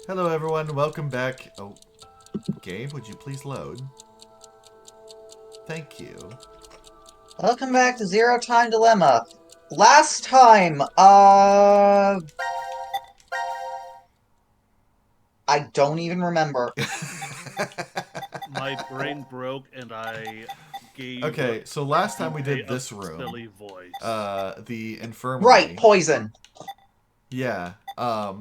Hello, everyone. Welcome back. Oh, game, would you please load? Thank you. Welcome back to Zero Time Dilemma. Last time, I don't even remember. My brain broke and I gave Okay, so last time we did a this room, silly voice. the infirmary. Right, poison. Yeah.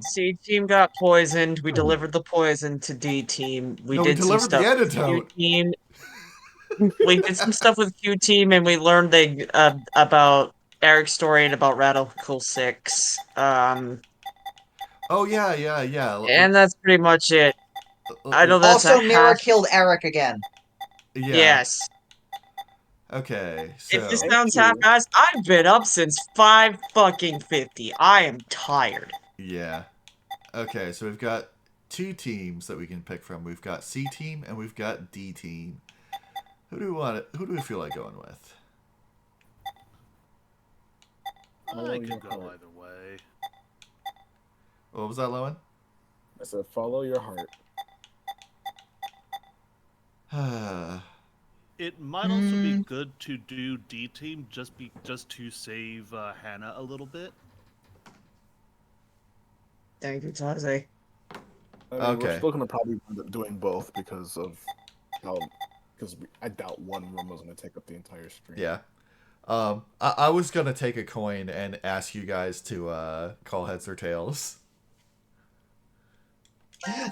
C team got poisoned. We delivered the poison to D team. We No, we did some delivered the stuff with antidote. Q team. We did some stuff with Q team, and we learned about Eric's story and about Radical 6. Oh yeah. And that's pretty much it. I know that's Also, a Mira half. killed Eric again. Yeah. Yes. Okay, If this so sounds half-assed, I've been up since 5:50. I am tired. yeah. Okay, so we've got two teams that we can pick from. We've got C team and we've got D team. Who do we want? Who do we feel like going with? I could go either way. What was that, Lowen? I said, follow your heart. It might also be good to do D team just to save Hannah a little bit. Thank you, Taze. We're still gonna probably end up doing both because I doubt one room was gonna take up the entire stream. Yeah. I was gonna take a coin and ask you guys to call heads or tails.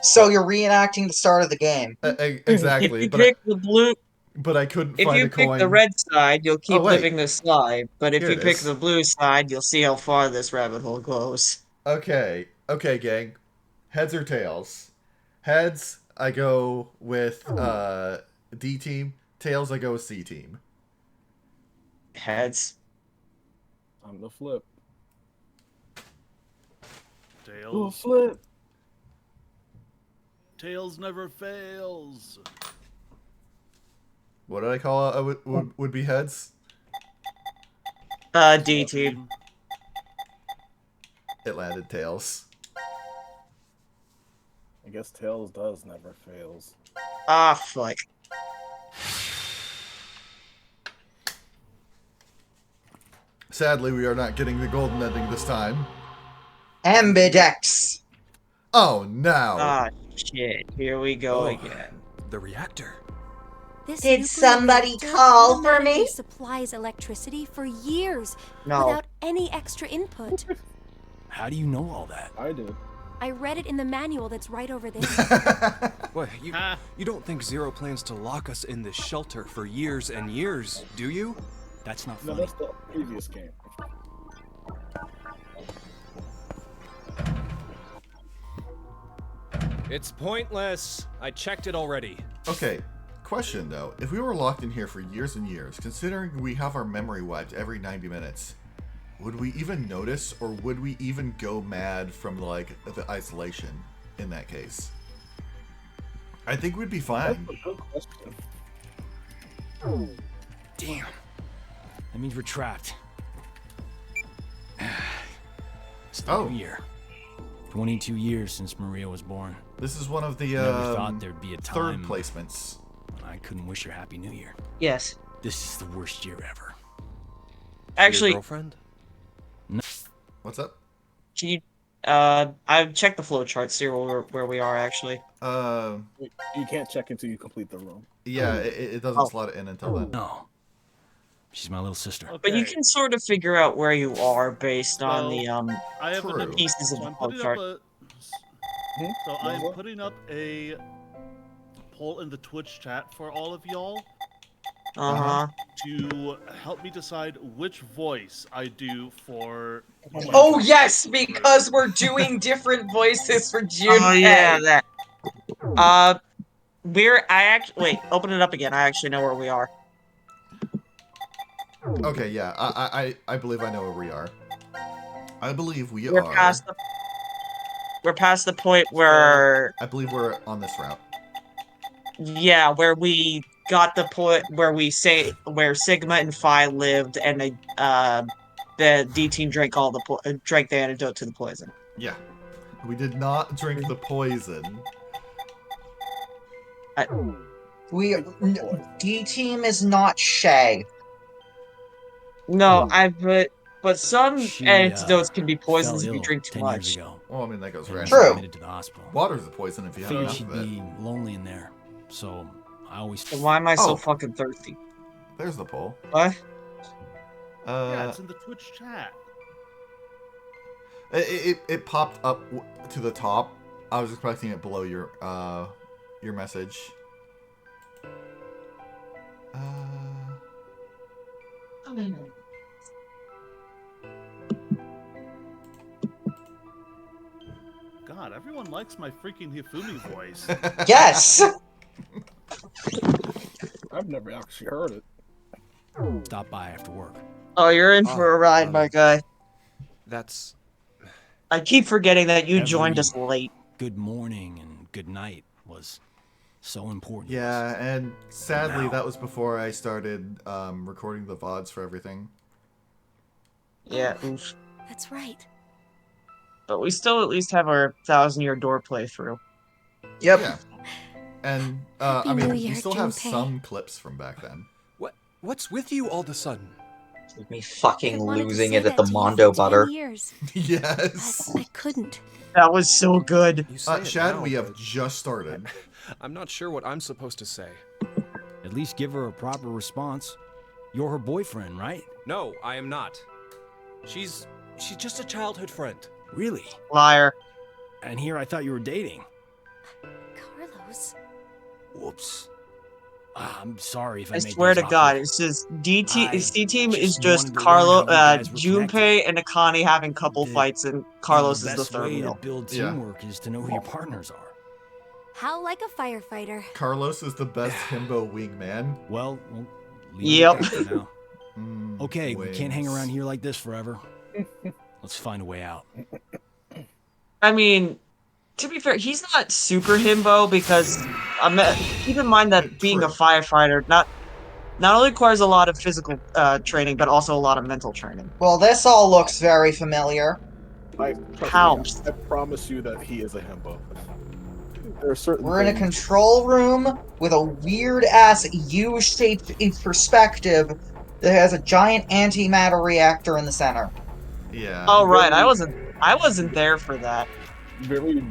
So you're reenacting the start of the game. Exactly. If you pick the blue, but I couldn't if find you a coin. pick the red side, you'll keep Oh, wait. living this life. But if Here you it pick is. the blue side, you'll see how far this rabbit hole goes. Okay, gang. Heads or tails? Heads, I go with D team. Tails, I go with C team. Heads. Time to flip. Tails. Flip. Tails never fails. What did I call it? Would be heads? D team. It landed tails. I guess Tails does never fails. Ah, fuck. Sadly, we are not getting the golden ending this time. Ambidex. Oh, no. Ah, shit. Here we go again. The reactor. Did somebody call for me? Supplies electricity for years without any extra input. How do you know all that? I did. I read it in the manual that's right over there. What, you don't think Zero plans to lock us in this shelter for years and years, do you? That's not funny. No, that's the previous game. It's pointless. I checked it already. Okay, question though. If we were locked in here for years and years, considering we have our memory wiped every 90 minutes, would we even notice, or would we even go mad from, like, the isolation in that case? I think we'd be fine. That's a good question. Damn. That means we're trapped. It's the new year. 22 years since Maria was born. This is one of the Never thought there'd be a third time placements. when I couldn't wish her Happy New Year. Yes. This is the worst year ever. Actually, Your girlfriend? What's up? I checked the flow chart, see where we are, actually. You can't check until you complete the room. Yeah, it doesn't slot it in until then. No. She's my little sister. Okay. But you can sort of figure out where you are based on the, I have True. pieces of so the I'm flow putting chart. up so I'm putting up a poll in the Twitch chat for all of y'all Uh-huh. to help me decide which voice I do for. Oh yes, because we're doing different voices for June. Oh, yeah, that. Wait, open it up again. I actually know where we are. Okay, yeah, I believe I know where we are. I believe we We're are. we're past the point where, I believe we're on this route. yeah, where we got the point where where Sigma and Phi lived, and the D team drank drank the antidote to the poison. Yeah. We did not drink the poison. D team is not Shay. No, but some antidotes can be poisons if you ill drink too 10 years much. ago. Well, I mean, that goes And right. was True. admitted to the hospital. Water's the poison if you have Figured enough she'd of it. be lonely in there, so I always. Then why am I so Oh. fucking thirsty? There's the poll. What? Yeah, it's in the Twitch chat. It popped up to the top. I was expecting it below your message. God, everyone likes my freaking Hifumi voice. Yes! I've never actually heard it. Stop by after work. Oh, you're in for a ride, my guy. That's... I keep forgetting that you Every joined us late. Good morning and good night was so important. Yeah, and sadly, Now. that was before I started recording the VODs for everything. Yeah, oof. That's right. But we still at least have our 1,000-year door playthrough. Yep. Yeah. And, Happy I mean, New we Year, still have Junpei. some clips from back then. What's with you all of a sudden? With me fucking I wanted to losing say it at that the to you Mondo for 10 butter. years, Yes. but I couldn't. That was so good. You say it Shad, now, we have but just started. I'm not sure what I'm supposed to say. At least give her a proper response. You're her boyfriend, right? No, I am not. She's just a childhood friend. Really? Liar. And here I thought you were dating. Carlos. Whoops. I'm sorry if I I made swear to things God, awkward. it's just I C-Team is just just wanted to learn Carlo, how you guys were Junpei connected. and Akane having couple fights, and Carlos is the best third way wheel. to build Yeah. teamwork is to know who your partners are. How like a firefighter. Carlos is the best himbo wingman. Well, we'll leave Yep. it at that for now. Mm, Okay, we can't hang wings. around here like this forever. Let's find a way out. I mean, to be fair, he's not super himbo because keep in mind that being a True. firefighter not only requires a lot of physical training, but also a lot of mental training. Well, this all looks very familiar. How? I promise you that he is a himbo. There are certain We're in a things- control room with a weird-ass U-shaped perspective that has a giant antimatter reactor in the center. Yeah. Oh right, I wasn't there for that. Very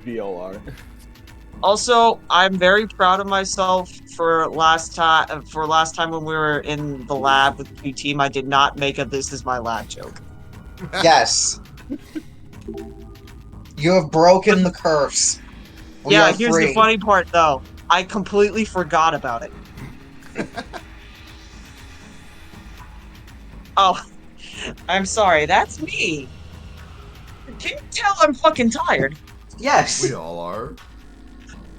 VLR. Also, I'm very proud of myself for last time when we were in the lab with Q Team. I did not make a "this is my lab" joke. Yes. You have broken the curse. We Yeah, are here's free. the funny part though. I completely forgot about it. Oh, I'm sorry. That's me. Can you tell I'm fucking tired? Yes. We all are.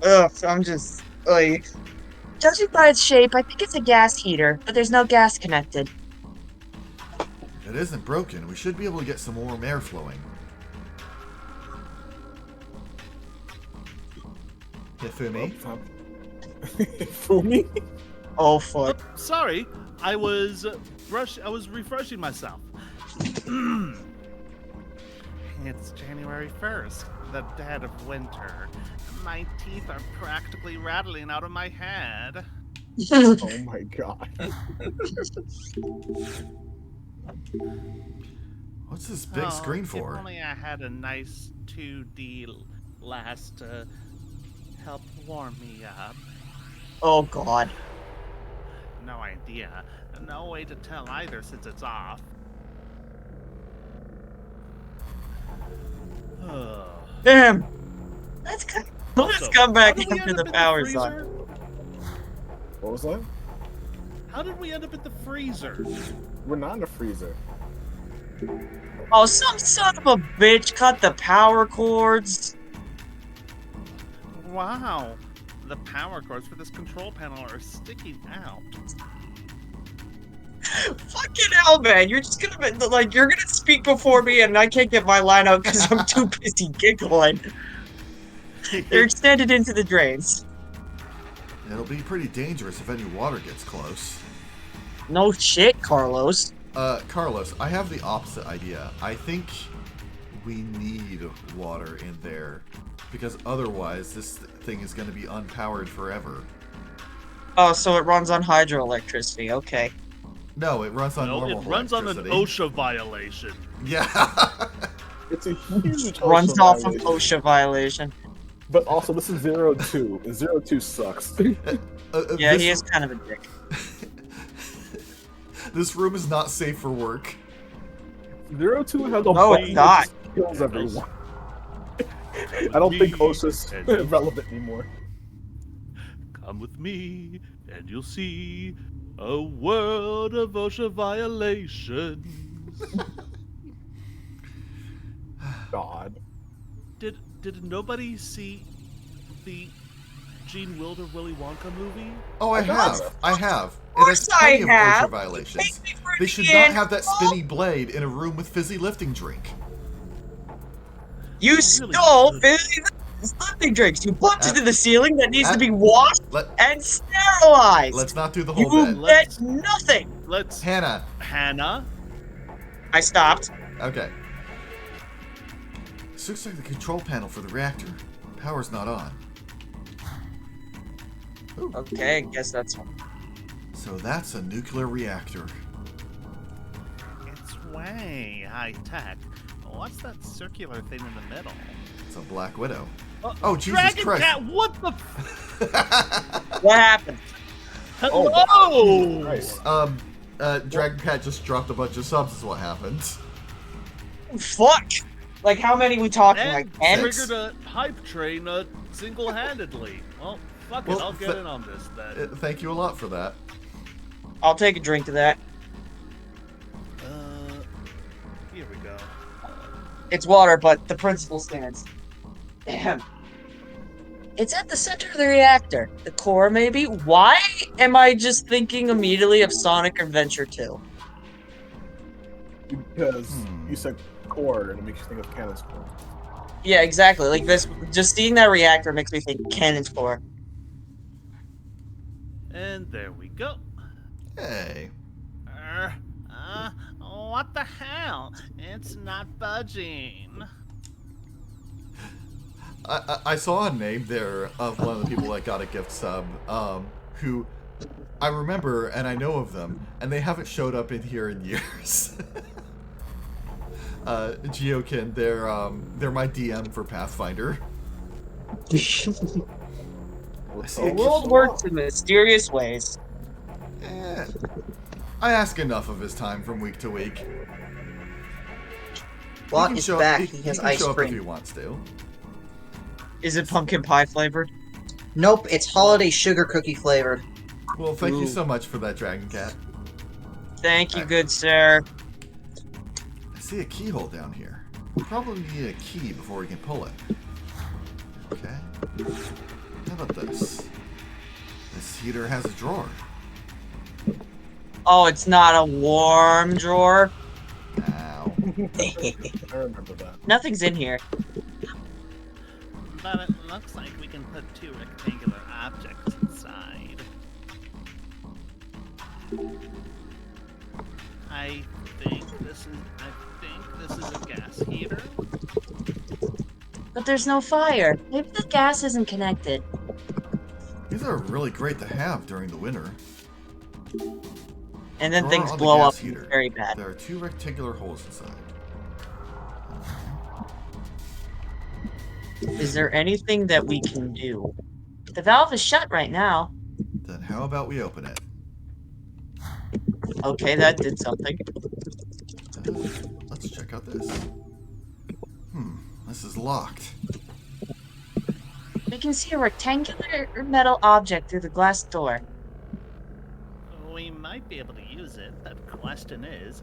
Ugh, I'm just like. Judging by its shape, I think it's a gas heater, but there's no gas connected. It isn't broken. We should be able to get some warm air flowing. Hifumi? Fumi? Oh fuck. Sorry, I was refreshing myself. It's January 1st, the dead of winter. My teeth are practically rattling out of my head. Oh my god. What's this big screen for? If only I had a nice 2D last to help warm me up. Oh god. No idea. No way to tell either since it's off. Damn. Let's Also, come back how did we after end the up in power's freezer? on. What was that? How did we end up at the freezer? We're not in a freezer. Oh, some son of a bitch cut the power cords. Wow. The power cords for this control panel are sticking out. Fucking hell, man. You're just gonna be, like, you're gonna speak before me and I can't get my line out because I'm too busy giggling. They're extended into the drains. It'll be pretty dangerous if any water gets close. No shit, Carlos. Carlos, I have the opposite idea. I think we need water in there. Because otherwise, this thing is going to be unpowered forever. Oh, so it runs on hydroelectricity. Okay. No, it runs on normal it runs on an electricity. OSHA violation. Yeah. It's a huge Runs OSHA off of violation. OSHA violation. But also, this is 02. 02 sucks. Yeah, he is kind of a dick. This room is not safe for work. 02 has a No, it's not. kills everyone. I don't think OSHA's relevant anymore. Come with me, and you'll see a world of OSHA violations. God. Did nobody see the Gene Wilder Willy Wonka movie? Oh, I have. I have. It course has plenty I of have. OSHA violations. Take me for They the should not end. have that spinny blade in a room with fizzy lifting drink. You stole fizzy lifting drinks. You bumped into the ceiling that needs to be washed and sterilized. Let's not do the whole You bit. get nothing. Hannah. I stopped. Okay. This looks like the control panel for the reactor. Power's not on. Ooh. Okay, I guess that's one. So that's a nuclear reactor. It's way high tech. What's that circular thing in the middle? It's a Black Widow. Oh, Jesus Dragon Christ. Cat, what the? What happened? Hello! Dragon Cat just dropped a bunch of subs is what happened. Fuck! Like, how many we talking? And Like 10? triggered a hype train single-handedly. Well, fuck it, I'll get in on this then. Thank you a lot for that. I'll take a drink of that. Here we go. It's water, but the principle stands. Damn. It's at the center of the reactor. The core, maybe? Why am I just thinking immediately of Sonic Adventure 2? Because you said core, and it makes you think of Cannon's core. Yeah, exactly. Like this, just seeing that reactor makes me think Cannon's core. And there we go. Hey. What the hell? It's not budging. I saw a name there of one of the people that got a gift sub, who I remember and I know of them, and they haven't showed up in here in years. Geokin, they're my DM for Pathfinder. The world works in mysterious ways. I ask enough of his time from week to week. Well, He he's can back. He He has can ice show up if cream. he wants to. Is it pumpkin pie flavored? Nope, it's holiday sugar cookie flavored. Well, thank you so much for that, Dragon Cat. Thank you, good sir. I see a keyhole down here. We probably need a key before we can pull it. Okay. How about this? This heater has a drawer. Oh, it's not a warm drawer. Ow. I remember that. Nothing's in here. But it looks like we can put two rectangular objects inside. I think this is a gas heater. But there's no fire. Maybe the gas isn't connected. These are really great to have during the winter. And then Drawer things on the blow gas up heater. very bad. There are two rectangular holes inside. Is there anything that we can do? The valve is shut right now. Then how about we open it? Okay, that did something. Let's check out this. This is locked. We can see a rectangular metal object through the glass door. We might be able to use it. The question is,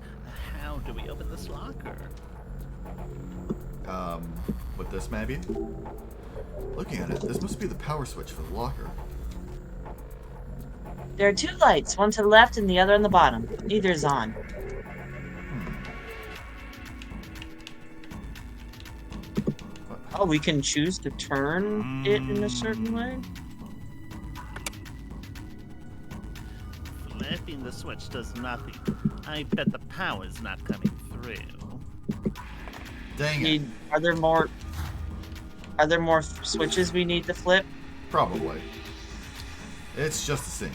how do we open this locker? With this maybe? Looking at it, this must be the power switch for the locker. There are two lights, one to the left and the other on the bottom. Neither is on. Oh, we can choose to turn it in a certain way? Flipping the switch does nothing. I bet the power's not coming through. Dang it. Are there more switches we need to flip? Probably. It's just a sink.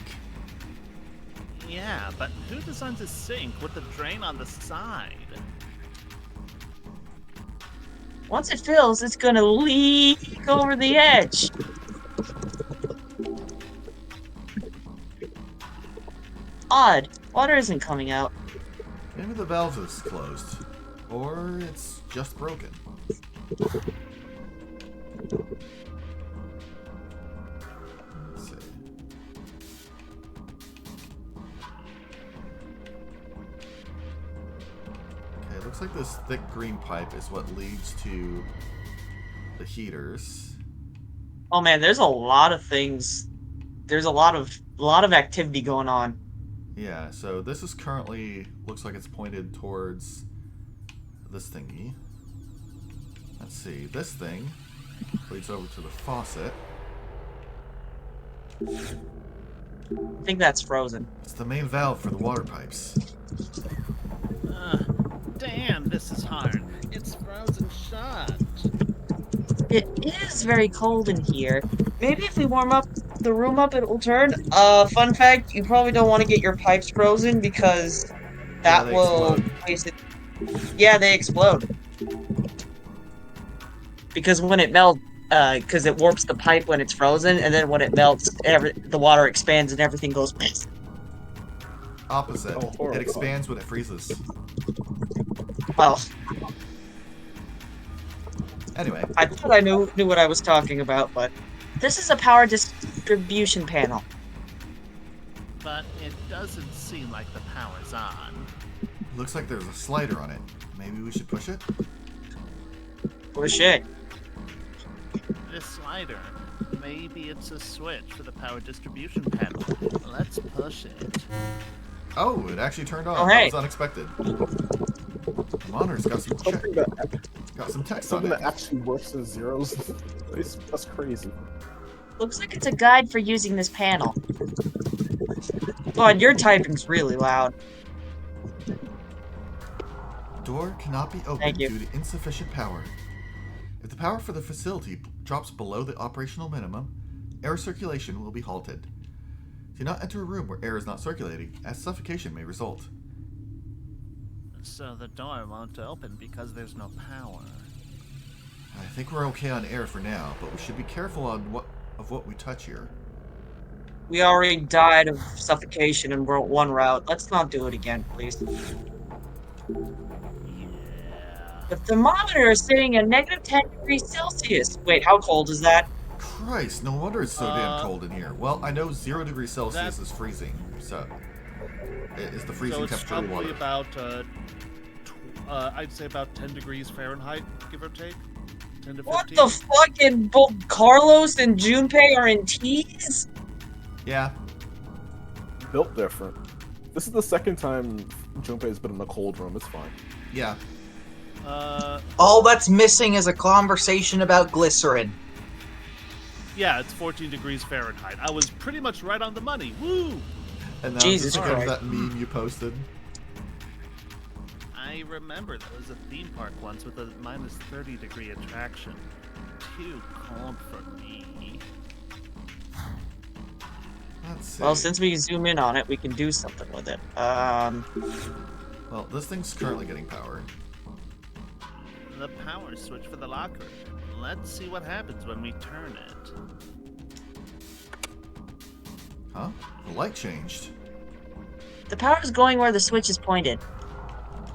Yeah, but who designs a sink with the drain on the side? Once it fills, it's gonna leak over the edge. Odd. Water isn't coming out. Maybe the valve is closed. Or it's just broken. Let's see. Okay, it looks like this thick green pipe is what leads to the heaters. Oh man, there's a lot of things. There's a lot of activity going on. Yeah, so this is currently looks like it's pointed towards this thingy. Let's see, this thing leads over to the faucet. I think that's frozen. It's the main valve for the water pipes. Damn, this is hard. It's frozen shut. It is very cold in here. Maybe if we warm up the room up, it will turn. Fun fact, you probably don't want to get your pipes frozen because that will basically... Yeah, they explode. Because when it melts, because it warps the pipe when it's frozen, and then when it melts, the water expands and everything goes... Opposite. It expands when it freezes. Oh. Anyway. I thought I knew what I was talking about, but... This is a power distribution panel. But it doesn't seem like the power's on. Looks like there's a slider on it. Maybe we should push it? Push it. This slider. Maybe it's a switch for the power distribution panel. Let's push it. Oh, it actually turned on. Oh, hey. That was unexpected. The monitor's got some text on something it. that actually works in zeros. That's crazy. Looks like it's a guide for using this panel. God, your typing's really loud. Door cannot be opened due to insufficient power. If the power for the facility drops below the operational minimum, air circulation will be halted. Do not enter a room where air is not circulating, as suffocation may result. So the door won't open because there's no power. I think we're okay on air for now, but we should be careful on what we touch here. We already died of suffocation in one route. Let's not do it again, please. The thermometer is sitting at negative 10 degrees Celsius. Wait, how cold is that? Christ, no wonder it's so damn cold in here. Well, I know 0 degrees Celsius is freezing, so it's the freezing temperature of water. So it's probably about, I'd say about 10 degrees Fahrenheit, give or take. 10 to 15. What the fuck? And both Carlos and Junpei are in teas? Yeah. Built different. This is the second time Junpei's been in a cold room. It's fine. Yeah. All that's missing is a conversation about glycerin. Yeah, it's 14 degrees Fahrenheit. I was pretty much right on the money. Woo! And now Jesus because of Christ. that meme you posted. I remember there was a theme park once with a minus 30 degree attraction. Too cold for me. Let's see. Well, since we can zoom in on it, we can do something with it. Well, this thing's currently getting power. The power switch for the locker. Let's see what happens when we turn it. Huh? The light changed. The power is going where the switch is pointed.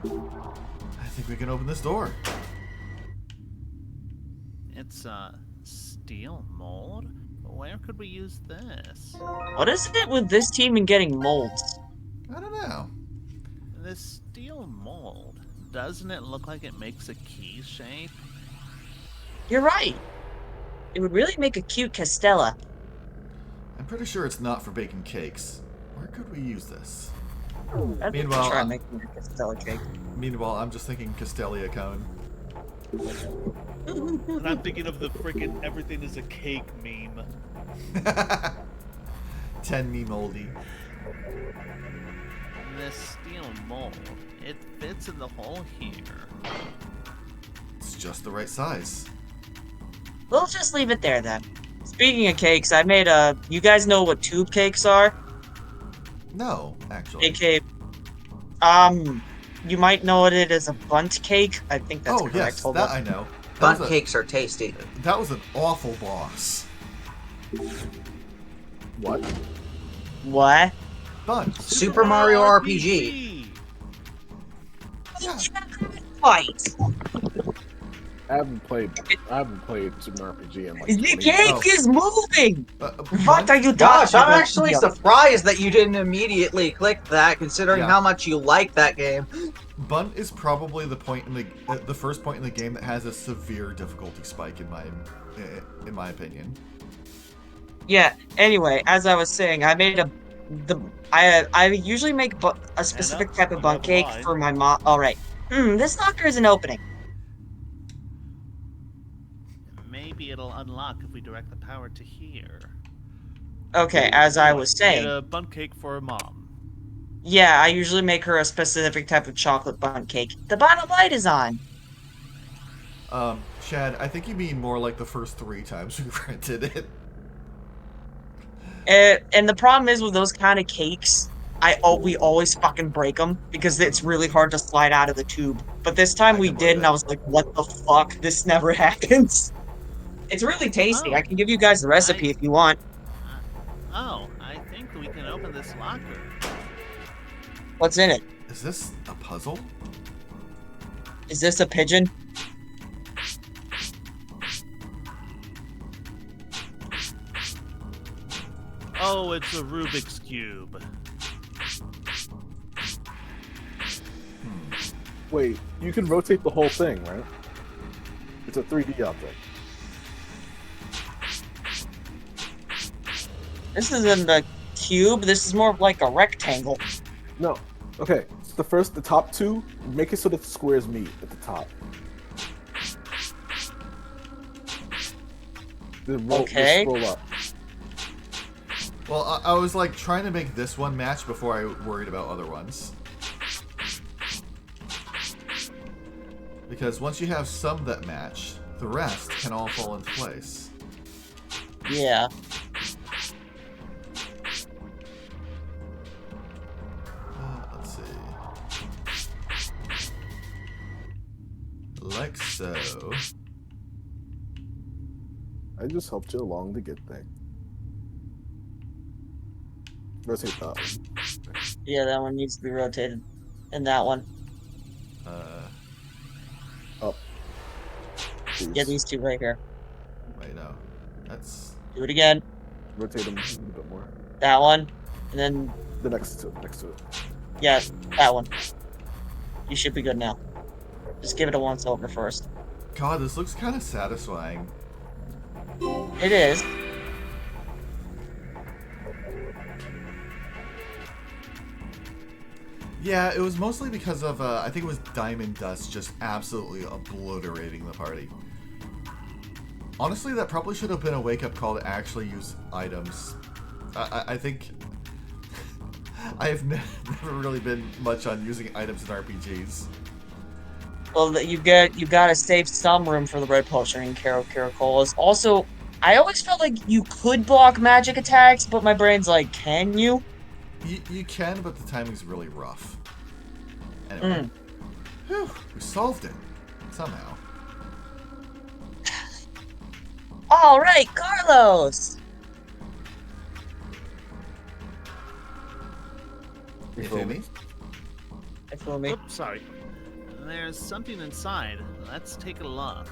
I think we can open this door. It's a steel mold? Where could we use this? What is it with this team and getting molds? I don't know. This steel mold, doesn't it look like it makes a key shape? You're right. It would really make a cute Castella. I'm pretty sure it's not for baking cakes. Where could we use this? I'd Meanwhile, try making a Castella cake. Meanwhile, I'm just thinking Castelia cone. And I'm thinking of the freaking everything is a cake meme. 10 me moldy. This steel mold, it fits in the hole here. It's just the right size. We'll just leave it there then. Speaking of cakes, I made a. You guys know what tube cakes are? No, actually. AKA, you might know it as a bunt cake. I think that's correct. Yes, Hold that up. I know. Bunt cakes are tasty. That was an awful boss. What? What? Bunt. Super Mario RPG. Yeah. Fight. I haven't played Super RPG in like The 20 cake years. is moving. What Bunt- are you Gosh, talking I'm about? actually surprised that you didn't immediately click that, considering Yeah. how much you like that game. Bunt is probably the point in the first point in the game that has a severe difficulty spike in my opinion. Yeah. Anyway, as I was saying, I made I usually make a specific type of bunt cake for my mom. All right. This locker isn't opening. Maybe it'll unlock if we direct the power to here. Okay, as I was Made saying. a bun cake for Mom. Yeah, I usually make her a specific type of chocolate bunt cake. The bottom light is on. Chad, I think you mean more like the first 3 times we rented it. And the problem is with those kind of cakes, we always fucking break them because it's really hard to slide out of the tube. But this time we did, and I was like, what the fuck? This never happens. It's really tasty. Oh. I can give you guys the recipe if you want. Oh, I think we can open this locker. What's in it? Is this a puzzle? Is this a pigeon? Oh, it's a Rubik's Cube. Wait, you can rotate the whole thing, right? It's a 3D object. This isn't a cube. This is more of like a rectangle. No. Okay, the top 2, make it so that the squares meet at the top. Then Okay. Roll up. Well, I was like trying to make this one match before I worried about other ones. Because once you have some that match, the rest can all fall into place. Yeah. Let's see. Like so. I just helped you along the good thing. Rotate that one. Yeah, that one needs to be rotated. And that one. Up. Yeah, these 2 right here. Wait, no. That's... Do it again. Rotate them a little bit more. That one. And then, The next to it. yeah, that one. You should be good now. Just give it a once over first. God, this looks kind of satisfying. It is. Yeah, it was mostly because of, I think it was Diamond Dust just absolutely obliterating the party. Honestly, that probably should have been a wake-up call to actually use items. I think... I have never really been much on using items in RPGs. Well, you gotta save some room for the red potion and Caracolas. Also, I always felt like you could block magic attacks, but my brain's like, can you? You can, but the timing's really rough. Anyway. Whew, we solved it. Somehow. Alright, Carlos! You feel me? I feel me. Oops, sorry. There's something inside. Let's take a look.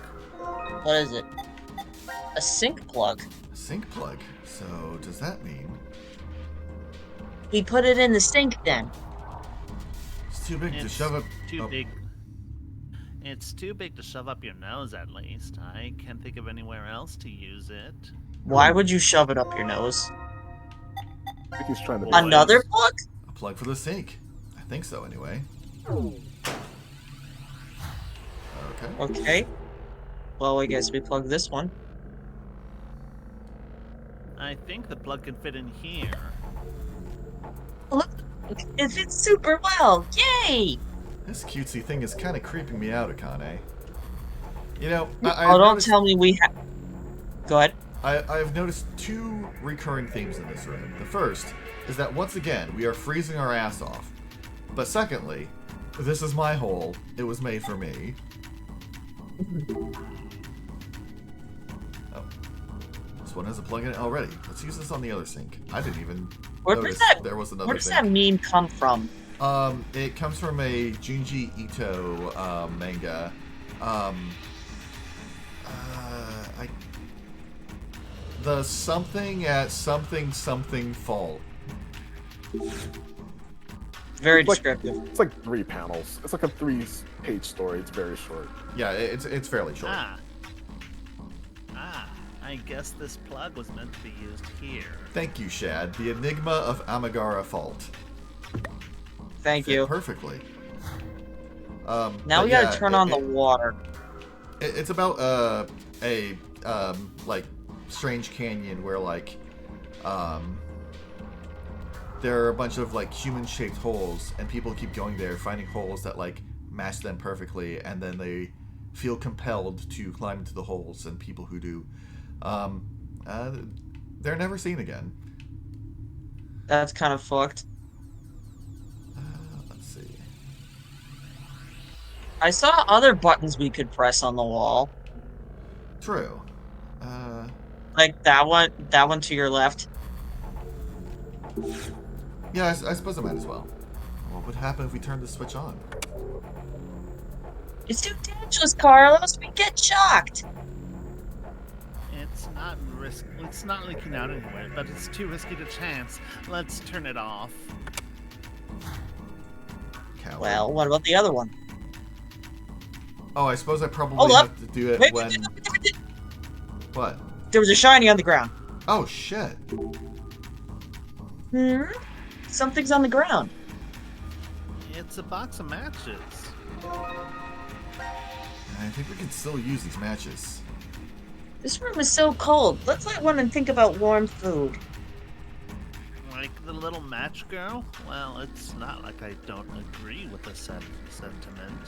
What is it? A sink plug. A sink plug. So, does that mean... We put it in the sink then. It's too big to shove up... Too big. It's too big to shove up your nose, at least. I can't think of anywhere else to use it. Why would you shove it up your nose? I think he's trying to... Another plug? A plug for the sink. I think so, anyway. Okay. Okay. Well, I guess we plug this one. I think the plug can fit in here. Look, it fits super well. Yay! This cutesy thing is kind of creeping me out, Akane. You know, don't tell me we have. Go ahead. I've noticed two recurring themes in this room. The first is that once again we are freezing our ass off. But secondly, this is my hole. It was made for me. Oh. This one has a plug in it already. Let's use this on the other sink. I didn't even notice there was another Where does thing. that meme come from? It comes from a Junji Ito manga. The something at something something fault. Very descriptive. It's like 3 panels. It's like a 3-page story. It's very short. Yeah, it's fairly short. I guess this plug was meant to be used here. Thank you, Shad. The Enigma of Amigara Fault. Thank you. Perfectly. Now we gotta turn on the water. It's about a like strange canyon where like there are a bunch of like human-shaped holes, and people keep going there, finding holes that like match them perfectly, and then they feel compelled to climb into the holes. And people who do, they're never seen again. That's kind of fucked. Let's see. I saw other buttons we could press on the wall. True. Like that one to your left. Yeah, I suppose I might as well. What would happen if we turned the switch on? It's too dangerous, Carlos. We get shocked. It's not leaking out anywhere, but it's too risky to chance. Let's turn it off. Coward. Well, what about the other one? Oh, I suppose I probably have to do it when... What? There was a shiny on the ground. Oh, shit. Something's on the ground. It's a box of matches. I think we can still use these matches. This room is so cold. Let's light one and think about warm food. Like the little match girl? Well, it's not like I don't agree with the sentiment.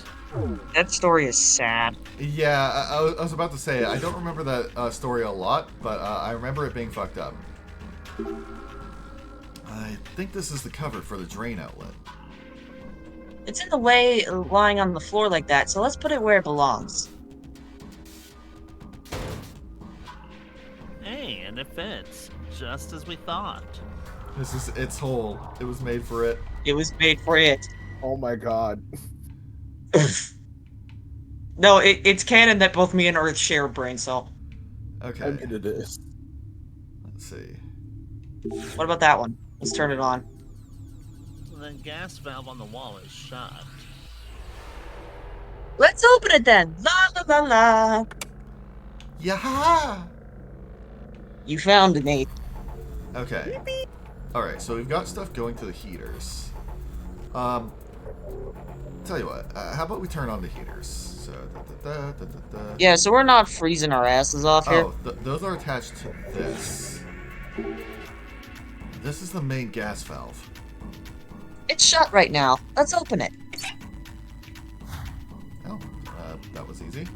That story is sad. Yeah, I was about to say, I don't remember that story a lot, but I remember it being fucked up. I think this is the cover for the drain outlet. It's in the way lying on the floor like that, so let's put it where it belongs. Hey, and it fits. Just as we thought. This is its hole. It was made for it. It was made for it. Oh my god. No, it's canon that both me and Earth share a brain cell. Okay. I mean, it is. Let's see. What about that one? Let's turn it on. The gas valve on the wall is shut. Let's open it then. La la la la. Yaha! You found it, Nate. Okay. Alright, so we've got stuff going to the heaters. Tell you what, how about we turn on the heaters? So, Yeah, so we're not freezing our asses off here. Oh, those are attached to this. This is the main gas valve. It's shut right now. Let's open it. Oh, that was easy.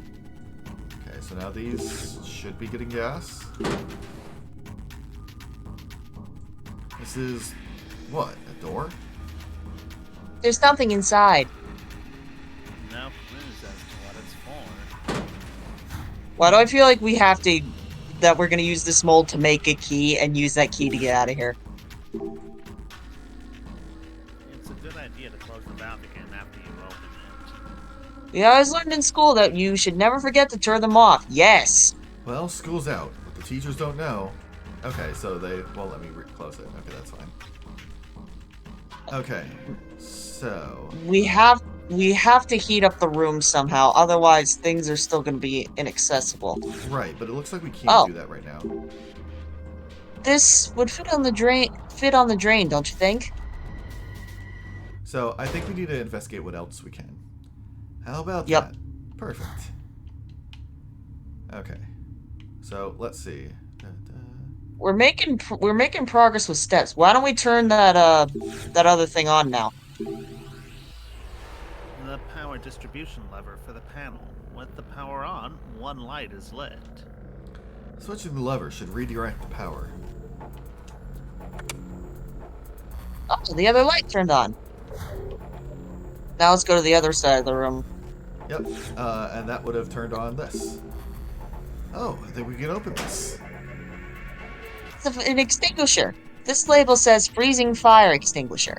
Okay, so now these should be getting gas. This is... what? A door? There's something inside. No clues as to what it's for. Why do I feel like we have to... that we're gonna use this mold to make a key and use that key to get out of here? It's a good idea to close the valve again after you open it. Yeah, I was learned in school that you should never forget to turn them off. Yes! Well, school's out, but the teachers don't know. Okay, so they won't let me close it. Okay, that's fine. Okay, so... We have to heat up the room somehow, otherwise things are still gonna be inaccessible. Right, but it looks like we can't do that right now. This would fit on the drain, don't you think? So, I think we need to investigate what else we can. How about Yep. that? Perfect. Okay. So, let's see. We're making progress with steps. Why don't we turn that other thing on now? The power distribution lever for the panel. With the power on, one light is lit. Switching the lever should redirect the power. Oh, the other light turned on. Now let's go to the other side of the room. Yep, and that would have turned on this. Oh, I think we can open this. It's an extinguisher. This label says freezing fire extinguisher.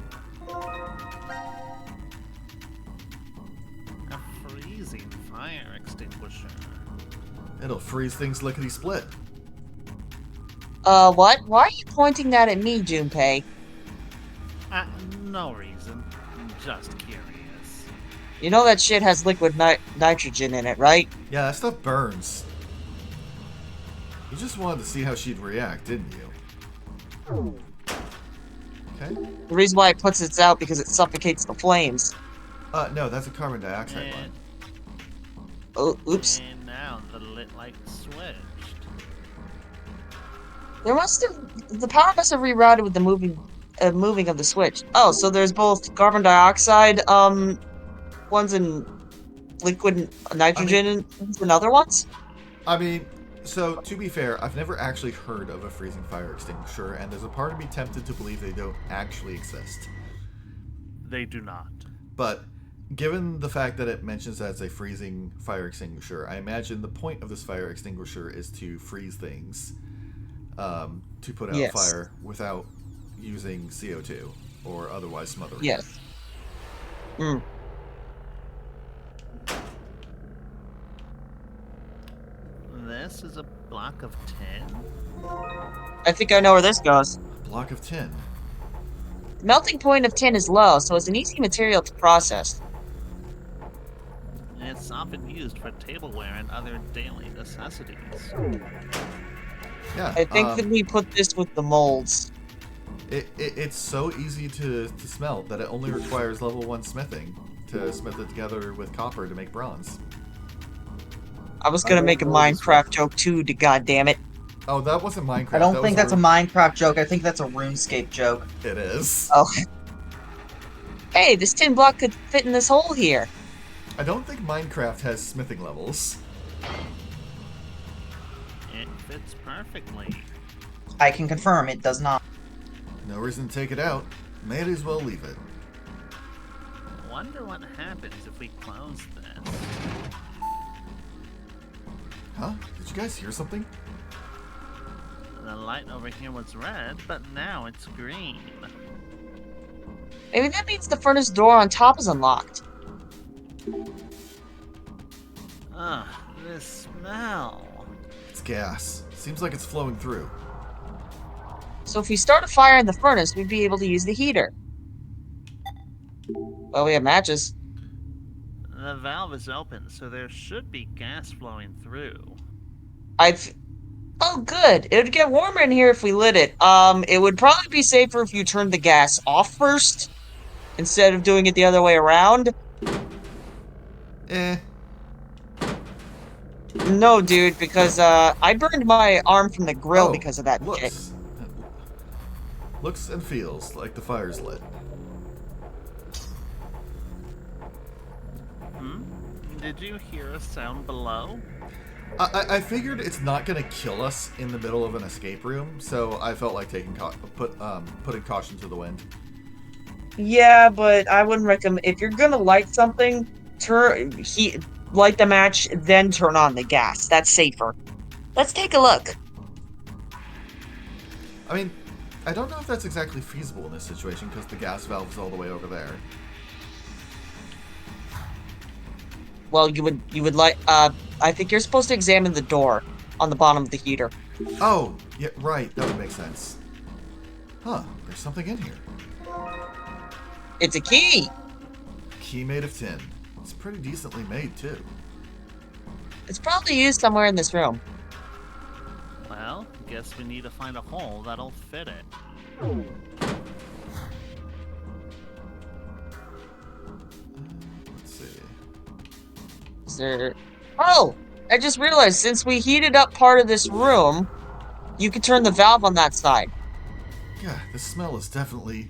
A freezing fire extinguisher. It'll freeze things lickety-split. What? Why are you pointing that at me, Junpei? No reason. Just curious. You know that shit has liquid nitrogen in it, right? Yeah, that stuff burns. You just wanted to see how she'd react, didn't you? Okay. The reason why it puts it out because it suffocates the flames. No, that's a carbon dioxide line. Oh, oops. And now the lit light switched. The power must have rerouted with the moving of the switch. Oh, so there's both carbon dioxide, ones and liquid nitrogen and other ones? I mean, so to be fair, I've never actually heard of a freezing fire extinguisher, and there's a part of me tempted to believe they don't actually exist. They do not. But given the fact that it mentions that it's a freezing fire extinguisher, I imagine the point of this fire extinguisher is to freeze things, to put out fire without using CO2 or otherwise smothering. Yes. Hmm. This is a block of tin? I think I know where this goes. A block of tin. The melting point of tin is low, so it's an easy material to process. It's often used for tableware and other daily necessities. Yeah. I think that we put this with the molds. It's so easy to smelt that it only requires level 1 smithing to smith it together with copper to make bronze. I was gonna make a Minecraft joke too, to goddammit. Oh, that wasn't Minecraft. I don't think that's a Minecraft joke. I think that's a RuneScape joke. It is. Oh. Hey, this tin block could fit in this hole here. I don't think Minecraft has smithing levels. It fits perfectly. I can confirm it does not. No reason to take it out. May as well leave it. Wonder what happens if we close this. Huh? Did you guys hear something? The light over here was red, but now it's green. Maybe that means the furnace door on top is unlocked. Ugh, this smell. It's gas. Seems like it's flowing through. So if we start a fire in the furnace, we'd be able to use the heater. Well, we have matches. The valve is open, so there should be gas flowing through. Oh, good. It would get warmer in here if we lit it. It would probably be safer if you turned the gas off first, instead of doing it the other way around. No, dude, because, I burned my arm from the grill because of that shit. Looks and feels like the fire's lit. Did you hear a sound below? I figured it's not gonna kill us in the middle of an escape room, so I felt like taking putting caution to the wind. Yeah, but I wouldn't recommend if you're gonna light something, light the match, then turn on the gas. That's safer. Let's take a look. I mean, I don't know if that's exactly feasible in this situation because the gas valve is all the way over there. Well, you would like, I think you're supposed to examine the door on the bottom of the heater. Oh, yeah, right. That would make sense. Huh, there's something in here. It's a key! Key made of tin. It's pretty decently made, too. It's probably used somewhere in this room. Well, guess we need to find a hole that'll fit it. Let's see. Is there... Oh! I just realized, since we heated up part of this room, you could turn the valve on that side. Yeah, the smell is definitely...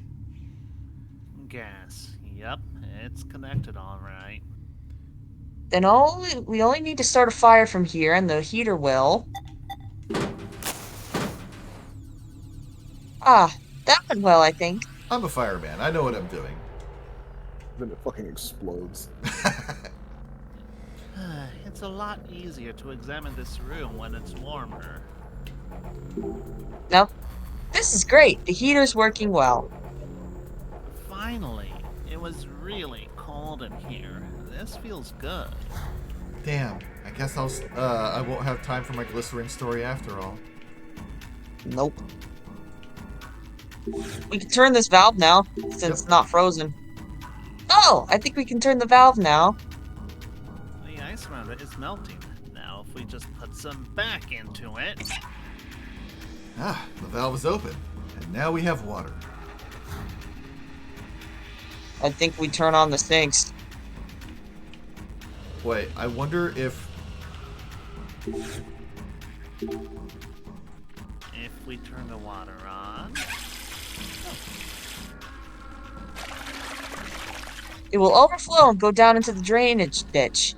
Gas. Yep, it's connected all right. Then we only need to start a fire from here, and the heater will. Ah, that went well, I think. I'm a fireman. I know what I'm doing. Then it fucking explodes. It's a lot easier to examine this room when it's warmer. No, this is great. The heater's working well. Finally, it was really cold in here. This feels good. Damn. I guess I won't have time for my glycerin story after all. Nope. We can turn this valve now, since it's not frozen. Oh, I think we can turn the valve now. The ice around it is melting. Now, if we just put some back into it. Ah, the valve is open, and now we have water. I think we turn on the sinks. Wait, I wonder if... If we turn the water on... It will overflow and go down into the drainage ditch.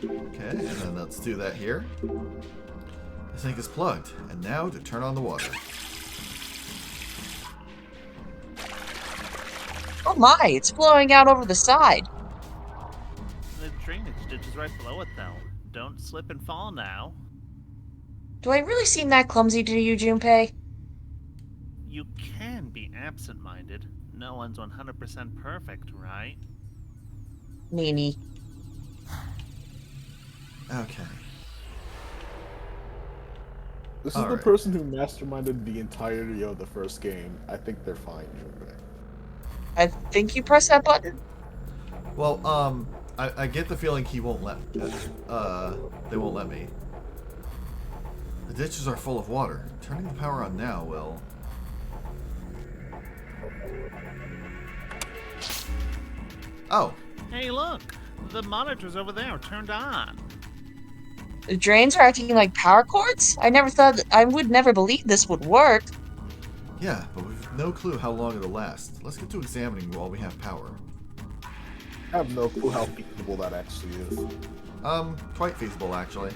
Okay, and then let's do that here. The sink is plugged, and now to turn on the water. Oh my, it's flowing out over the side. The drainage ditch is right below it, though. Don't slip and fall now. Do I really seem that clumsy to you, Junpei? You can be absent-minded. No one's 100% perfect, right? Meanie. Okay. This is the person who masterminded the entirety of the first game. I think they're fine, Junpei. I think you press that button. Well, I get the feeling he won't let... they won't let me. The ditches are full of water. Turning the power on now will... Oh. Hey, look! The monitors over there are turned on. The drains are acting like power cords? I would never believe this would work. Yeah, but we've no clue how long it'll last. Let's get to examining while we have power. I have no clue how feasible that actually is. Quite feasible, actually.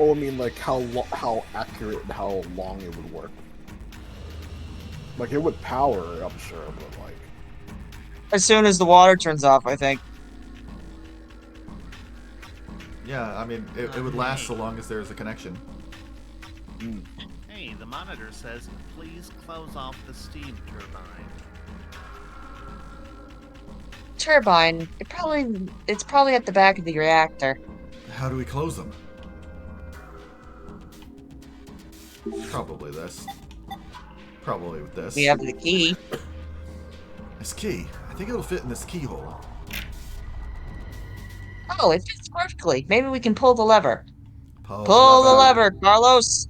Oh, I mean, like, how accurate and how long it would work. Like, it would power, I'm sure, but, like... As soon as the water turns off, I think. Yeah, I mean, it would last so long as there's a connection. Hey, the monitor says, please close off the steam turbine. Turbine? It's probably at the back of the reactor. How do we close them? Probably this. Probably with this. We have the key. This key. I think it'll fit in this keyhole. Oh, it fits perfectly. Maybe we can pull the lever. Pull the lever, Carlos!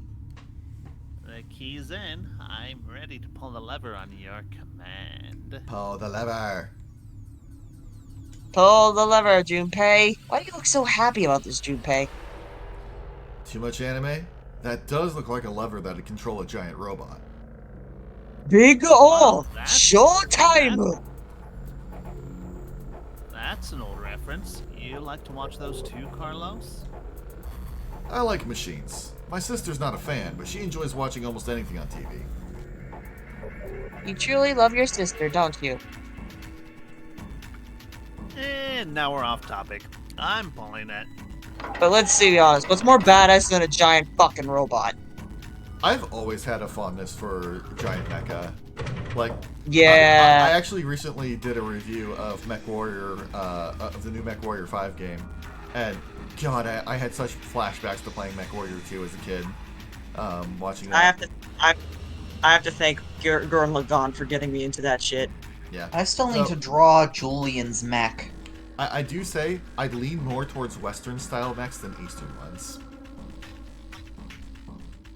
The key's in. I'm ready to pull the lever on your command. Pull the lever. Pull the lever, Junpei. Why do you look so happy about this, Junpei? Too much anime? That does look like a lever that'd control a giant robot. Big ol' showtime! That's an old reference. You like to watch those too, Carlos? I like machines. My sister's not a fan, but she enjoys watching almost anything on TV. You truly love your sister, don't you? And now we're off topic. I'm pulling it. But let's be honest, what's more badass than a giant fucking robot? I've always had a fondness for giant mecha. Like, yeah. I actually recently did a review of MechWarrior, of the new MechWarrior 5 game, and God, I had such flashbacks to playing MechWarrior 2 as a kid, watching that. I have to thank Gurren Lagann for getting me into that shit. Yeah. I still need to draw Julian's mech. I do say I'd lean more towards Western style mechs than Eastern ones.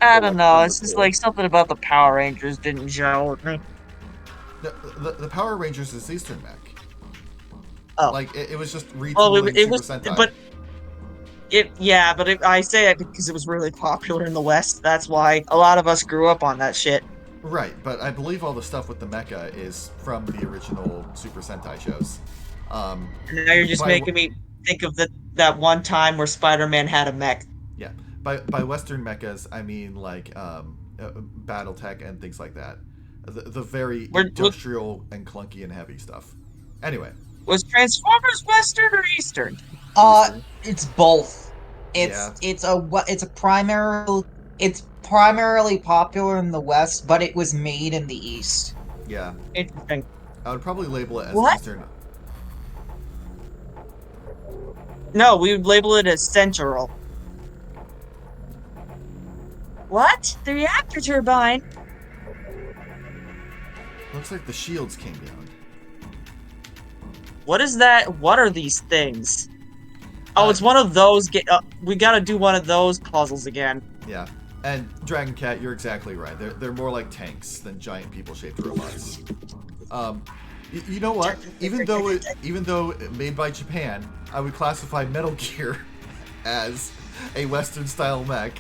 I don't know, it's just like something about the Power Rangers didn't gel with me. The Power Rangers is Eastern mech. Oh. Like, it was just retooling Super Sentai. I say it because it was really popular in the West. That's why a lot of us grew up on that shit. Right, but I believe all the stuff with the mecha is from the original Super Sentai shows. And now you're just making me think of that one time where Spider-Man had a mech. Yeah, by Western mechas, I mean like BattleTech and things like that. The very industrial and clunky and heavy stuff. Anyway. Was Transformers Western or Eastern? It's both. It's primarily popular in the West, but it was made in the East. Yeah. Interesting. I would probably label it as Eastern. No, we would label it as Central. What? The reactor turbine? Looks like the shields came down. What is that? What are these things? Oh, it's one of those. We gotta do one of those puzzles again. Yeah, and Dragon Cat, you're exactly right. They're more like tanks than giant people-shaped robots. You know what? Even though made by Japan, I would classify Metal Gear as a Western-style mech.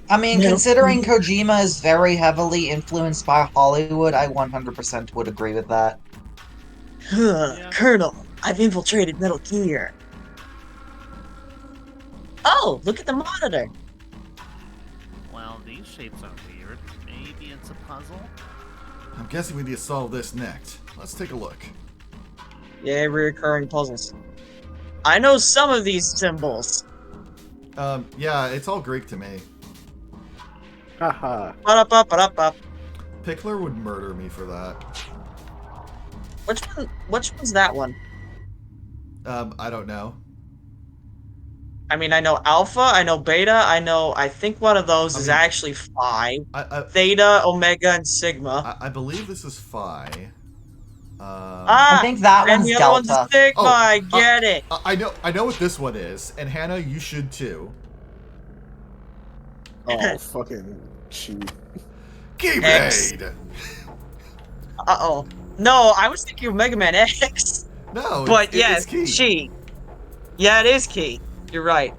I mean, considering Kojima is very heavily influenced by Hollywood, I 100% would agree with that. Colonel, I've infiltrated Metal Gear. Oh, look at the monitor. Well, these shapes are weird. Maybe it's a puzzle? I'm guessing we need to solve this next. Let's take a look. Yeah, recurring puzzles. I know some of these symbols. Yeah, it's all Greek to me. Haha. Pickler would murder me for that. Which one's that one? I don't know. I mean, I know Alpha, I know Beta, I think one of those is actually Phi. Theta, Omega, and Sigma. I believe this is Phi. I think that one's the Delta. Other one's Sigma, I get it. I know what this one is, and Hannah, you should too. Oh, fucking cheat. Keyblade! Uh-oh. No, I was thinking of Mega Man X. No, but yes, it's Key. Yeah, it is Key. You're right.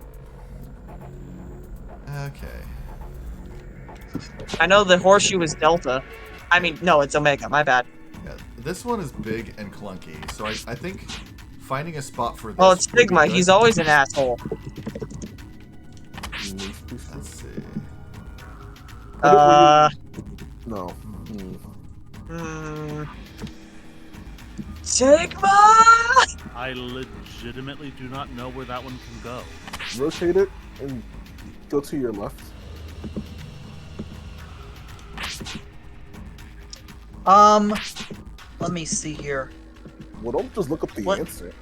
Okay. I know the horseshoe is Delta. I mean, no, it's Omega. My bad. Yeah, this one is big and clunky, so I think finding a spot for this. Oh, it's Sigma. He's always an asshole. Let's see. No. Sigma! I legitimately do not know where that one can go. Rotate it and go to your left. Let me see here. Well, don't just look up the answer.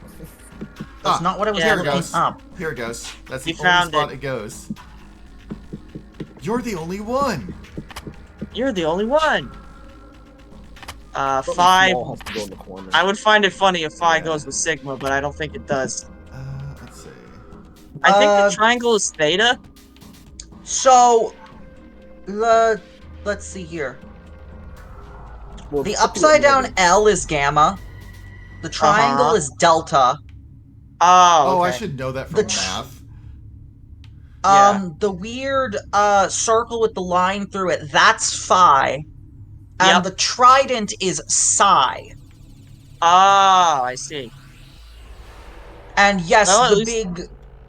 That's not what I was looking up. Here it goes. That's the You only found spot it goes. You're the only one. You're the only one. Phi. Small has to go in the corner. I would find it funny if Phi goes with Sigma, but I don't think it does. Let's see. I think the triangle is Theta. So, let's see here. Well, The upside down L is Gamma. The triangle is Delta. Oh, I should know that from math. The weird circle with the line through it, that's Phi. And the trident is Psi. Ah, I see. And yes, Well,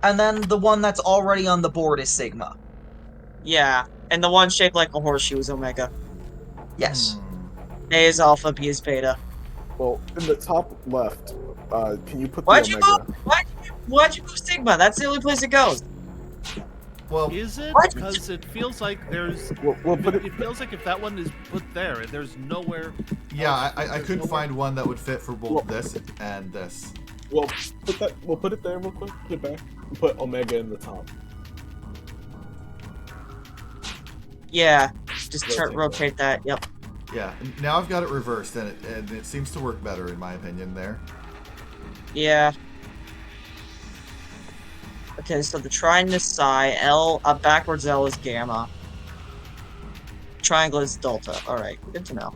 and then the one that's already on the board is Sigma. Yeah, and the one shaped like a horseshoe is Omega. Yes. A is Alpha, B is Beta. Well, in the top left, can you put Why'd the you Omega? Why'd you move Sigma? That's the only place it goes. Well, is it? What? Because it feels like there's. It feels like if that one is put there, there's nowhere. Yeah, I couldn't find one that would fit for both this and this. Well, put it there real quick. Put it back. And put Omega in the top. Yeah, just rotate that. Yep. Yeah, now I've got it reversed, and it seems to work better in my opinion there. Yeah. Okay, so the triangle is Psi, L, backwards L is Gamma. Triangle is Delta. Alright, good to know.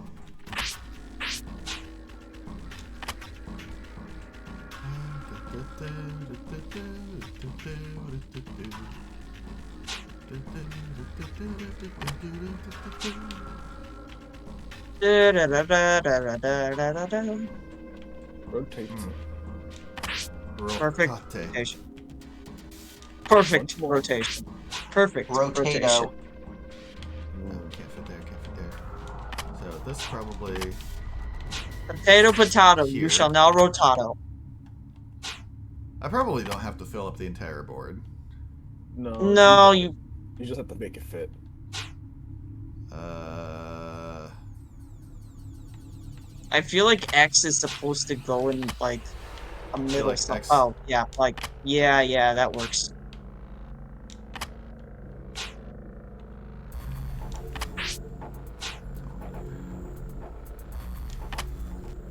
Rotate. Perfect Rotate. rotation. Perfect rotation. Perfect rotation. Rotato. No, can't fit there, can't fit there. So this probably... Potato, potato. You Here. shall now rotato. I probably don't have to fill up the entire board. No, you. You just have to make it fit. I feel like X is supposed to go in like a middle. like X? Oh yeah, like yeah, that works.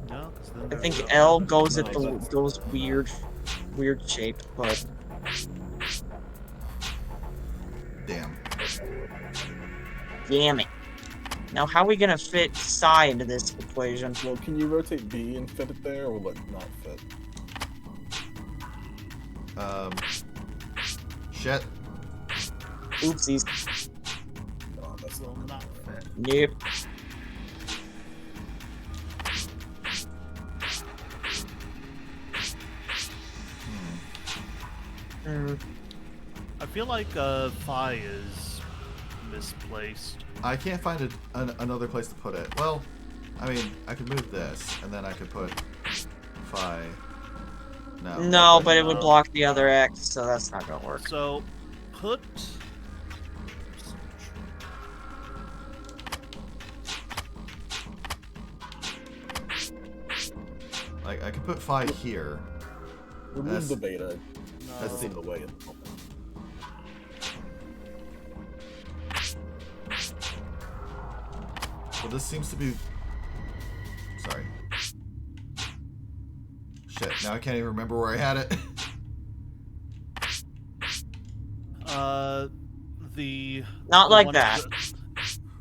No, 'cause then I there's think the L other- goes at no, those weird shape, but Damn. damn it. Now how are we gonna fit psi into this equation? Well, can you rotate B and fit it there, or will it not fit? Shit. Oopsies. No, that's Will not fit. Nope. I feel like phi is misplaced. I can't find another place to put it. Well, I mean, I could move this, and then I could put phi. No. No, but it would block the other X, so that's not gonna work. So, put... Like, I could put phi here. Remove That's- the beta. That's That's the- in the way. At the moment. Well, this seems to be... Sorry. Shit, now I can't even remember where I had it. The... Not the like one that.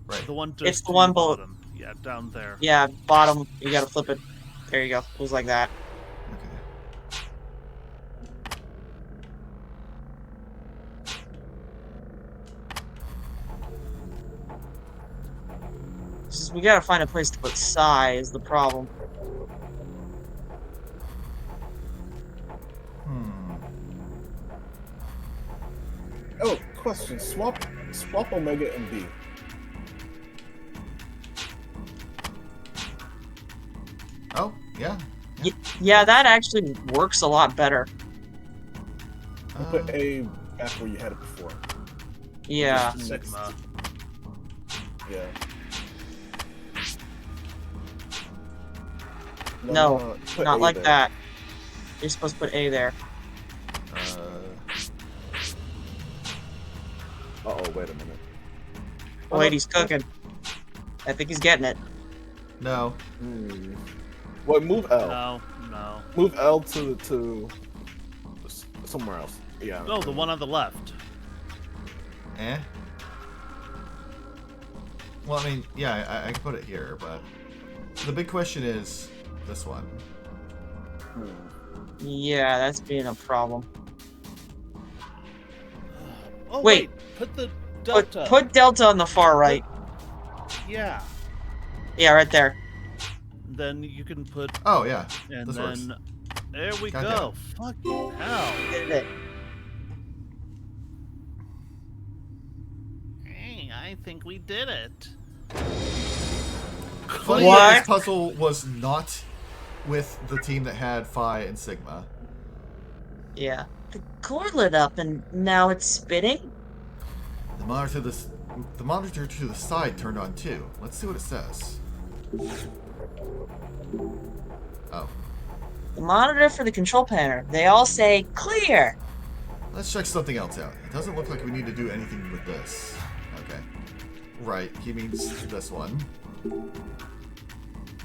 Right. The one It's just the one below. bottom. Yeah, down there. Yeah, bottom. You gotta flip it. There you go. It was like that. Okay. It's just, we gotta find a place to put psi is the problem. Oh, question. Swap Omega and B. Oh, yeah. Yeah, that actually works a lot better. And put A back where you had it before. Yeah. Just next- Sigma. Yeah. No, put not A like there. that. You're supposed to put A there. Uh-oh, wait a minute. Oh, wait, he's cooking. I think he's getting it. No. Well, move L. No. Move L to somewhere else. Yeah. No, the one on the left. Eh? Well, I mean, yeah, I can put it here, but... The big question is this one. Yeah, that's being a problem. Oh, Wait. Put the delta. Put delta on the far right. Yeah. Yeah, right there. Then you can put... Oh, yeah. And This then... works. There we Goddamn. go. Fucking hell. Did it. Hey, I think we did it. Funny What? that this puzzle was not with the team that had Phi and Sigma. Yeah. The core lit up and now it's spinning? The monitor to the side turned on too. Let's see what it says. Oh. The monitor for the control panel. They all say clear. Let's check something else out. It doesn't look like we need to do anything with this. Okay. Right, he means this one.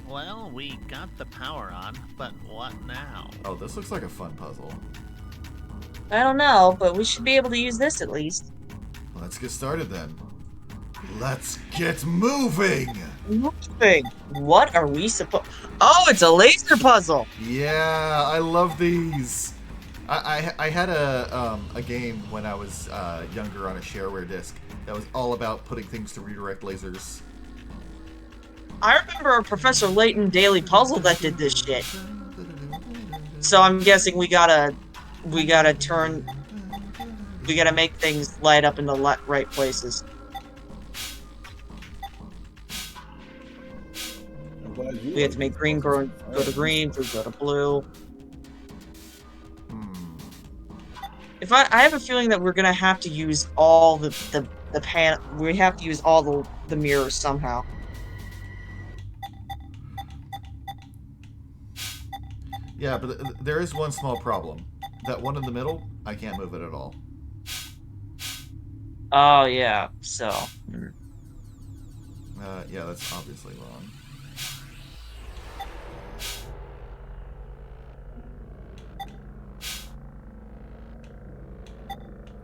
Well, we got the power on, but what now? Oh, this looks like a fun puzzle. I don't know, but we should be able to use this at least. Let's get started then. Let's get moving! Moving. What are we supposed? Oh, it's a laser puzzle. Yeah, I love these. I had a game when I was younger on a shareware disc that was all about putting things to redirect lasers. I remember Professor Layton Daily Puzzle that did this shit. So I'm guessing we gotta make things light up in the right places. We have to make green go to green, blue go to blue. If I have a feeling that we're gonna have to use all we have to use all the mirrors somehow. Yeah, but there is one small problem. That one in the middle, I can't move it at all. Oh yeah, so. Yeah, that's obviously wrong.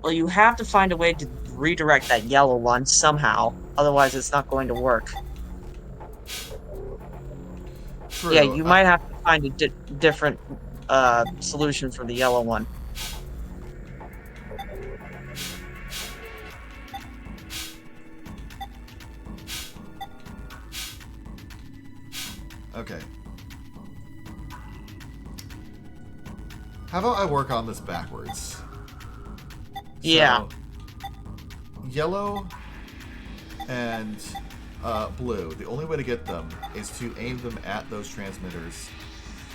Well, you have to find a way to redirect that yellow one somehow. Otherwise, it's not going to work. True. Yeah, you might have to find a different solution for the yellow one. Okay. How about I work on this backwards? Yeah. So, yellow and blue. The only way to get them is to aim them at those transmitters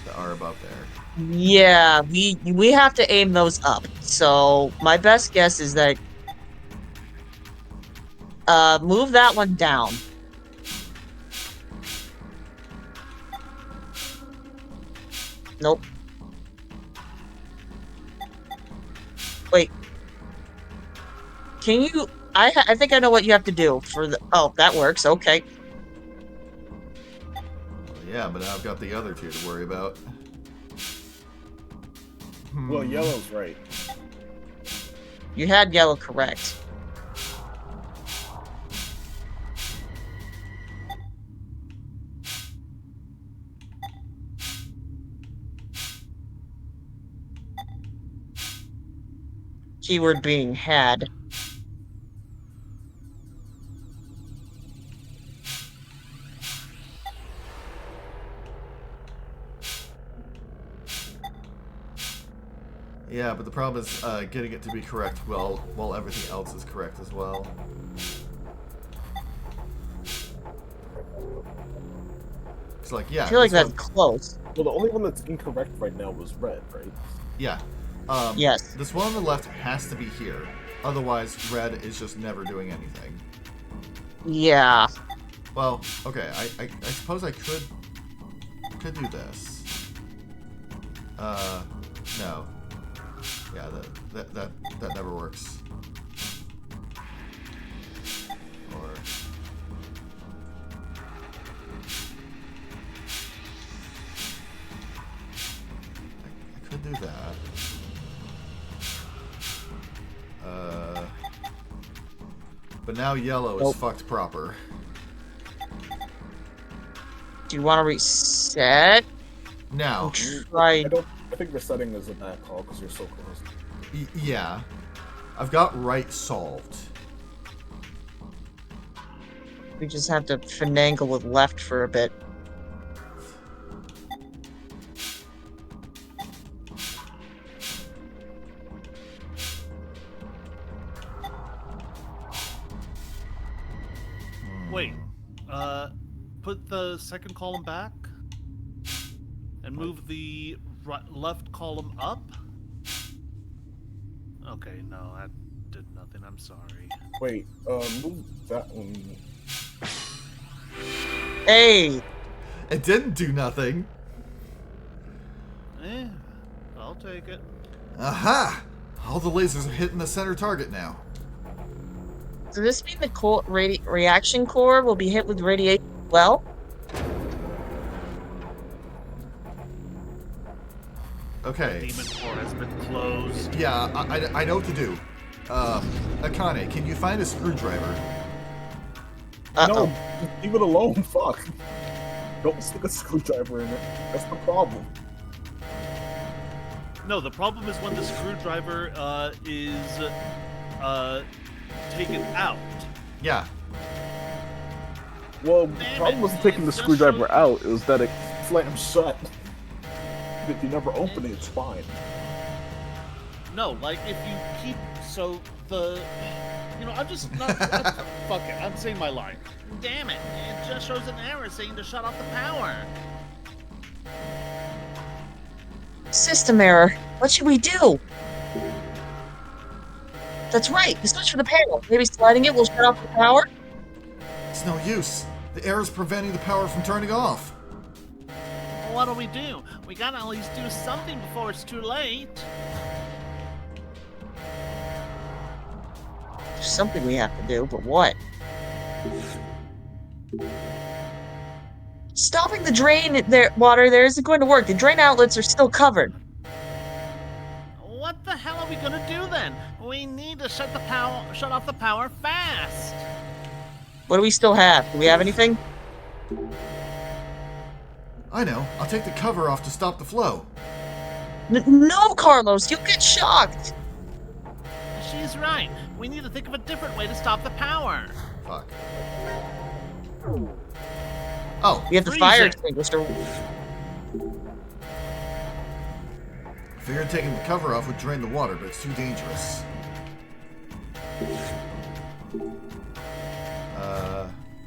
that are above there. Yeah, we have to aim those up. So my best guess is that move that one down. Nope. Wait. Can you... I think I know what you have to do for the... Oh, that works. Okay. Well, yeah, but now I've got the other two to worry about. Well, yellow's right. You had yellow correct. Keyword being had. Yeah, but the problem is getting it to be correct while everything else is correct as well. It's like, yeah. I feel like that's close. Well, the only one that's incorrect right now was red, right? Yeah. Yes. This one on the left has to be here. Otherwise, red is just never doing anything. Yeah. Well, okay. I suppose I could do this. No. Yeah, that never works. Or I could do that. But now yellow is fucked proper. Do you want to reset? Now. Try. I think resetting is a bad call because you're so close. Yeah. I've got right solved. We just have to finagle with left for a bit. Wait, put the second column back and move the left column up. Okay, no, that did nothing. I'm sorry. Wait, move that one. Hey! It didn't do nothing. I'll take it. Aha! All the lasers are hitting the center target now. Does this mean the reaction core will be hit with radiation as well? Okay. Demon core has been closed. Yeah, I know what to do. Akane, can you find a screwdriver? No, just leave it alone, fuck. Don't stick a screwdriver in it. That's the problem. No, the problem is when the screwdriver is taken out. Yeah. Well, the problem wasn't taking the screwdriver out, it was that it slammed shut. If you never open it, it's fine. No, like if you keep I'm just not. Fuck it, I'm saying my line. Damn it! It just shows an error saying to shut off the power. System error. What should we do? That's right. The switch for the panel. Maybe sliding it will shut off the power? It's no use. The error's preventing the power from turning off. What do? We gotta at least do something before it's too late. There's something we have to do, but what? Stopping the drain water there isn't going to work. The drain outlets are still covered. What the hell are we gonna do then? We need to shut off the power fast. What do we still have? Do we have anything? I know. I'll take the cover off to stop the flow. No, Carlos, you'll get shocked. She's right. We need to think of a different way to stop the power. Fuck. Oh. We have the fire extinguisher. Figured taking the cover off would drain the water, but it's too dangerous.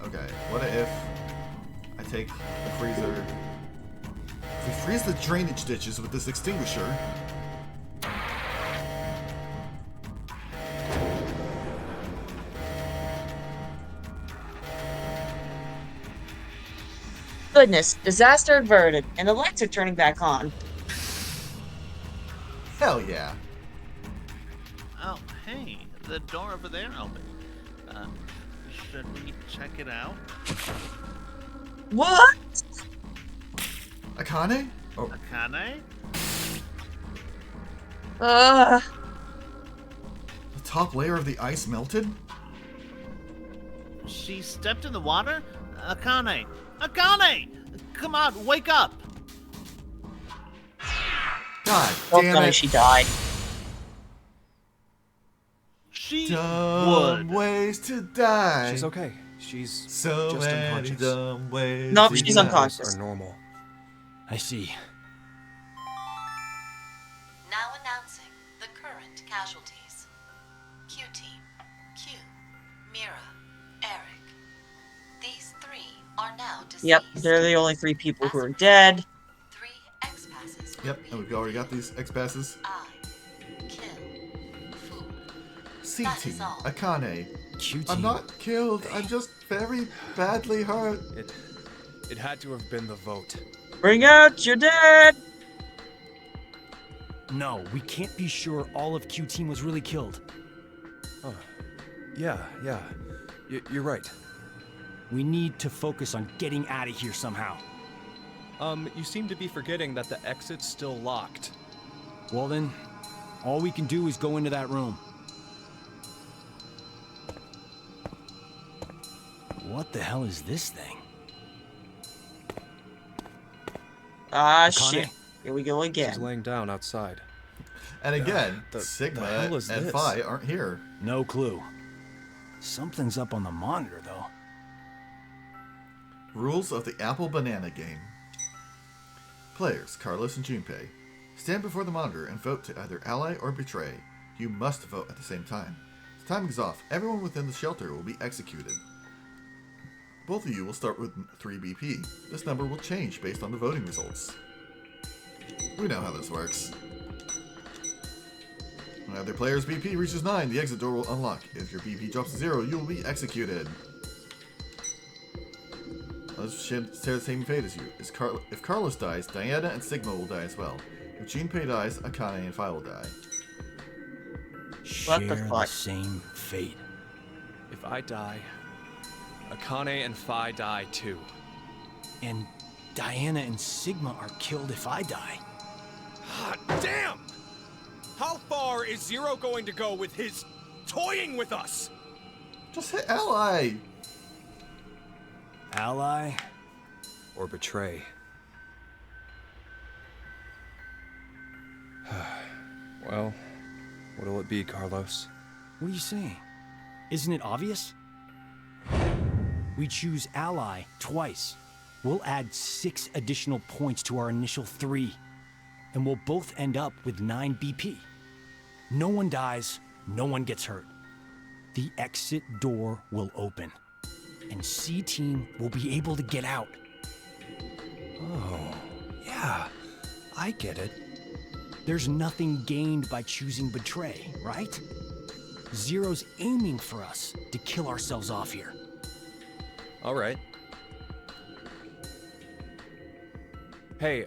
Okay. What if I take the freezer? If we freeze the drainage ditches with this extinguisher. Goodness, disaster averted, and the lights are turning back on. Hell yeah. Oh, hey, the door over there open. Should we check it out? What? Akane? Oh. Akane? The top layer of the ice melted? She stepped in the water? Akane! Akane! Come on, wake up! God Don't damn tell me it. she died. She Dumb would. ways to die. She's okay. She's so just many unconscious. dumb ways. Nope, to she's die. unconscious. Are normal. I see. Now announcing the current casualties. Q-Team, Q, Mira, Eric. These three are now deceased. Yep, they're the only 3 people who are dead. 3 X-passes. Yep, and we've already got these X-passes. I kill. Food. C-Team, Akane. Q-Team. I'm not killed, I'm just very badly hurt. It had to have been the vote. Bring out your dead! No, we can't be sure all of Q-Team was really killed. Oh, yeah. You're right. We need to focus on getting out of here somehow. You seem to be forgetting that the exit's still locked. Well then, all we can do is go into that room. What the hell is this thing? Ah, Akane? shit. Here we go again. She's laying down outside. And again, the Sigma hell is and this? Phi aren't here. No clue. Something's up on the monitor, though. Rules of the Apple Banana Game. Players, Carlos and Junpei, stand before the monitor and vote to either ally or betray. You must vote at the same time. As time is off, everyone within the shelter will be executed. Both of you will start with 3 BP. This number will change based on the voting results. We know how this works. When either player's BP reaches 9, the exit door will unlock. If your BP drops to 0, you will be executed. Let's share the same fate as you. If Carlos dies, Diana and Sigma will die as well. If Junpei dies, Akane and Phi will die. Share the fuck? same fate. If I die, Akane and Phi die too. And Diana and Sigma are killed if I die. Hot damn! How far is Zero going to go with his toying with us? Just hit ally! Ally? Or betray? Well, what'll it be, Carlos? What are you saying? Isn't it obvious? We choose ally twice. We'll add 6 additional points to our initial 3. And we'll both end up with 9 BP. No one dies, no one gets hurt. The exit door will open. And C-Team will be able to get out. Oh, yeah. I get it. There's nothing gained by choosing betray, right? Zero's aiming for us to kill ourselves off here. All right. Hey,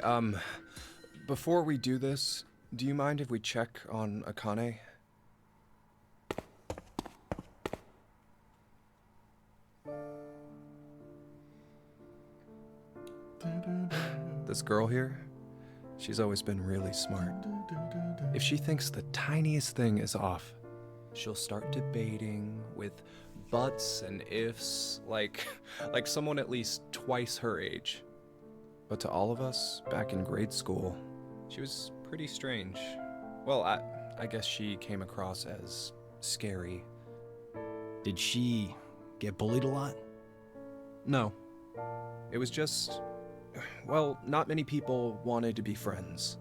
before we do this, do you mind if we check on Akane? This girl here, she's always been really smart. If she thinks the tiniest thing is off, she'll start debating with buts and ifs, like someone at least twice her age. But to all of us back in grade school, she was pretty strange. Well, I guess she came across as scary. Did she get bullied a lot? No. It was just, well, not many people wanted to be friends.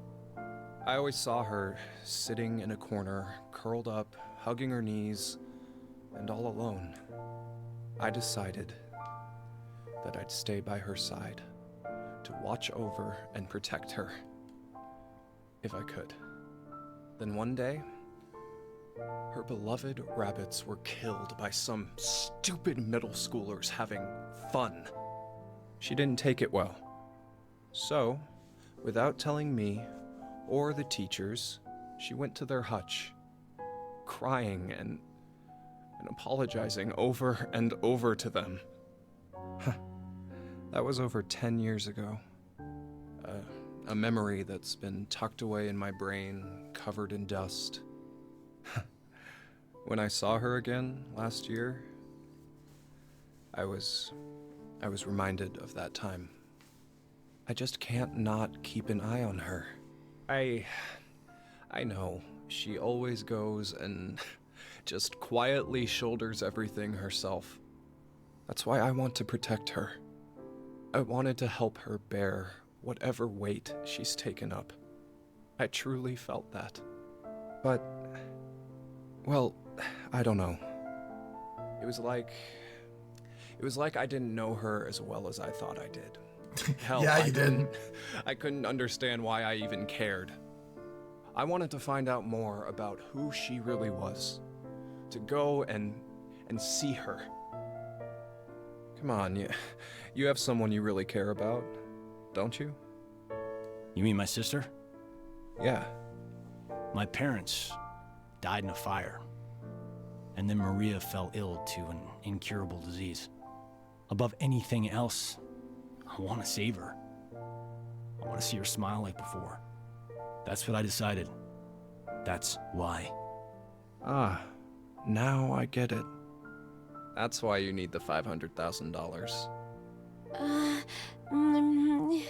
I always saw her sitting in a corner, curled up, hugging her knees, and all alone. I decided that I'd stay by her side to watch over and protect her, if I could. Then one day, her beloved rabbits were killed by some stupid middle schoolers having fun. She didn't take it well. So, without telling me or the teachers, she went to their hutch, crying and apologizing over and over to them. That was over 10 years ago. A memory that's been tucked away in my brain, covered in dust. When I saw her again last year, I was reminded of that time. I just can't not keep an eye on her. I know, she always goes and just quietly shoulders everything herself. That's why I want to protect her. I wanted to help her bear whatever weight she's taken up. I truly felt that. But, well, I don't know. It was like I didn't know her as well as I thought I did. Hell, yeah, you didn't. I couldn't understand why I even cared. I wanted to find out more about who she really was. To go and see her. Come on, you have someone you really care about, don't you? You mean my sister? Yeah. My parents died in a fire. And then Maria fell ill to an incurable disease. Above anything else, I want to save her. I want to see her smile like before. That's what I decided. That's why. Ah, now I get it. That's why you need the $500,000.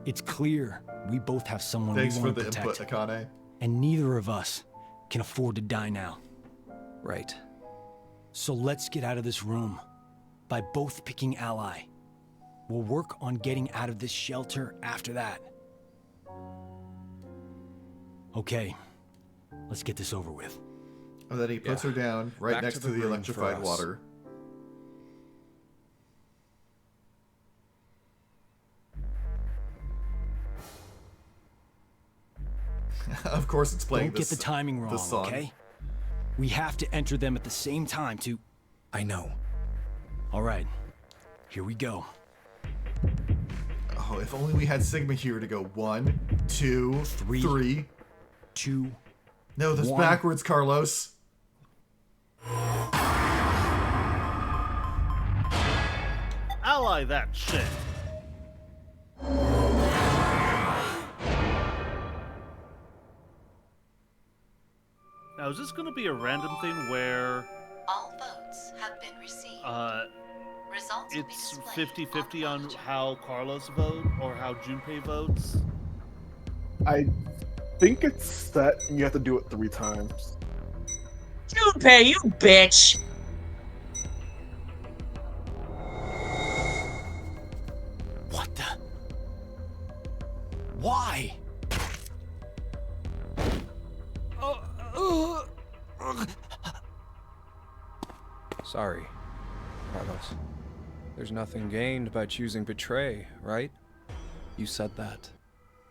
It's clear we both have someone we want to protect. Thanks for the input, Akane. And neither of us can afford to die now. Right. So let's get out of this room by both picking ally. We'll work on getting out of this shelter after that. Okay, let's get this over with. And then he puts her down right Back next to the room electrified for us. water. Of course it's playing Don't get the timing wrong, song. okay? We have to enter them at the same time to... I know. All right, here we go. Oh, if only we had Sigma here to go 1, 2, 3. 2. No, that's 1. backwards, Carlos. Ally that shit. Now, is this going to be a random thing where All votes have been received. Results will be it's displayed 50-50 on how Carlos votes or how Junpei votes? think it's set and you have to do it 3 times. Junpei, you bitch! What the? Why? Sorry, Carlos. There's nothing gained by choosing betray, right? You said that.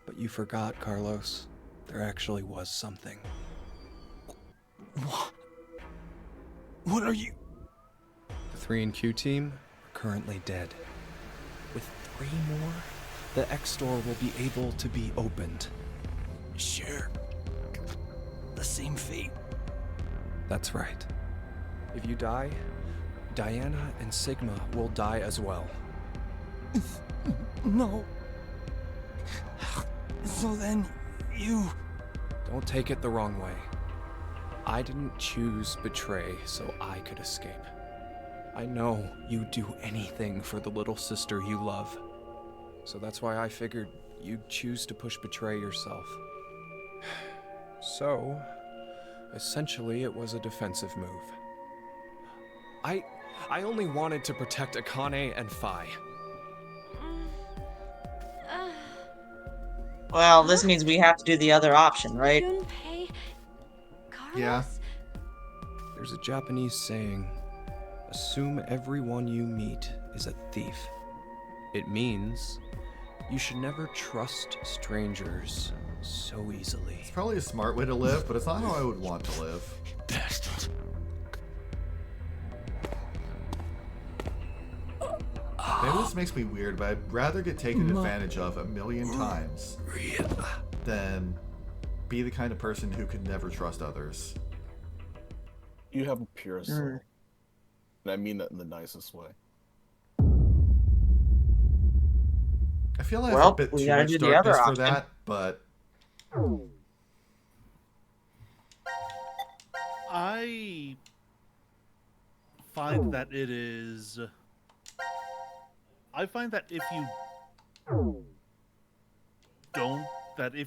But you forgot, Carlos. There actually was something. What are you? The 3 and Q team are currently dead. With 3 more, the X door will be able to be opened. Share the same fate. That's right. If you die, Diana and Sigma will die as well. No. So then, you... Don't take it the wrong way. I didn't choose betray so I could escape. I know you'd do anything for the little sister you love. So that's why I figured you'd choose to push betray yourself. So, essentially it was a defensive move. I only wanted to protect Akane and Phi. Well, this means we have to do the other option, right? Junpei, Carlos? Yeah. There's a Japanese saying, assume everyone you meet is a thief. It means you should never trust strangers so easily. It's probably a smart way to live, but it's not how I would want to live. Bastard. Maybe this makes me weird, but I'd rather get taken advantage of 1,000,000 times than be the kind of person who could never trust others. You have a pure soul. And I mean that in the nicest way. I feel like I have a bit too much darkness for that, but... I find that it is... I find that if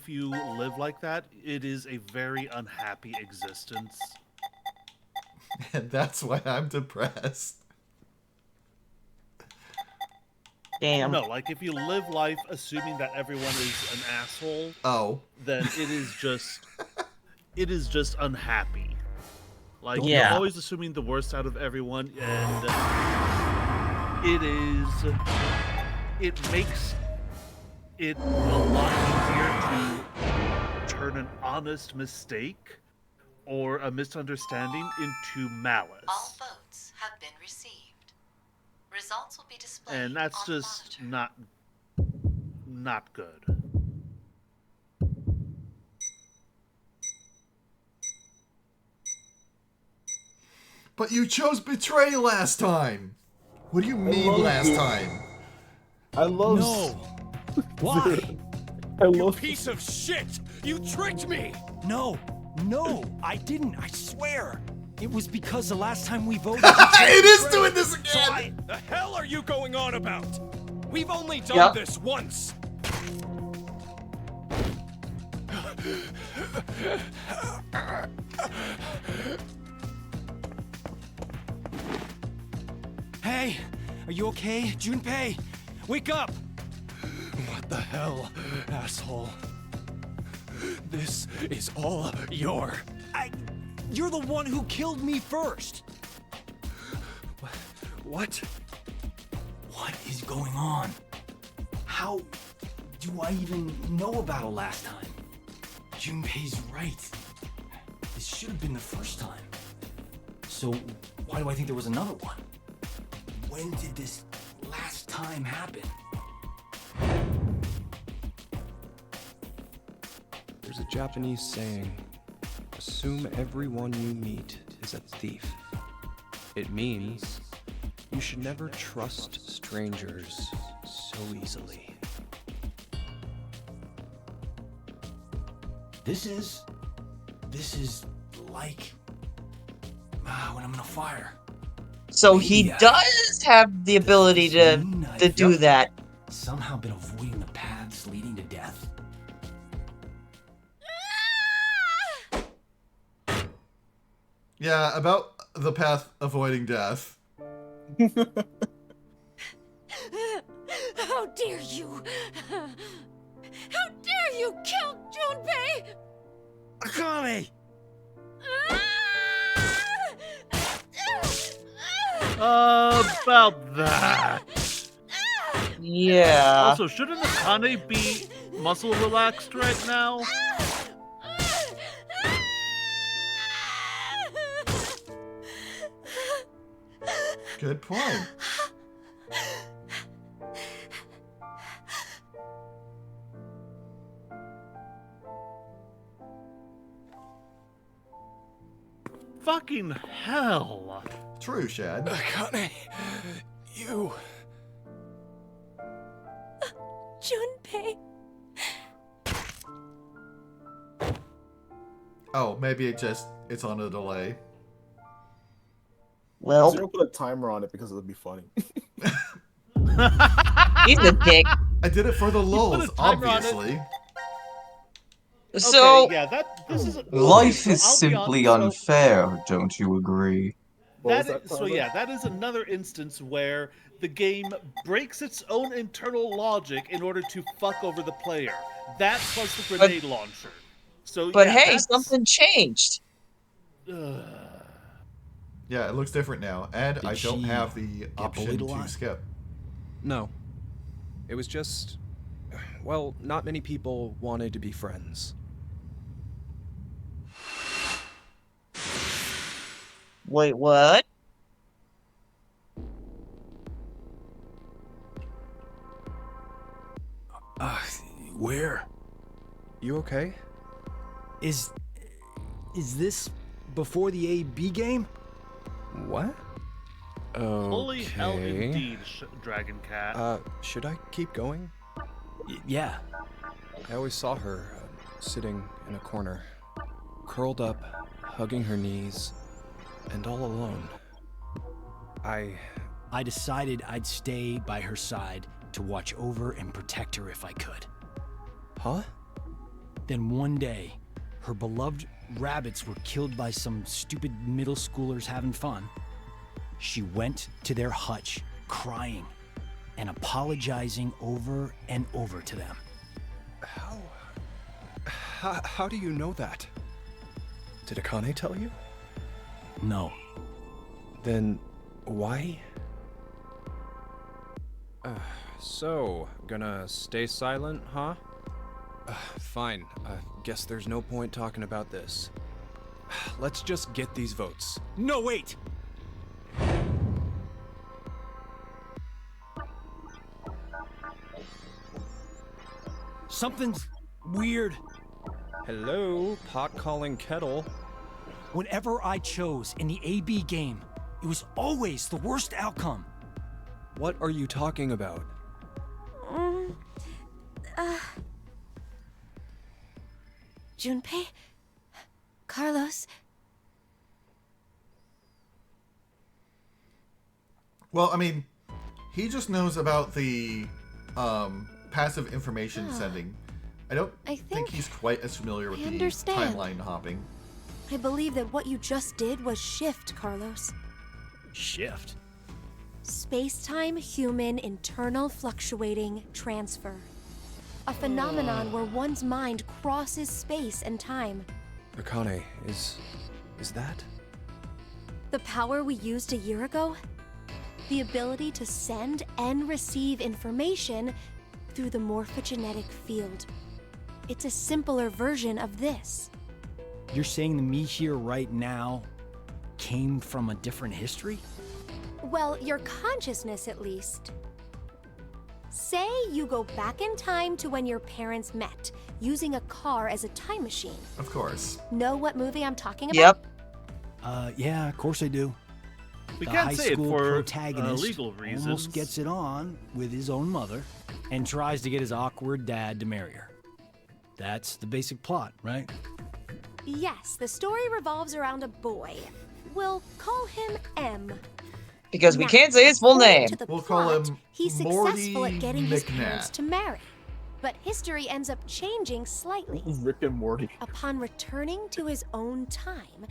you live like that, it is a very unhappy existence. And that's why I'm depressed. Damn. No, like if you live life assuming that everyone is an asshole, then it is just unhappy. Like you're always assuming the worst out of everyone, and it makes it a lot easier to turn an honest mistake or a misunderstanding into malice. All votes have been received. Results will be displayed. And that's just not good. But you chose betray last time. What do you mean last time? I love. No. Why? You piece of shit! You tricked me! No, I didn't. I swear. It was because the last time we voted. It is doing this again! The hell are you going on about? We've only done this once. Hey, are you okay, Junpei? Wake up! What the hell, asshole? This is all your... You're the one who killed me first! What? What is going on? How do I even know about it last time? Junpei's right. This should have been the first time. So, why do I think there was another one? When did this last time happen? There's a Japanese saying, assume everyone you meet is a thief. It means you should never trust strangers so easily. This is like when I'm in a fire. So he does have the ability to do that. Somehow been avoiding the paths leading to death. Yeah, about the path avoiding death. How dare you! How dare you kill Junpei! Akane! About that. Yeah. Also, shouldn't Akane be muscle relaxed right now? Good point. Fucking hell. True, Shad. Akane, you... Junpei. Oh, maybe it's on a delay. Well, Zero put a timer on it because it would be funny. He's a dick. I did it for the lulz, obviously. So, okay, yeah, this is life so is I'll be simply honest, unfair, don't you agree? That is another instance where the game breaks its own internal logic in order to fuck over the player. That plus the grenade launcher. So, but yeah, hey, something changed. Yeah, it looks different now, and I don't have the option to skip. No. It was just... Well, not many people wanted to be friends. Wait, what? Where? You okay? Is this before the AB game? What? Okay. Holy hell indeed, Dragon Cat. Should I keep going? Yeah. I always saw her sitting in a corner, curled up, hugging her knees, and all alone. I decided I'd stay by her side to watch over and protect her if I could. Huh? Then one day, her beloved rabbits were killed by some stupid middle schoolers having fun. She went to their hutch, crying and apologizing over and over to them. How do you know that? Did Akane tell you? No. Then why? So, gonna stay silent, huh? Fine. Guess there's no point talking about this. Let's just get these votes. No, wait! Something's weird. Hello, pot calling kettle. Whenever I chose in the AB game, it was always the worst outcome. What are you talking about? Junpei? Carlos? Well, I mean, he just knows about the passive information sending. I don't think he's quite as familiar with the timeline hopping. I believe that what you just did was shift, Carlos. Shift? Space-time human internal fluctuating transfer. A phenomenon where one's mind crosses space and time. Akane, is that? The power we used a year ago? The ability to send and receive information through the morphogenetic field. It's a simpler version of this. You're saying the me here right now came from a different history? Well, your consciousness at least. Say you go back in time to when your parents met, using a car as a time machine. Of course. Know what movie I'm talking about? Yep. Yeah, of course I do. We the can't high say it school for protagonist legal reasons. almost gets it on with his own mother and tries to get his awkward dad to marry her. That's the basic plot, right? Yes, the story revolves around a boy. We'll call him M. Because we can't say his full name. We'll call him He's Morty successful at getting his parents McNatt. to marry. But history ends up changing slightly. Rick and Morty. Upon returning to his own time,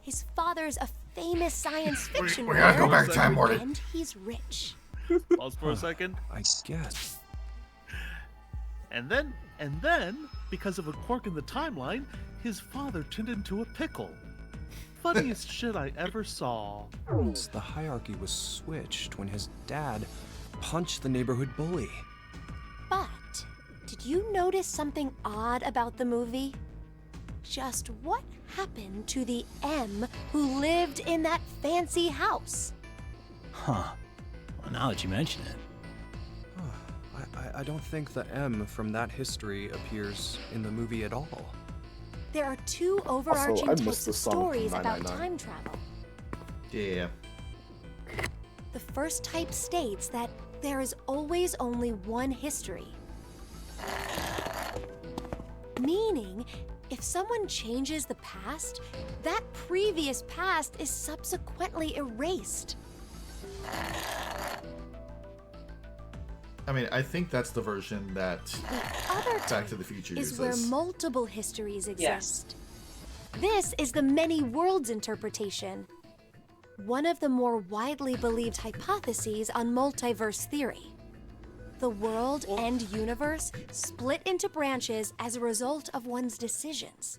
His father's a famous science fiction We gotta go writer, back in time, Morty. and he's rich. Pause for a second. I guess. And then, because of a quirk in the timeline, his father turned into a pickle. Funniest shit I ever saw. The hierarchy was switched when his dad punched the neighborhood bully. But did you notice something odd about the movie? Just what happened to the M who lived in that fancy house? Huh. Well, now that you mention it. I don't think the M from that history appears in the movie at all. There are two overarching Also, I types missed the of song stories from about 999. time travel. Yeah. The first type states that there is always only one history. Meaning, if someone changes the past, that previous past is subsequently erased. I mean, I think that's the version that Other Back to the Future is uses. where multiple histories exist. This is the many worlds interpretation. One of the more widely believed hypotheses on multiverse theory. The world and universe split into branches as a result of one's decisions.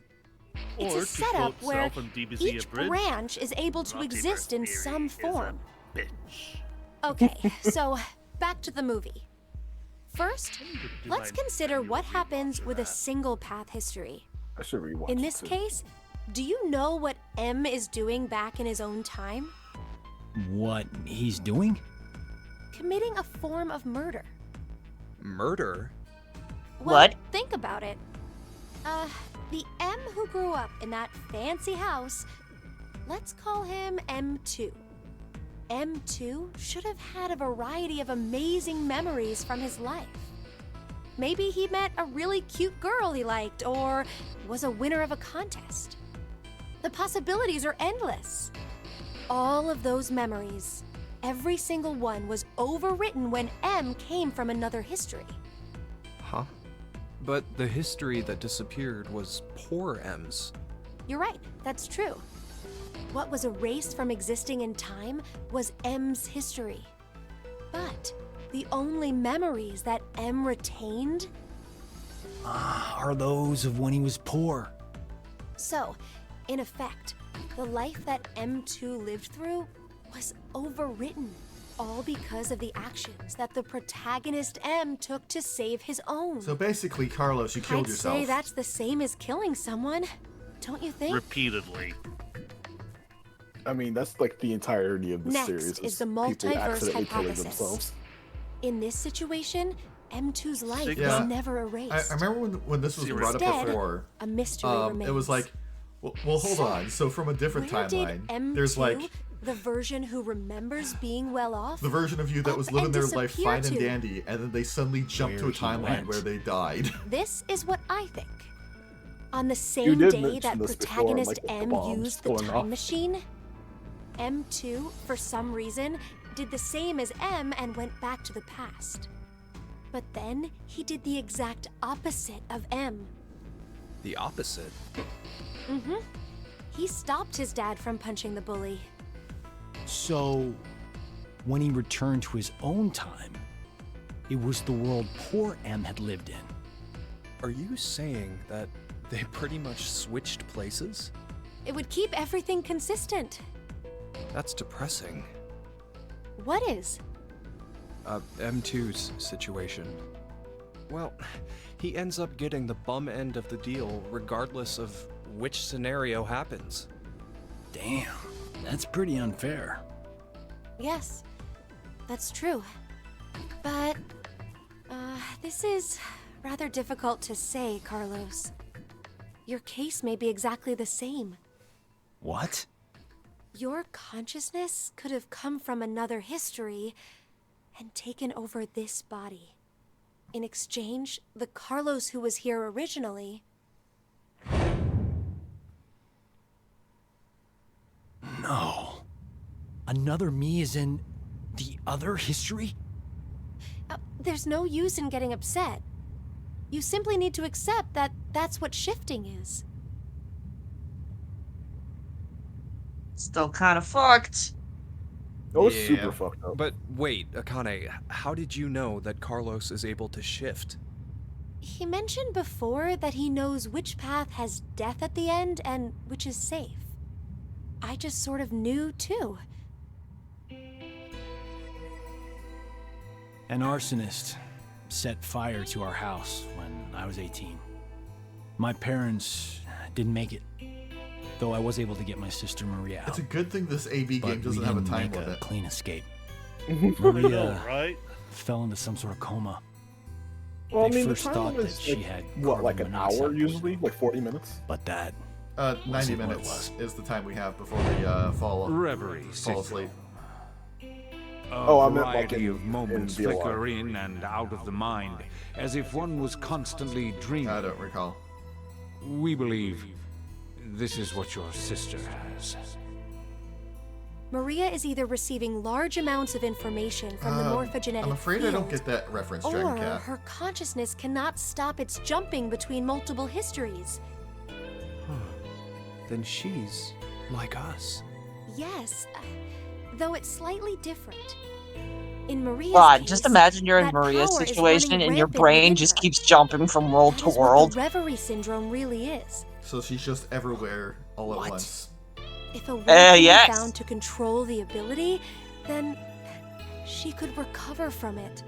It's Or, a to setup quote where Sal from DBZ each Abridged, branch is able to exist in some form. Bitch. Okay, so back to the movie. First, let's consider what happens with a single path history. I should rewatch In it this too. case, do you know what M is doing back in his own time? What he's doing? Committing a form of murder. Murder? Well, What? think about it. The M who grew up in that fancy house, let's call him M2. M2 should have had a variety of amazing memories from his life. Maybe he met a really cute girl he liked, or was a winner of a contest. The possibilities are endless. All of those memories, every single one was overwritten when M came from another history. Huh? But the history that disappeared was poor M's. You're right, that's true. What was erased from existing in time was M's history. But the only memories that M retained? Are those of when he was poor. So, in effect, the life that M2 lived through was overwritten, all because of the actions that the protagonist M took to save his own. So basically, Carlos, you killed I'd yourself. say that's the same as killing someone, don't you think? Repeatedly. I mean, that's like the entirety of the Next series. is the people multiverse accidentally killing hypothesis. themselves. In this situation, M2's life Yeah. was never erased. I remember when this was brought up Instead, before. a mystery remains. It was like, well, hold on. So from a different Where did timeline, M2, there's like the version who remembers being well off, the version of you that was up living and their life disappear fine and to? dandy, and then they suddenly jump to a Where he timeline went. where they died. This is what I think. On the You same did day mention that this before, protagonist like, with the M bombs used the going time off. machine, M2, for some reason, did the same as M and went back to the past. But then he did the exact opposite of M. The opposite? Mm-hmm. He stopped his dad from punching the bully. So, when he returned to his own time, it was the world poor M had lived in. Are you saying that they pretty much switched places? It would keep everything consistent. That's depressing. What is? M2's situation. Well, he ends up getting the bum end of the deal regardless of which scenario happens. Damn, that's pretty unfair. Yes, that's true. But, this is rather difficult to say, Carlos. Your case may be exactly the same. What? Your consciousness could have come from another history and taken over this body. In exchange, the Carlos who was here originally... No. Another me is in the other history? There's no use in getting upset. You simply need to accept that that's what shifting is. Still kind of fucked. That was super fucked up. But wait, Akane, how did you know that Carlos is able to shift? He mentioned before that he knows which path has death at the end and which is safe. I just sort of knew, too. An arsonist set fire to our house when I was 18. My parents didn't make it, though I was able to get my sister Maria out. It's a good thing this AB game doesn't have a time limit. A clean escape. Maria right? fell into some sort of coma. Well, They I mean, the first time thought limit that is she like, had what, like carbon an hour monoxide usually? Like 40 minutes? But that 90 wasn't what it minutes was. is the time we have before we fall asleep. I meant like variety of moments in flicker in and out of the mind, as if one was constantly dreaming. I don't recall. We believe this is what your sister has. Maria is either receiving large amounts of information from the morphogenetic I'm afraid field, I don't get that reference, Dragon or Cat. her consciousness cannot stop its jumping between multiple histories. Then she's like us. Yes, though it's slightly different. In Maria's God, case, just imagine you're in that Maria's power is situation running and your rampant brain within just her. keeps jumping from world That to is what world. the reverie syndrome really is. So she's just everywhere all at once. If a way can yes. be found to control the ability, then she could recover from it.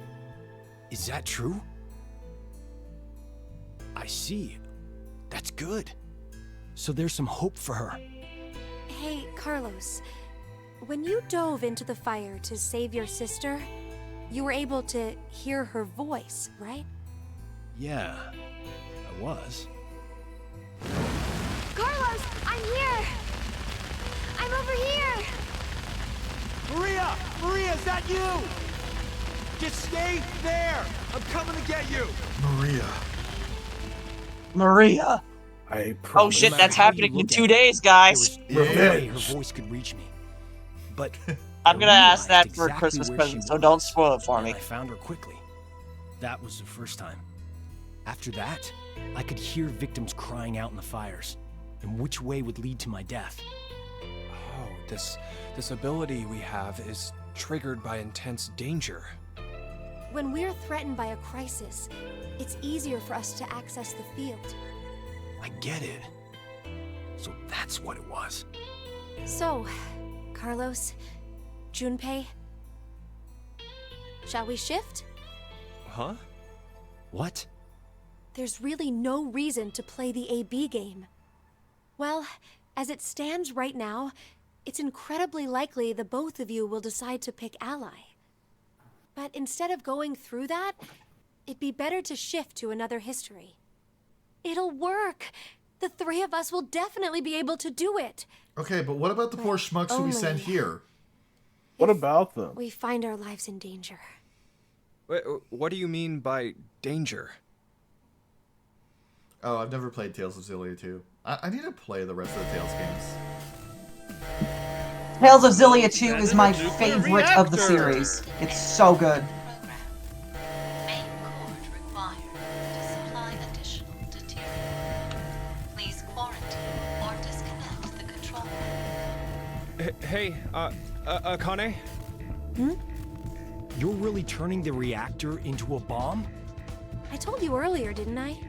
Is that true? I see. That's good. So there's some hope for her. Hey, Carlos. When you dove into the fire to save your sister, you were able to hear her voice, right? Yeah, I was. Carlos, I'm here! I'm over here! Maria! Maria, is that you? Just stay there! I'm coming to get you! Maria. Maria! Oh shit, that's happening in 2 days, guys! No way her voice could reach me. But I'm gonna ask that for a exactly Christmas where present, she so was, don't spoil it for me. and I found her quickly. That was the first time. After that, I could hear victims crying out in the fires, and which way would lead to my death. Oh, this ability we have is triggered by intense danger. When we're threatened by a crisis, it's easier for us to access the field. I get it. So that's what it was. So, Carlos, Junpei, shall we shift? Huh? What? There's really no reason to play the AB game. Well, as it stands right now, it's incredibly likely the both of you will decide to pick Ally. But instead of going through that, it'd be better to shift to another history. It'll work! The three of us will definitely be able to do it! Okay, but what about the poor schmucks who we sent here? What about them? We find our lives in danger. Wait, what do you mean by danger? Oh, I've never played Tales of Xillia 2. I need to play the rest of the Tales games. Tales of Xillia 2 is my favorite of the series. It's so good. Main cord required to supply additional deuterium. Please quarantine or disconnect the control panel. Hey, Akane? Hmm? You're really turning the reactor into a bomb? I told you earlier, didn't I?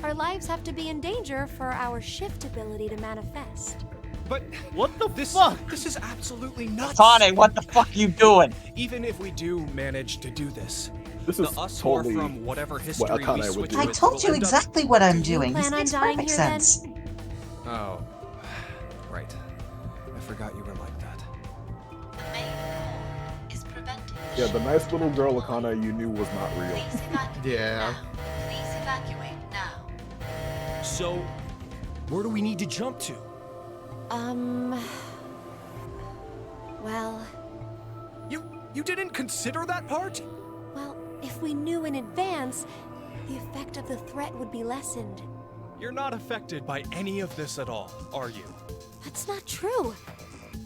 Our lives have to be in danger for our shift ability to manifest. But what the fuck? This is absolutely nuts. Tane, what the fuck you doing? Even if we do manage to do this, this the is us totally who are from whatever history what Akane we would switch do. I with told will you end up- exactly what I'm doing. plan This on makes dying perfect here, then? sense. Oh, right. I forgot you were like that. The main core is preventing Yeah, the nice little girl Akane you knew was not real. Please evacuate Yeah. now. Please evacuate now. So, where do we need to jump to? Well, You didn't consider that part? well, if we knew in advance, the effect of the threat would be lessened. You're not affected by any of this at all, are you? That's not true.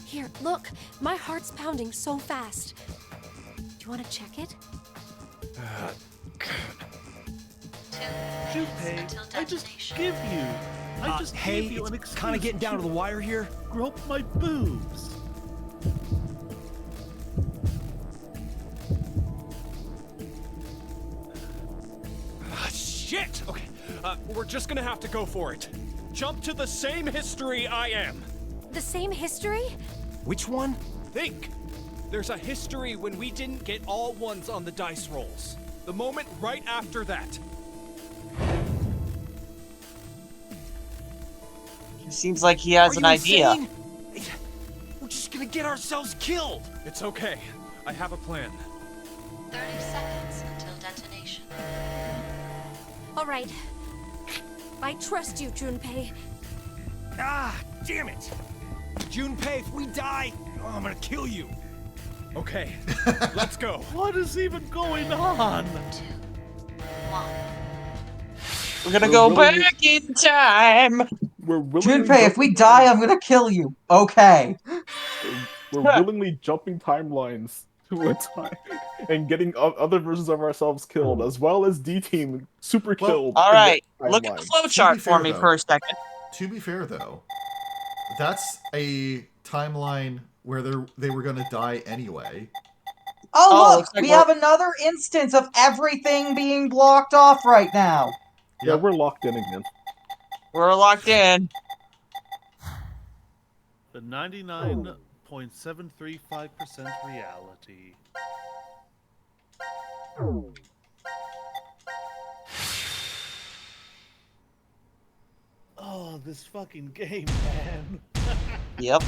Here, look, my heart's pounding so fast. Do you want to check it? Junpei, I just give you I just hey, gave you an it's excuse kind of getting down to the wire here. Grope my boobs. Shit! Okay, we're just gonna have to go for it. Jump to the same history I am. The same history? Which one? Think! There's a history when we didn't get all ones on the dice rolls. The moment right after that. It seems like he has an idea. Insane? We're just gonna get ourselves killed. It's okay. I have a plan. 30 seconds until detonation. All right. I trust you, Junpei. Ah, damn it. Junpei, if we die, I'm gonna kill you. Okay, let's go. What is even going on? 2, 1. We're gonna go back in time. Junpei, if we die, I'm gonna kill you. Okay. We're willingly jumping timelines to a time and getting other versions of ourselves killed, as well as D-Team super killed. All right, look at the flowchart for me for a second. To be fair, though, that's a timeline where they were going to die anyway. Oh, look, we have another instance of everything being blocked off right now. Yeah, we're locked in again. We're locked in. The 99.735% reality. Oh, this fucking game, man. Yep.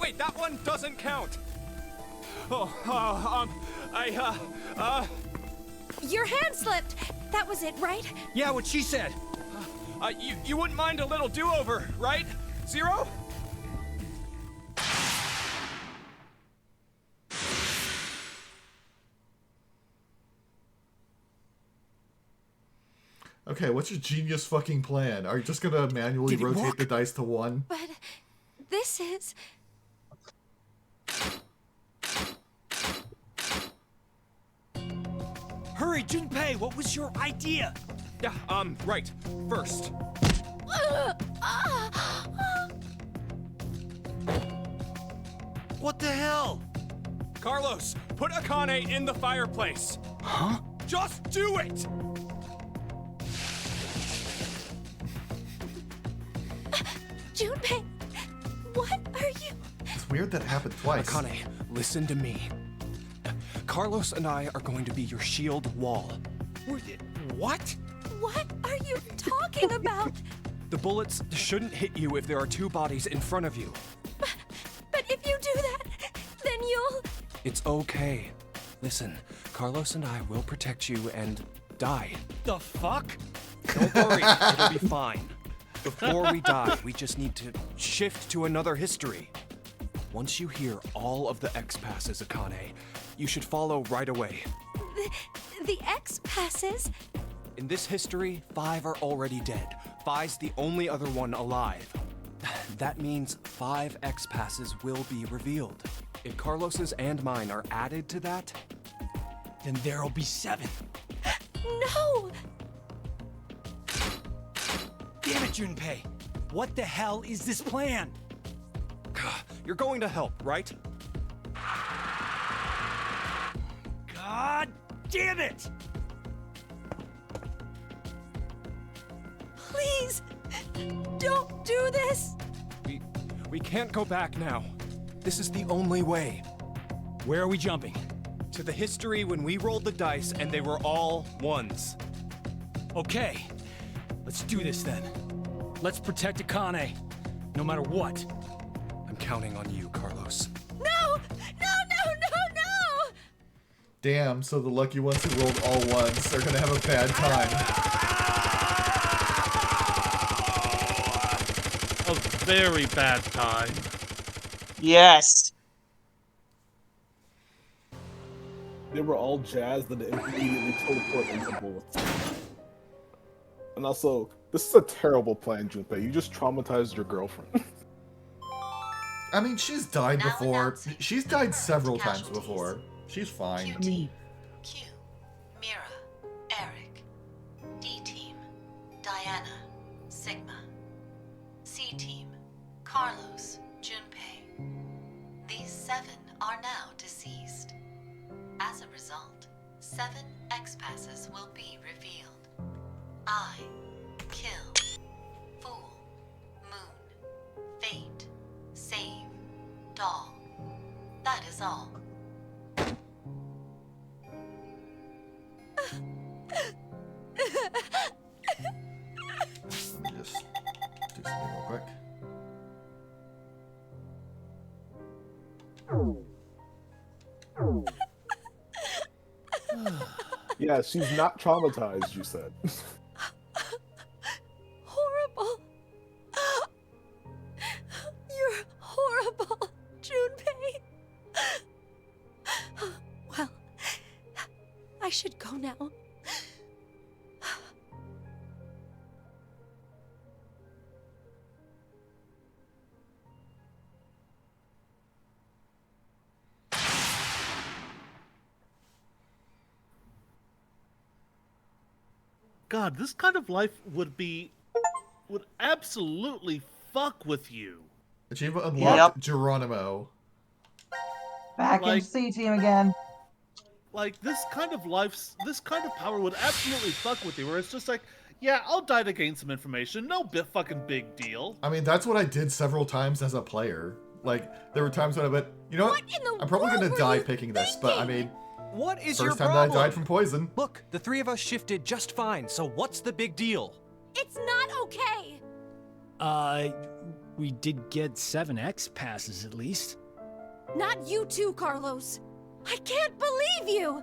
Wait, that one doesn't count. Your hand slipped. That was it, right? Yeah, what she said. You wouldn't mind a little do-over, right? Zero? Okay, what's your genius fucking plan? Are you just gonna manually rotate the dice to 1? But this is... Hurry, Junpei, what was your idea? Yeah, right. First. What the hell? Carlos, put Akane in the fireplace. Huh? Just do it! Junpei, what are you... It's weird that it happened twice. Akane, listen to me. Carlos and I are going to be your shield wall. What? What are you talking about? The bullets shouldn't hit you if there are 2 bodies in front of you. But if you do that, then you'll... It's okay. Listen, Carlos and I will protect you and die. The fuck? Don't worry, it'll be fine. Before we die, we just need to shift to another history. Once you hear all of the X passes, Akane, you should follow right away. The X passes? In this history, 5 are already dead. Phi's the only other one alive. That means 5 X passes will be revealed. If Carlos's and mine are added to that, then there'll be 7. No! Damn it, Junpei! What the hell is this plan? You're going to help, right? God damn it! Please, don't do this! We can't go back now. This is the only way. Where are we jumping? To the history when we rolled the dice and they were all 1s. Okay, let's do this then. Let's protect Akane, no matter what. I'm counting on you, Carlos. No! No, no, no, no! Damn, so the lucky ones who rolled all 1s are gonna have a bad time. A very bad time. Yes. They were all jazzed and immediately teleport into bullets. And also, this is a terrible plan, Junpei. You just traumatized your girlfriend. I mean, she's died before. She's died several times before. She's fine. Q team, Q, Mira, Eric, D team, Diana, Sigma. C-Team, Carlos, Junpei. These 7 are now deceased. As a result, 7 X-Passes will be revealed. I, Kill, Fool, Moon, Fate, Save, Doll. That is all. Let me just do something real quick. Yeah, she's not traumatized, you said. Horrible. You're horrible, Junpei. Well, I should go now. God, this kind of life would absolutely fuck with you. Achievement unlocked. Geronimo. Back in C-Team again. Like, this kind of power would absolutely fuck with you, where it's just like, yeah, I'll die to gain some information. No fucking big deal. I mean, that's what I did several times as a player. Like, there were times when I went, you know what? I'm probably gonna die picking this, but I mean, what is first your time problem? that I died from poison. Look, the 3 of us shifted just fine, so what's the big deal? It's not okay. We did get 7 X-Passes at least. Not you too, Carlos. I can't believe you.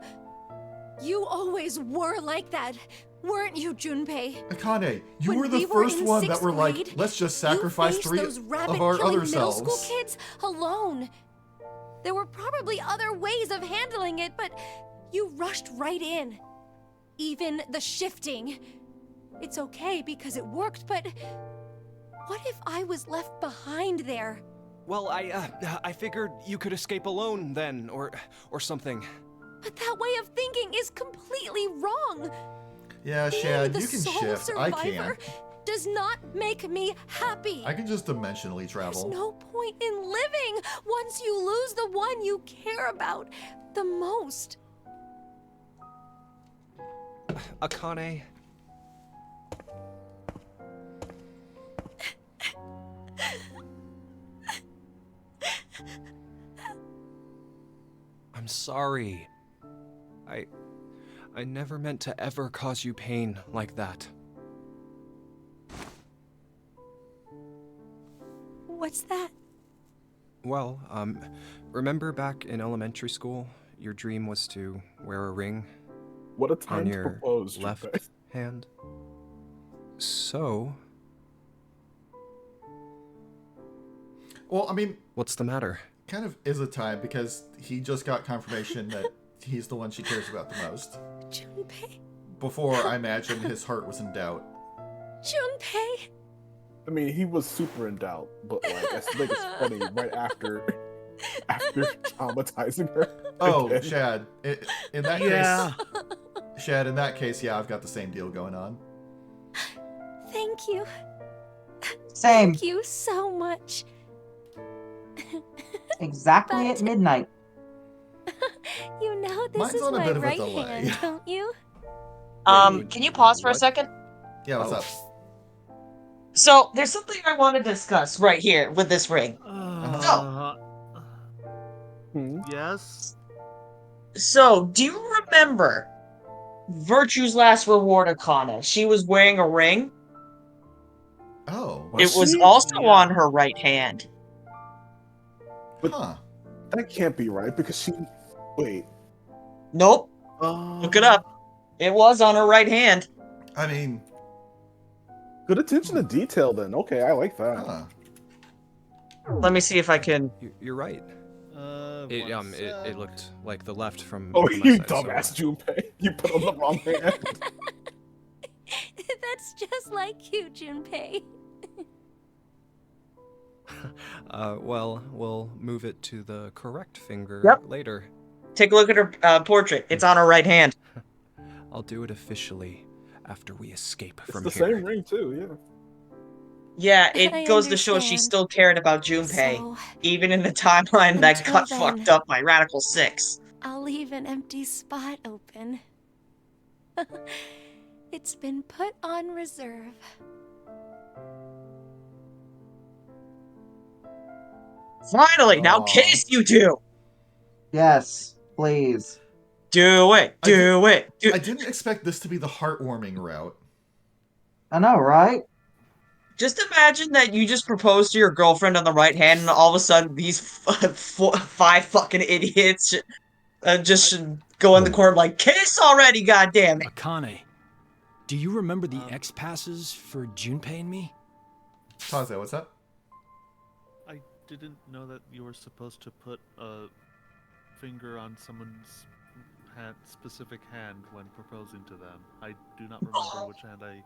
You always were like that, weren't you, Junpei? Akane, you When were the we were first in one that 6th were like, grade, let's just sacrifice you 3 faced those of rabbit our killing other middle selves. school kids alone. There were probably other ways of handling it, but you rushed right in. Even the shifting. It's okay because it worked, but what if I was left behind there? Well, I figured you could escape alone then, or something. But that way of thinking is completely wrong. Yeah, Being Shad, the you can sole shift. I survivor can't. does not make me happy. I can just dimensionally There's travel. no point in living once you lose the one you care about the most. Akane. I'm sorry. I never meant to ever cause you pain like that. What's that? Well, remember back in elementary school, your dream was to wear a ring What a time on to your propose, left Junpei. hand? So... Well, I mean... What's the matter? Kind of is a time because he just got confirmation that he's the one she cares about the most. Junpei. Before, I imagine his heart was in doubt. Junpei. I mean, he was super in doubt, but like, I think it's funny right after traumatizing her. Oh, again. Shad. In that case, Shad. In that case, yeah, I've got the same deal going on. Thank you. Same. Thank you so much. Exactly at midnight. You know this Mine's is on a my bit of a right delay. hand, don't you? Can you pause for a what? second? Yeah, what's Oh. up? So, there's something I want to discuss right here with this ring. Yes? So, do you remember Virtue's last reward, Akane? She was wearing a ring. Oh. It was she? also on her right hand. Huh. That can't be right because she. Wait. Nope. Look it up. It was on her right hand. I mean... Good attention to detail then. Okay, I like that. Huh. Let me see if I can... You're right. It looked like the left from. Oh, from my you side, so, dumbass Junpei. You put on the wrong hand. That's just like you, Junpei. Well, we'll move it to the correct finger later. Take a look at her portrait. It's on her right hand. I'll do it officially, after we escape It's from the here. same ring too, yeah. Yeah, I it goes to show she understand. still cared about Junpei, So, even in the timeline that until got then, fucked up by Radical 6. I'll leave an empty spot open. It's been put on reserve. Finally, now kiss, you two! Yes, please. Do it, do it. I didn't expect this to be the heartwarming route. I know, right? Just imagine that you just propose to your girlfriend on the right hand, and all of a sudden these five fucking idiots just go in the corner like, kiss already, goddammit! Akane, do you remember the X passes for Junpei and me? Taze, what's that? I didn't know that you were supposed to put a finger on someone's specific hand when proposing to them. I do not remember which hand I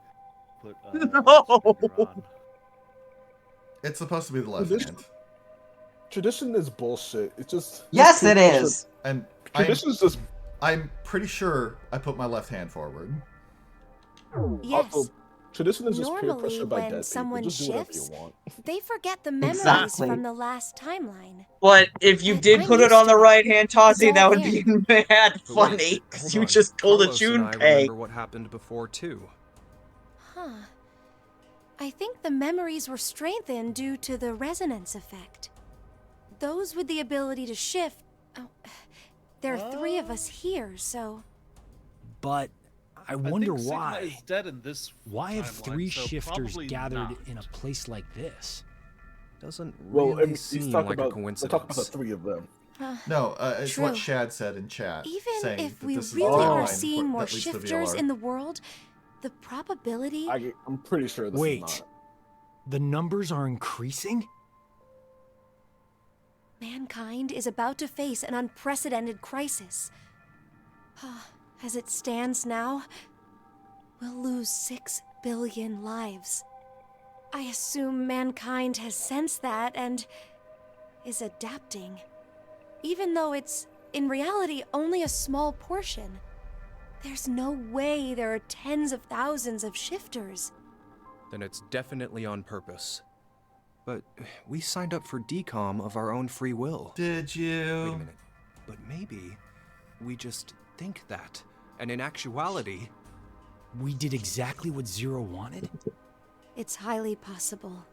put finger on. It's supposed to be the left Tradition, hand. Tradition is bullshit. It's just Yes, it is. And tradition is just. I'm pretty sure I put my left hand forward. Yes. Also, tradition is just peer Normally, pressure by when dead someone people. Just do whatever shifts, you want. they forget the memories Exactly. from the last timeline. But if you did I'm put it used on the to it. right hand, Tazi, It's that all would be mad But funny, wait, because hold you on. just told a Carlos and I Junpei. remember what happened before too. Huh. I think the memories were strengthened due to the resonance effect. Those with the ability to shift... Oh, there are 3 of us here, so... But I wonder think Sigma why. is dead in this Why have timeline, 3 so shifters probably gathered not. in a place like this? Doesn't Well, really he's seem talking like about. a We're coincidence. talking about the 3 of them. No, it's what True. Shad said in chat. Even saying if that we this is really the are line seeing more that leads to shifters VLR. in the world, the probability... I'm pretty sure this Wait, is not. the numbers are increasing? Mankind is about to face an unprecedented crisis. As it stands now, we'll lose 6 billion lives. I assume mankind has sensed that and is adapting. Even though it's, in reality, only a small portion. There's no way there are tens of thousands of shifters. Then it's definitely on purpose. But we signed up for decom of our own free will. Did you? Wait a minute. But maybe we just think that. And in actuality... We did exactly what Zero wanted? It's highly possible.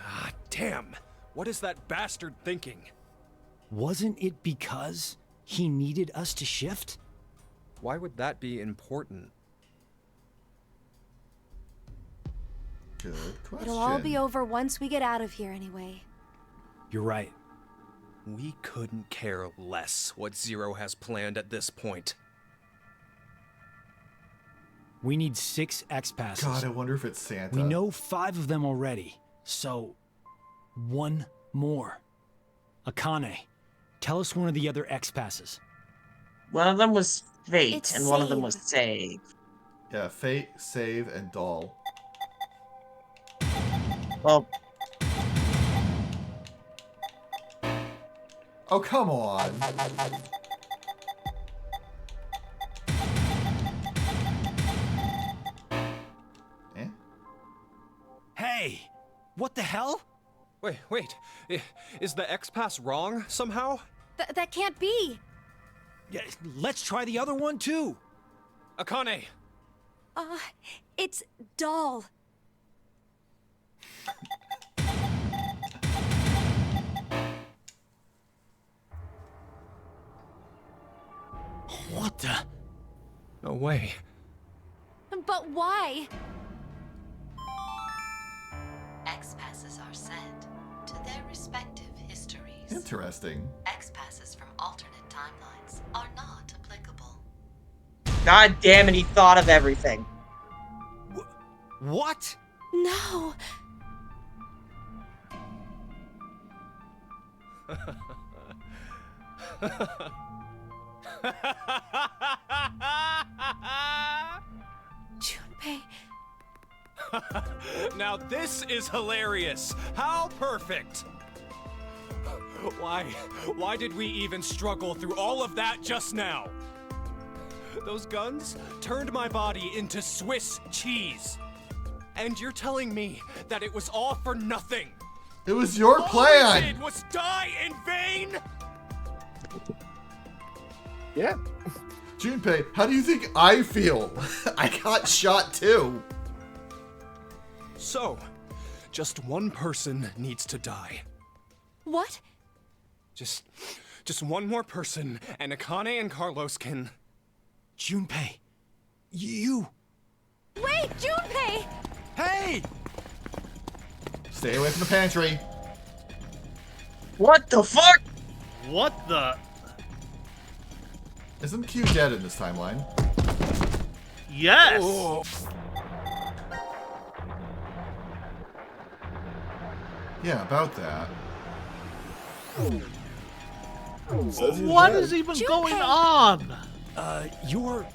Ah, damn! What is that bastard thinking? Wasn't it because he needed us to shift? Why would that be important? Good question. It'll all be over once we get out of here anyway. You're right. We couldn't care less what Zero has planned at this point. We need 6 X passes. God, I wonder if it's Santa. We know 5 of them already, so 1 more. Akane, tell us one of the other X passes. One of them was Fate, It's and one of them Save. was Save. Yeah, Fate, Save, and Doll. Well, Oh, come on. Hey! What the hell? Wait. Is the X-Pass wrong somehow? That can't be! Yeah, let's try the other one too! Akane! It's Doll. What the? No way. But why? X-passes are sent to their respective histories. Interesting. X-passes from alternate timelines are not applicable. god damn it, he thought of everything. What? No! Junpei. Now this is hilarious. How perfect. Why did we even struggle through all of that just now? Those guns turned my body into Swiss cheese. And you're telling me that it was all for nothing? It was your plan! All we did was die in vain? Yeah. Junpei, how do you think I feel? I got shot too. So, just one person needs to die. What? Just one more person, and Akane and Carlos can... Junpei, you... Wait, Junpei! Hey! Stay away from the pantry. What the fuck? What the? Isn't Q dead in this timeline? Yes! Oh. Yeah, about that. What is even going on? You're...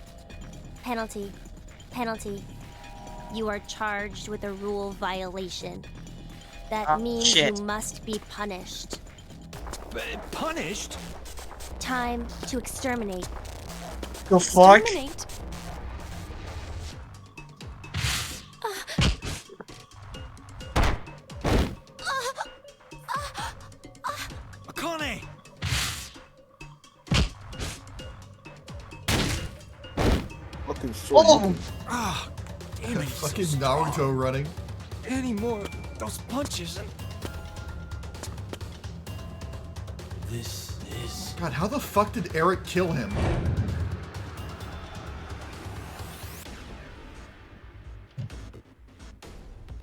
Penalty. Penalty. You are charged with a rule violation. That means shit. you must be punished. Punished? Time to exterminate. The fuck? Exterminate? Akane! Looking so Oh! Ah, damn it. Fucking Naruto running. Any more of those punches and... This is... God, how the fuck did Eric kill him?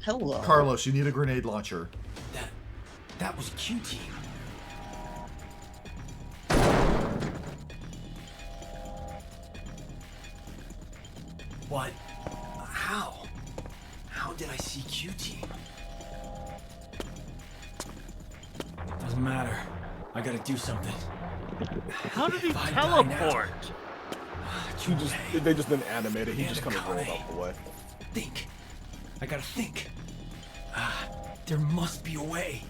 Hello. Carlos, you need a grenade launcher. That was Q-Team. What? How? How did I see Q-Team? Doesn't matter. I gotta do something. How did he If I die now- teleport? They just didn't animate it. He just kind of rolled out the way. Think. I gotta think. There must be a way.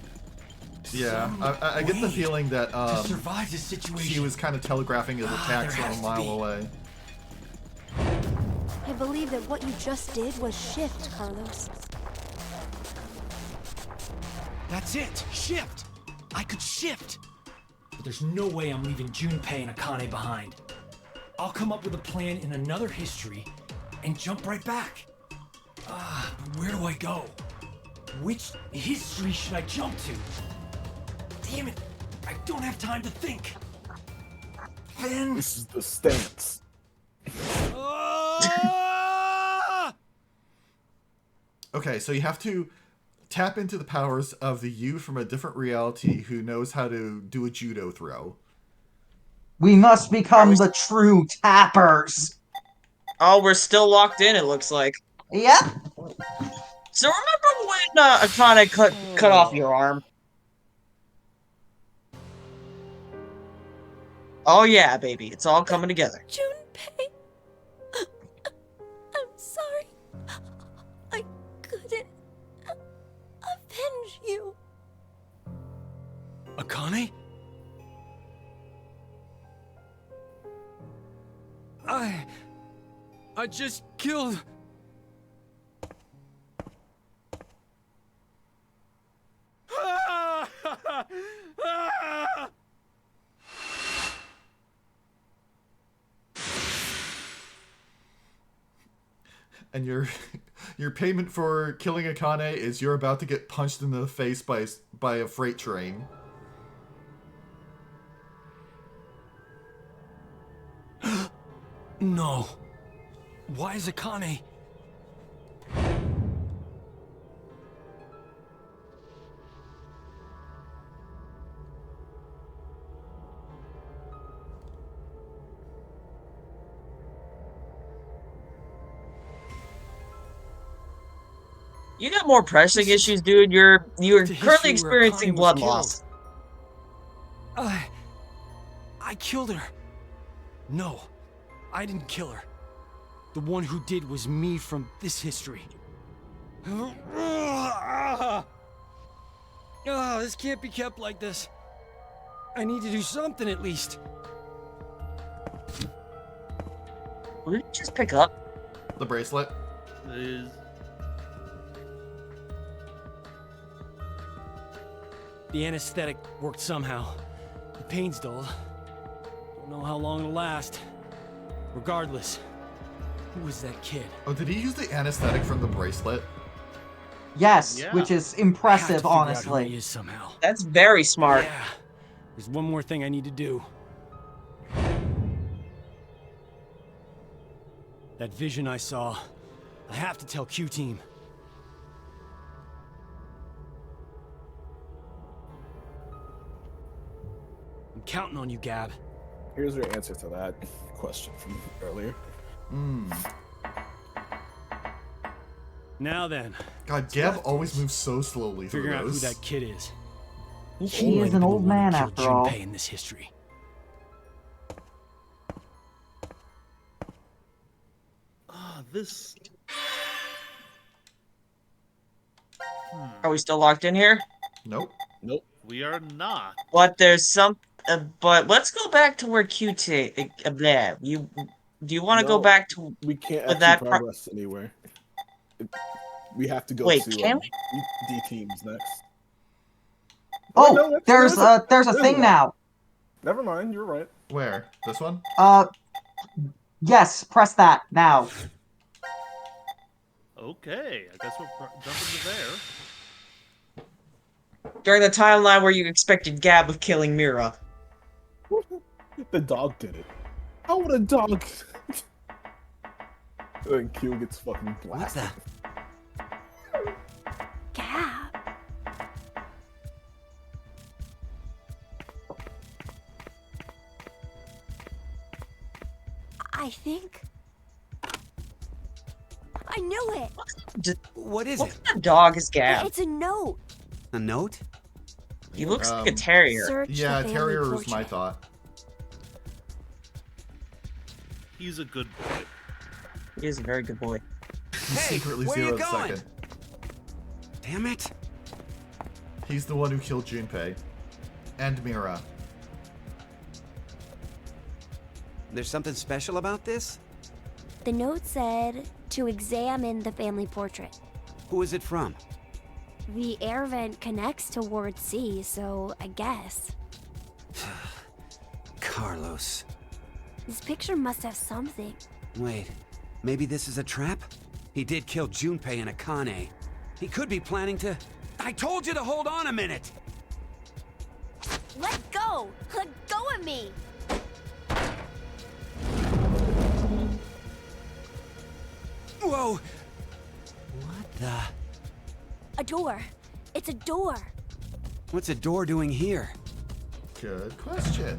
Yeah, I get the feeling that to survive this situation. he was kind of telegraphing his attacks there from has a to mile be. away. I believe that what you just did was shift, Carlos. That's it. Shift. I could shift. But there's no way I'm leaving Junpei and Akane behind. I'll come up with a plan in another history and jump right back. But where do I go? Which history should I jump to? Damn it. I don't have time to think. Then... This is the stance. Okay, so you have to tap into the powers of the you from a different reality who knows how to do a judo throw. We must become the true tappers. Oh, we're still locked in, it looks like. Yep. So remember when Akane cut off your arm? Oh yeah, baby. It's all coming together. Junpei. I'm sorry. I couldn't avenge you. Akane? I just killed... And your payment for killing Akane is you're about to get punched in the face by a freight train. No. Why is Akane... You got more pressing issues, dude. You're currently experiencing blood loss. I killed her. No, I didn't kill her. The one who did was me from this history. This can't be kept like this. I need to do something at least. What did you just pick up? The bracelet. Is The anesthetic worked somehow. The pain's dulled. Don't know how long it'll last. Regardless, who was that kid? Oh, did he use the anesthetic from the bracelet? Yes, Yeah. which is I have to impressive, figure out who honestly. he is somehow. That's very smart. Yeah. There's one more thing I need to do. That vision I saw. I have to tell Q-Team. I'm counting on you, Gab. Here's your answer to that question from earlier. Now then. God, Gab always moves so slowly through Figuring out who those. that kid is. He is an old man after all. Junpei in this history. this? Are we still locked in here? Nope. Nope. We are not. But there's some. But let's go back to where QT. Blah. Do you want to go back to? We can't with actually that progress anywhere. We have to go Wait, to can D teams next. Oh, no, there's a thing one. now. Never mind, you're right. Where? This one? Yes, press that now. Okay, I guess we'll jump into there. During the timeline where you expected Gab of killing Mira. The dog did it. How would a dog? Then Q gets fucking blasted. What's that? Gab. I think I knew it. What is What it? kind of dog is Gab? It's a note. A note? He looks like a terrier. Search Yeah, the family terrier was portrait. my thought. He's a good boy. He is a very good boy. Hey, Secretly where you zeroed going? second. Damn it. He's the one who killed Junpei. And Mira. There's something special about this? The note said to examine the family portrait. Who is it from? The air vent connects to Ward C, so I guess. Carlos. This picture must have something. Wait, maybe this is a trap? He did kill Junpei and Akane. He could be planning to... I told you to hold on a minute! Let go! Let go of me! Whoa! What the... A door. It's a door. What's a door doing here? Good question.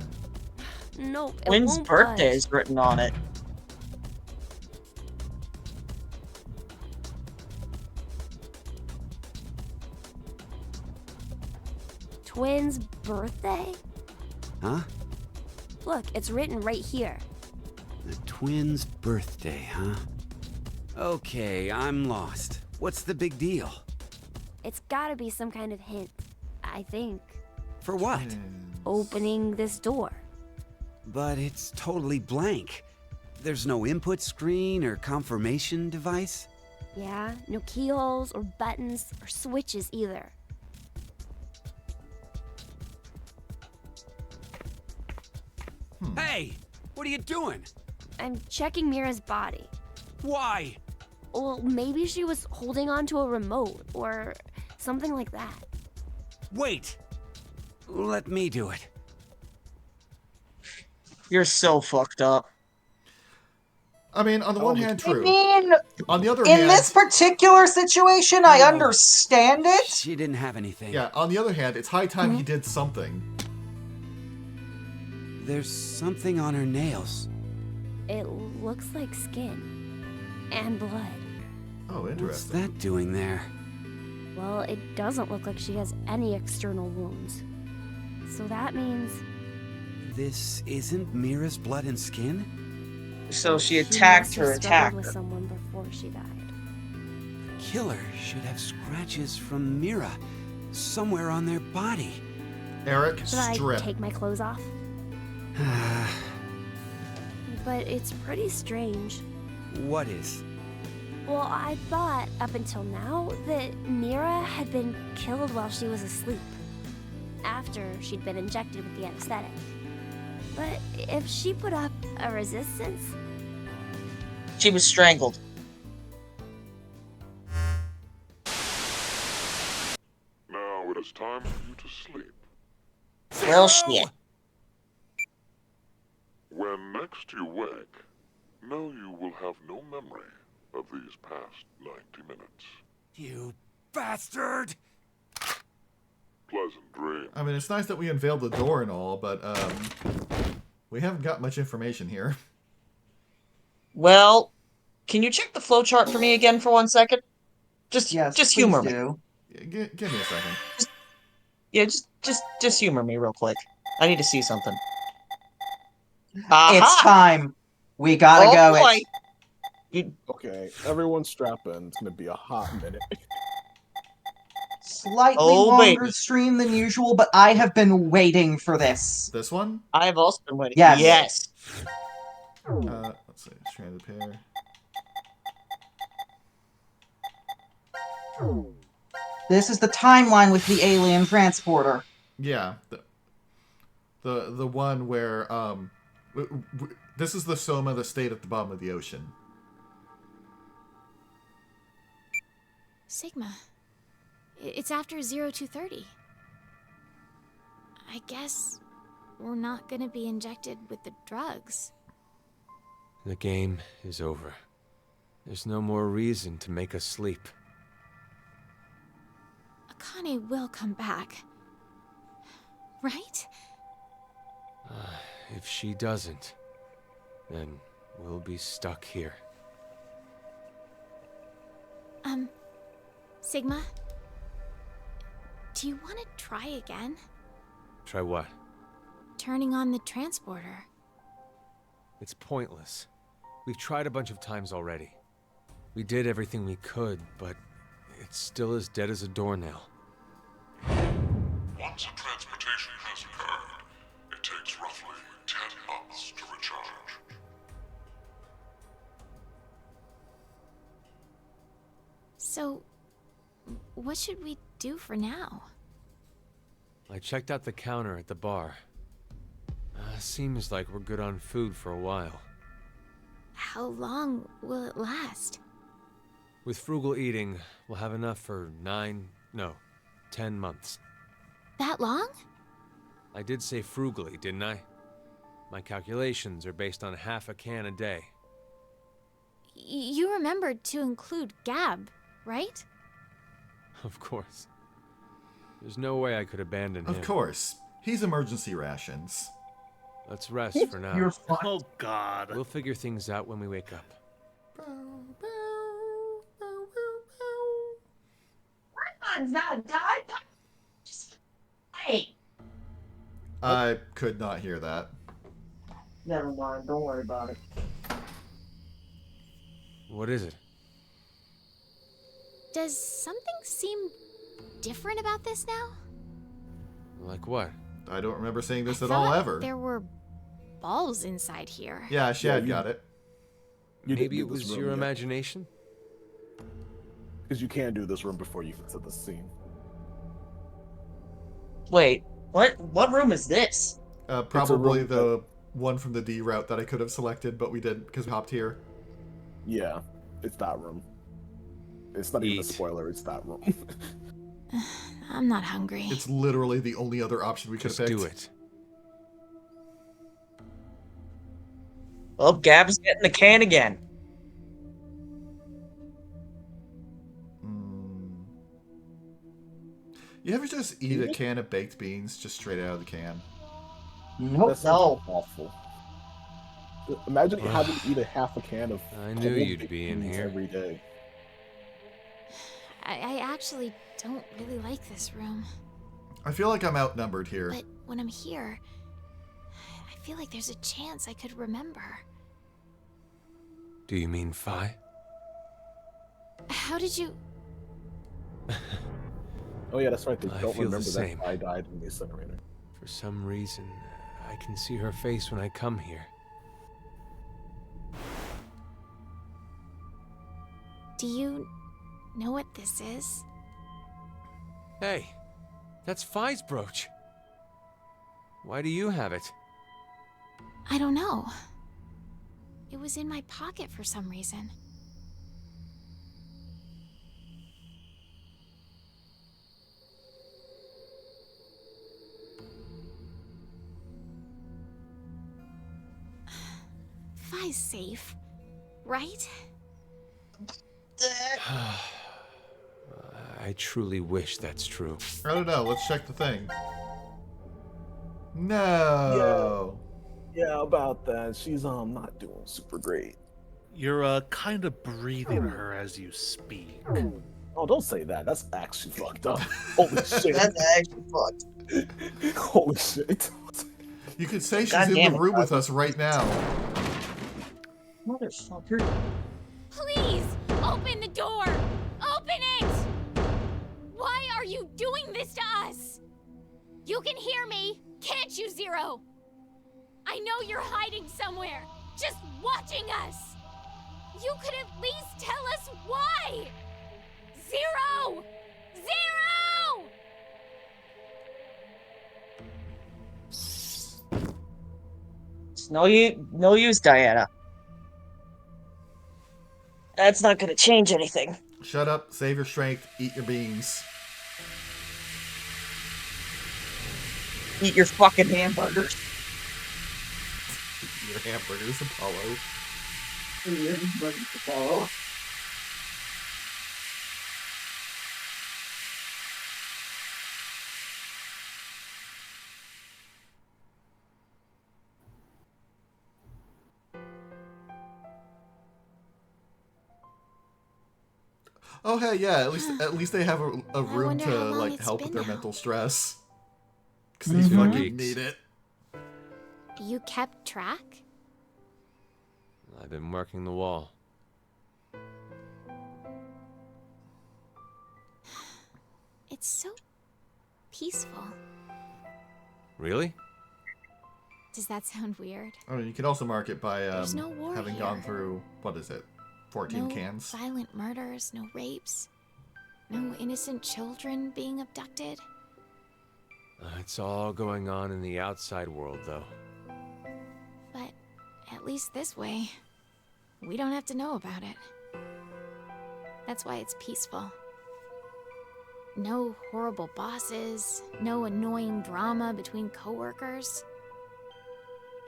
Nope, it Quinn's won't birthday budge. is written on it. Twins' birthday? Huh? Look, it's written right here. The twins' birthday, huh? Okay, I'm lost. What's the big deal? It's gotta be some kind of hint, I think. For what? Opening this door. But it's totally blank. There's no input screen or confirmation device? Yeah, no keyholes or buttons or switches either. Hey! What are you doing? I'm checking Mira's body. Why? Well, maybe she was holding onto a remote or something like that. Wait! Let me do it. You're so fucked up. I mean, on the one hand, true. I mean, on the other in hand, this particular situation, I understand it. She didn't have anything. yeah. On the other hand, it's high time he did something. There's something on her nails. It looks like skin and blood. Oh, What's interesting. that doing there? Well, it doesn't look like she has any external wounds. So that means This isn't Mira's blood and skin? So she she attacked must her have struggled attacker. with someone before she died. The killer should have scratches from Mira somewhere on their body. Eric, Should strip. I take my clothes off? but it's pretty strange. What is? Well, I thought, up until now, that Mira had been killed while she was asleep, after she'd been injected with the anesthetic. But if she put up a resistance... She was strangled. Now it is time for you to sleep. Well, shit. When next you wake, know you will have no memory of these past 90 minutes. You bastard! Pleasant dream. I mean, it's nice that we unveiled the door and all, but, we haven't got much information here. Well, can you check the flowchart for me again for 1 second? Just humor me. Yeah, give me a second. Just humor me real quick. I need to see something. It's time. We gotta go. Boy. Okay, everyone strap in. It's gonna be a hot minute. Slightly longer stream than usual, but I have been waiting for this. This one? I have also been waiting. Yes. Yes. Let's see. Stranded pair. This is the timeline with the alien transporter. Yeah. The one where, this is the Soma that stayed at the bottom of the ocean. Sigma. It's after 0230. I guess we're not gonna be injected with the drugs. The game is over. There's no more reason to make us sleep. Akane will come back. Right? If she doesn't, then we'll be stuck here. Sigma? Do you want to try again? Try what? Turning on the transporter. It's pointless. We've tried a bunch of times already. We did everything we could, but it's still as dead as a doornail. Once a transportation has occurred, it takes roughly 10 months to recharge. So, what should we do for now? I checked out the counter at the bar. Seems like we're good on food for a while. How long will it last? With frugal eating, we'll have enough for 10 months. That long? I did say frugally, didn't I? My calculations are based on half a can a day. You remembered to include Gab, right? Of course. There's no way I could abandon him. Of course. He's emergency rations. Let's rest for now. You're fine. Oh, God. We'll figure things out when we wake up. Raymon's not died. Just wait. I could not hear that. Never mind. Don't worry about it. What is it? Does something seem different about this now? Like what? I don't remember saying this I at all thought ever. There were balls inside here. Yeah, Shad got it. Maybe it was your imagination? Because you can't do this room before you get to the scene. Wait, what room is this? Probably the one from the D route that I could have selected, but we didn't because we hopped here. Yeah, it's that room. It's not even a spoiler, it's that room. I'm not hungry. It's literally the only other option we could have picked. Do it. Well, Gab's getting the can again. You ever just eat a can of baked beans just straight out of the can? Nope. That sounds awful. Imagine having to eat a half a can of. I knew you'd be in here every day. I actually don't really like this room. I feel like I'm outnumbered here. But when I'm here, I feel like there's a chance I could remember. Do you mean Phi? How did you... Oh yeah, that's right. They I don't feel the remember that same. I died in the incinerator. For some reason, I can see her face when I come here. Do you know what this is? Hey, that's Phi's brooch. Why do you have it? I don't know. It was in my pocket for some reason. Phi's safe, right? I truly wish that's true. I don't know. Let's check the thing. No. Yeah, about that. She's not doing super great. You're kind of breathing her as you speak. Oh, don't say that. That's actually fucked up. Holy shit. That's actually fucked. Holy shit. You could say she's in the room with us right now. Motherfucker. Please, open the door! Open it! Why are you doing this to us? You can hear me, can't you, Zero? I know you're hiding somewhere, just watching us. You could at least tell us why! Zero! Zero! It's no use, Diana. That's not gonna change anything. Shut up, save your strength, eat your beans. Eat your fucking hamburgers. Your hamburgers, Apollo. Eat your hamburgers, Apollo. Oh hey, yeah. At least they have a room to like help with their mental stress. Because these fucking need it. You kept track? I've been marking the wall. It's so peaceful. Really? Does that sound weird? Oh, you can also mark it by There's no war having here. gone through, what is it, 14 cans? Violent murders, no rapes, no innocent children being abducted. It's all going on in the outside world, though. But at least this way, we don't have to know about it. That's why it's peaceful. No horrible bosses, no annoying drama between coworkers.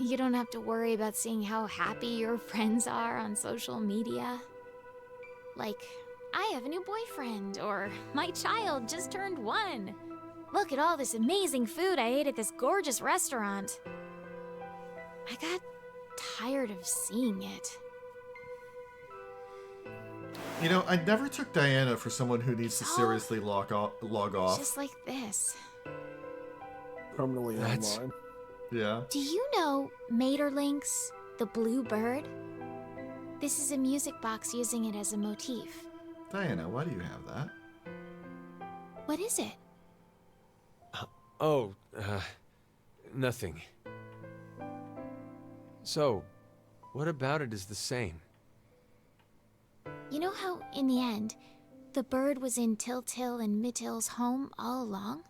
You don't have to worry about seeing how happy your friends are on social media. Like, I have a new boyfriend, or my child just turned 1. Look at all this amazing food I ate at this gorgeous restaurant. I got tired of seeing it. You know, I never took Diana for someone who needs to seriously log off. Just like this. Permanently online. Yeah. Do you know Materlinks, the blue bird? This is a music box using it as a motif. Diana, why do you have that? What is it? Nothing. So, what about it is the same? You know how, in the end, the bird was in Tiltil and Mittil's home all along?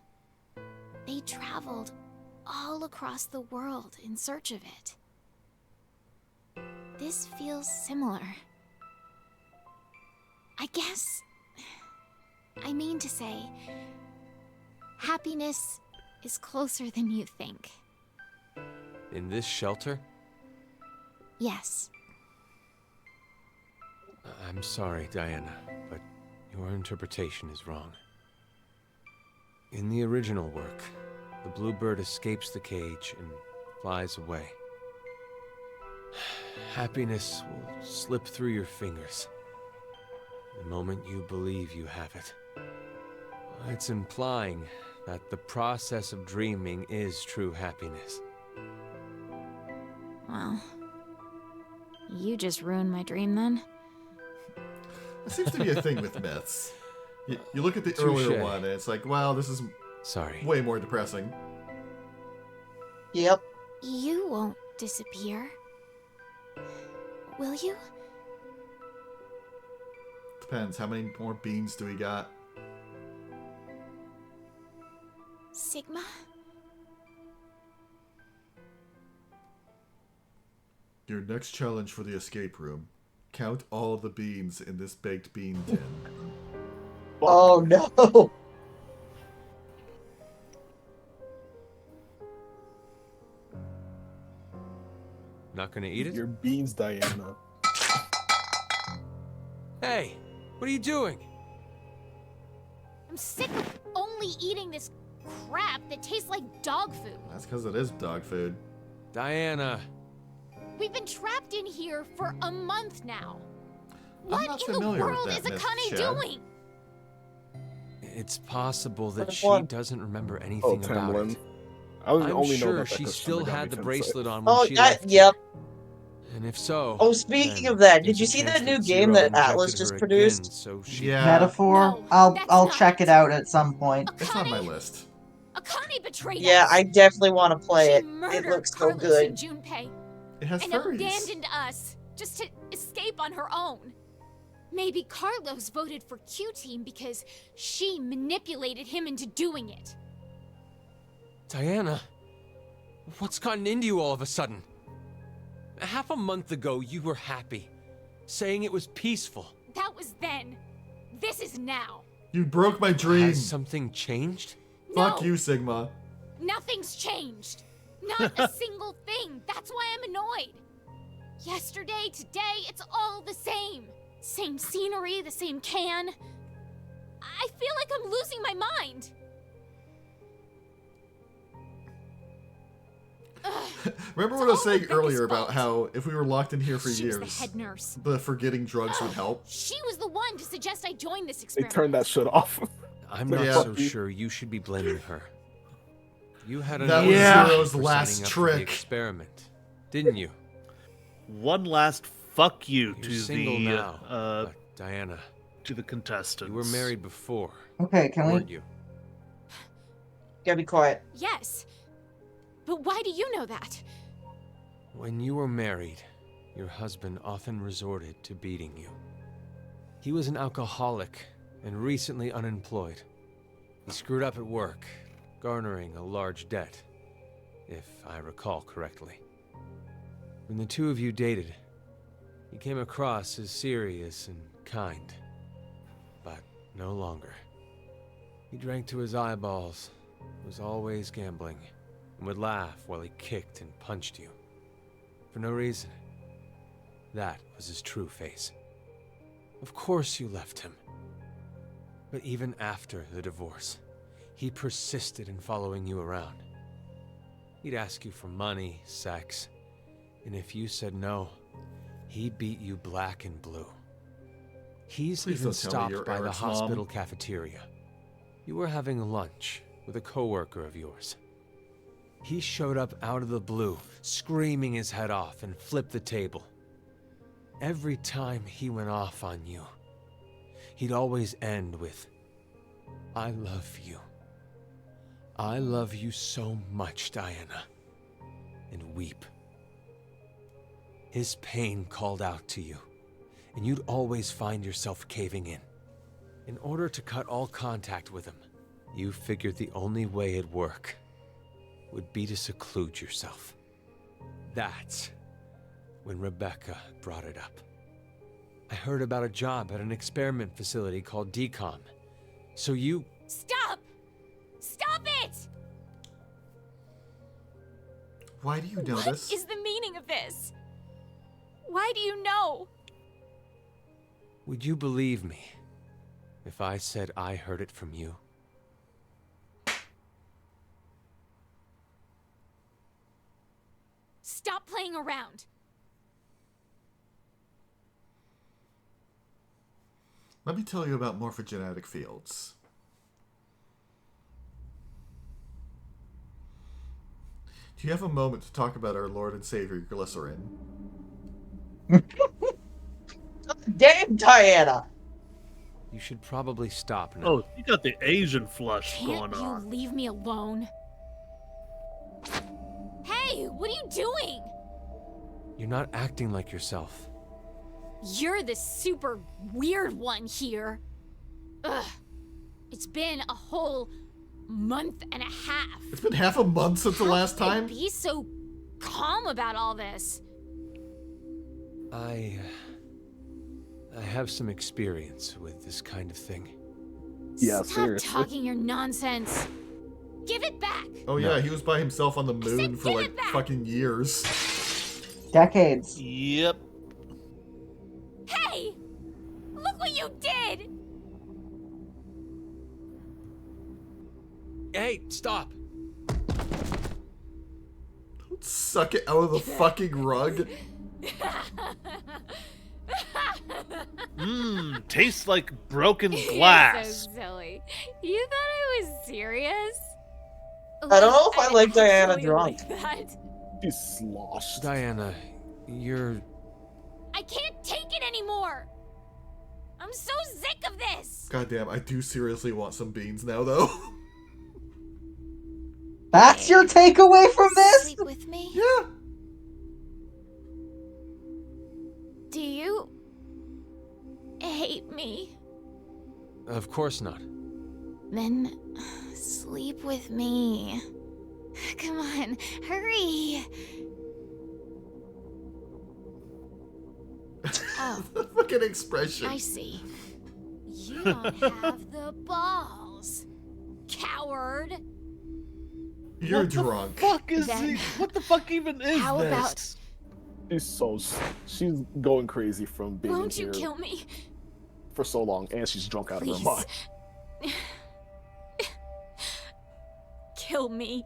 They traveled all across the world in search of it. This feels similar. I guess... I mean to say, happiness is closer than you think. In this shelter? Yes. I'm sorry, Diana, but your interpretation is wrong. In the original work, the bluebird escapes the cage and flies away. Happiness will slip through your fingers the moment you believe you have it. It's implying that the process of dreaming is true happiness. Well, you just ruined my dream then. It seems to be a thing with myths. You look at the Touché. earlier one, and it's like, wow, this is way more depressing. Yep. You won't disappear. Will you? Depends. How many more beans do we got? Sigma? Your next challenge for the escape room. Count all the beans in this baked bean tin. Oh no! Not gonna eat it? Your beans, Diana. Hey, what are you doing? I'm sick of only eating this crap that tastes like dog food. That's because it is dog food. Diana. We've been trapped in here for a month now. I'm not What in the familiar with world that is myth, Akane Chad. doing? It's possible that Which she one? doesn't remember anything about Tamlin. it. I only I'm know sure that she because still Shinigami had the Tensei. bracelet on when Oh, she that, left yep. here. And if so, Oh, speaking then of that, did there's you a see chance that new game Zero that injected Atlas her just again, produced? so she... Yeah. Metaphor? I'll check it out at some point. It's on my list. Akane betrayed Yeah, us. I definitely want to play She it. It murdered looks so Carlos good. and Junpei It has and furries. abandoned us just to escape on her own. Maybe Carlos voted for Q-Team because she manipulated him into doing it. Diana, what's gotten into you all of a sudden? Half a month ago, you were happy, saying it was peaceful. That was then. This is now. You broke my dream. Has something changed? Fuck No. you, Sigma. Nothing's changed. Not a single thing. That's why I'm annoyed. Yesterday, today, it's all the same. Same scenery, the same can. I feel like I'm losing my mind. Remember what I was saying earlier about how if we were locked in here for She was years, the head nurse. the forgetting drugs would help? She was the one to suggest I join this They experiment. turned that shit off. I'm Yeah. not so sure you should be blaming her. You had That enough was reason Zero's for last signing up for the trick. experiment, didn't you? One last fuck you You're to single the now, but Diana, to the contestants. you were married before. Okay, can weren't we? you? Gotta be quiet. Yes. But why do you know that? When you were married, your husband often resorted to beating you. He was an alcoholic and recently unemployed. He screwed up at work, garnering a large debt, if I recall correctly. When the two of you dated, he came across as serious and kind, but no longer. He drank to his eyeballs, was always gambling, and would laugh while he kicked and punched you. For no reason. That was his true face. Of course you left him. But even after the divorce, he persisted in following you around. He'd ask you for money, sex, and if you said no, he beat you black and blue. He's Please even don't tell me you're stopped by the Eric's mom. hospital cafeteria. You were having lunch with a coworker of yours. He showed up out of the blue, screaming his head off, and flipped the table. Every time he went off on you, he'd always end with, "I love you. I love you so much, Diana," and weep. His pain called out to you, and you'd always find yourself caving in. In order to cut all contact with him, you figured the only way it'd work would be to seclude yourself. That's when Rebecca brought it up. I heard about a job at an experiment facility called DCOM. So you... Stop! Stop it! Why do you know What this? is the meaning of this? Why do you know? Would you believe me if I said I heard it from you? Stop playing around. Let me tell you about morphogenetic fields. Do you have a moment to talk about our Lord and Savior, Glycerin? Damn, Diana! You should probably stop now. Oh, you got the Asian flush Can't going you on. leave me alone? Hey, what are you doing? You're not acting like yourself. You're the super weird one here. Ugh. It's been a whole month and a half. It's been half a month since the last How time? can you be so calm about all this? I have some experience with this kind of thing. Yeah, Stop seriously. talking your nonsense. Give it back. Oh yeah, he was by himself on the moon for like fucking years. Decades. Yep. Hey! Look what you did! Hey, stop! Suck it out of the fucking rug. Mmm, tastes like broken glass. You're so silly. You thought I was serious? I don't know if I like Diana actually drunk. like that. She's sloshed. Diana, you're... I can't take it anymore! I'm so sick of this! Goddamn, I do seriously want some beans now, though. That's your takeaway from this? Sleep with me? Yeah. Do you hate me? Of course not. Then sleep with me. Come on, hurry. Oh, The fucking expression. I see. You don't have the balls, coward. You're What the drunk. fuck is Then- what the fuck even is How this? She's going crazy from being Won't here you kill me? for so long, and she's drunk out of her Please. mind. Kill me.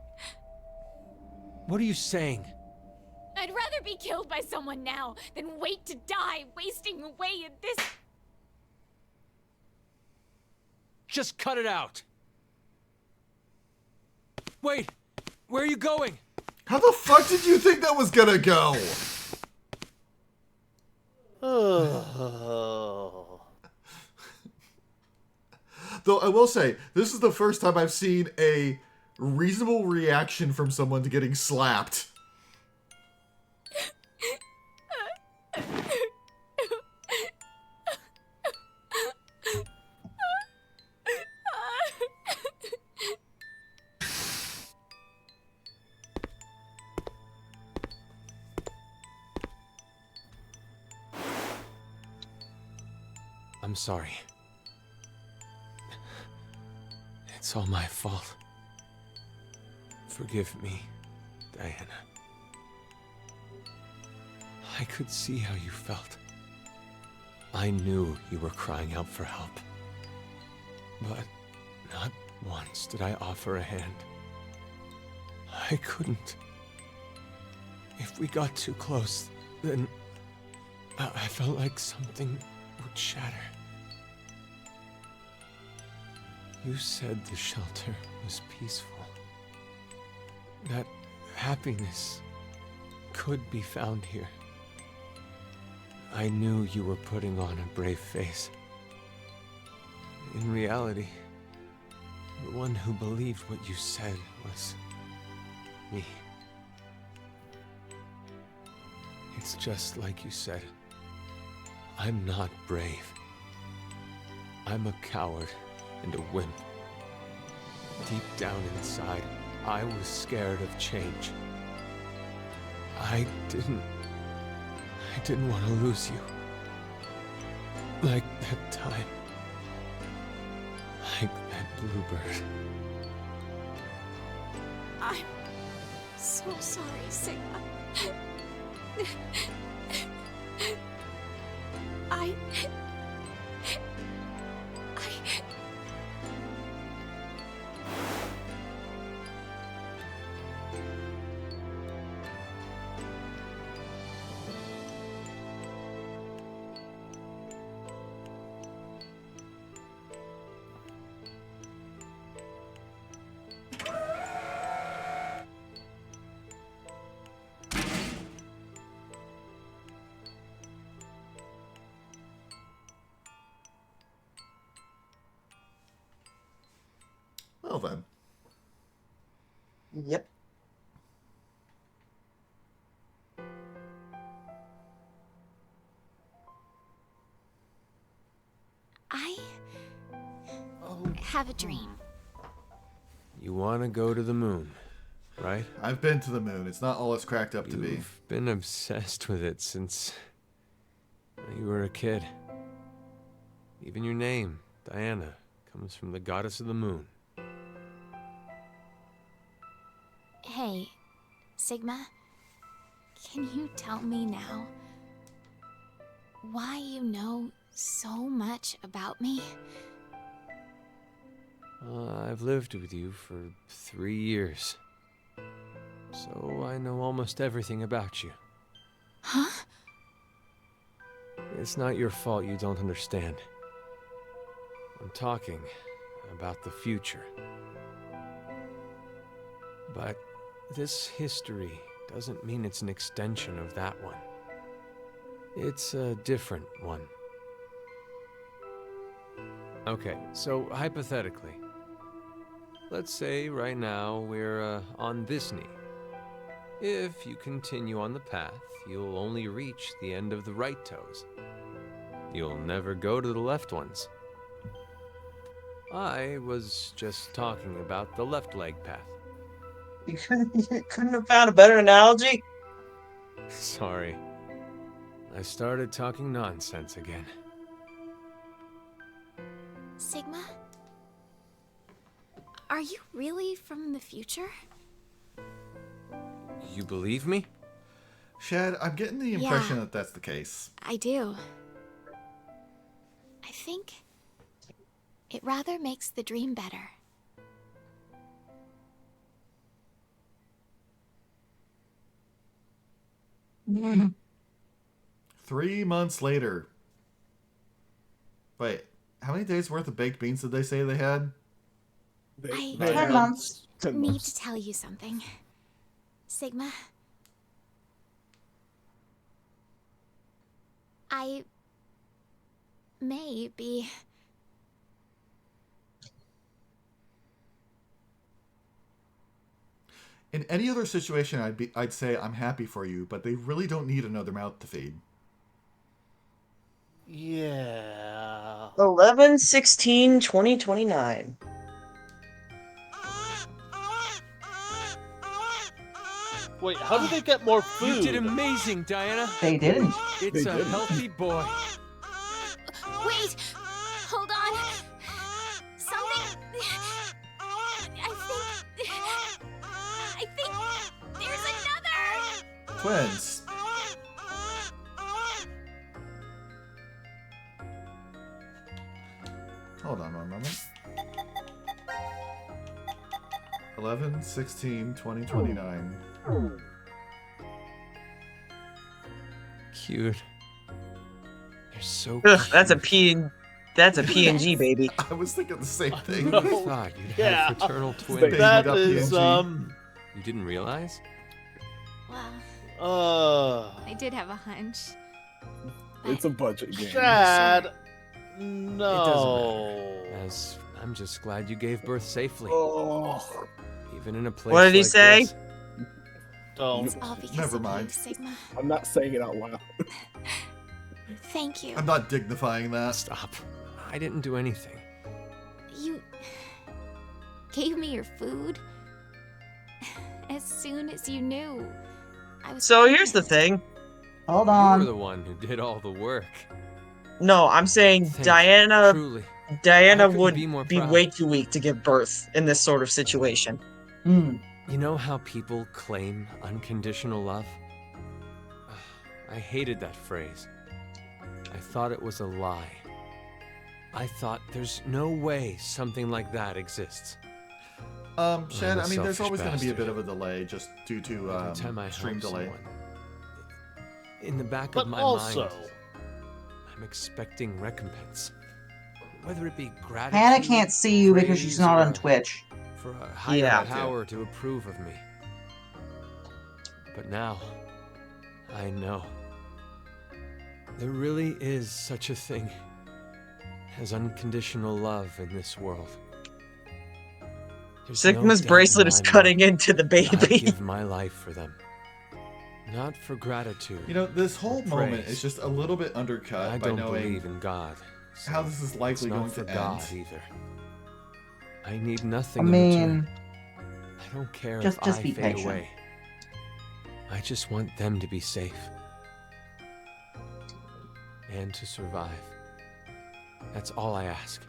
What are you saying? I'd rather be killed by someone now than wait to die, wasting away in this. Just cut it out. Wait, where are you going? How the fuck did you think that was gonna go? Oh. Though I will say, this is the first time I've seen a reasonable reaction from someone to getting slapped. I'm sorry. It's all my fault. Forgive me, Diana. I could see how you felt. I knew you were crying out for help. But not once did I offer a hand. I couldn't. If we got too close, then I felt like something would shatter. You said the shelter was peaceful. That happiness could be found here. I knew you were putting on a brave face. In reality, the one who believed what you said was me. It's just like you said. I'm not brave. I'm a coward and a wimp. Deep down inside, I was scared of change. I didn't want to lose you. Like that time. Like that bluebird. I'm so sorry, Sigma. I Well then. Yep. have a dream. You want to go to the moon, right? I've been to the moon. It's not all it's cracked up to be. You've been obsessed with it since you were a kid. Even your name, Diana, comes from the goddess of the moon. Hey, Sigma, can you tell me now why you know so much about me? I've lived with you for 3 years, so I know almost everything about you. Huh? It's not your fault you don't understand. I'm talking about the future. But this history doesn't mean it's an extension of that one. It's a different one. Okay, so hypothetically, let's say right now we're on this knee. If you continue on the path, you'll only reach the end of the right toes. You'll never go to the left ones. I was just talking about the left leg path. You couldn't have found a better analogy? Sorry. I started talking nonsense again. Sigma? Are you really from the future? You believe me? Shad, I'm getting the impression that that's the case. I do. I think it rather makes the dream better. Mm. 3 months later. Wait, how many days worth of baked beans did they say they had? I 10 months. need to tell you something. Sigma. I may be... In any other situation, I'd say I'm happy for you, but they really don't need another mouth to feed. Yeah. 11/16/2029. Wait, how did they get more food? You did amazing, Diana. They didn't. It's a healthy boy. Wait! Hold on! Something... I think there's another! Twins. Hold on one moment. 11/16/2029. Cute. You're so Ugh, cute. that's a PNG, baby. I was thinking the same thing. Who would have thought you'd have fraternal twins? That is, You didn't realize? Well... I did have a hunch. It's a budget game. Shad! It No. doesn't matter, as I'm just glad you gave birth safely. Oh. Even in a place What did he like say? this. Don't. It's all because Never of mind. you, Sigma. I'm not saying it out loud. Thank you. I'm not dignifying that. Stop. I didn't do anything. You gave me your food as soon as you knew. I was So here's the thing. Hold You were on. the one who did all the work. No, I'm saying Thank you, Diana truly. Diana I couldn't would be more be proud. way too weak to give birth in this sort of situation. Mm. You know how people claim unconditional love? I hated that phrase. I thought it was a lie. I thought there's no way something like that exists. Shad, I'm a I mean, there's selfish always going to be a bastard. bit of a delay just due to Every time I stream help delay. someone, in the back But of my also... mind, I'm expecting recompense. Whether it be gratitude, Hannah can't see you because she's praise, not or on Twitch. for a higher Yeah. power to approve of me. But now, I know. There really is such a thing as unconditional love in this world. There's no Sigma's doubt bracelet in is my cutting mind into the that I'd baby. give my life for them. Not for gratitude. You know, this whole or moment praise. is just a little bit undercut I by don't knowing believe in God. how this is likely it's not going for to God end. either. I need nothing I in mean, return. I don't care just if I be fade patient. away. I just want them to be safe. And to survive. That's all I ask.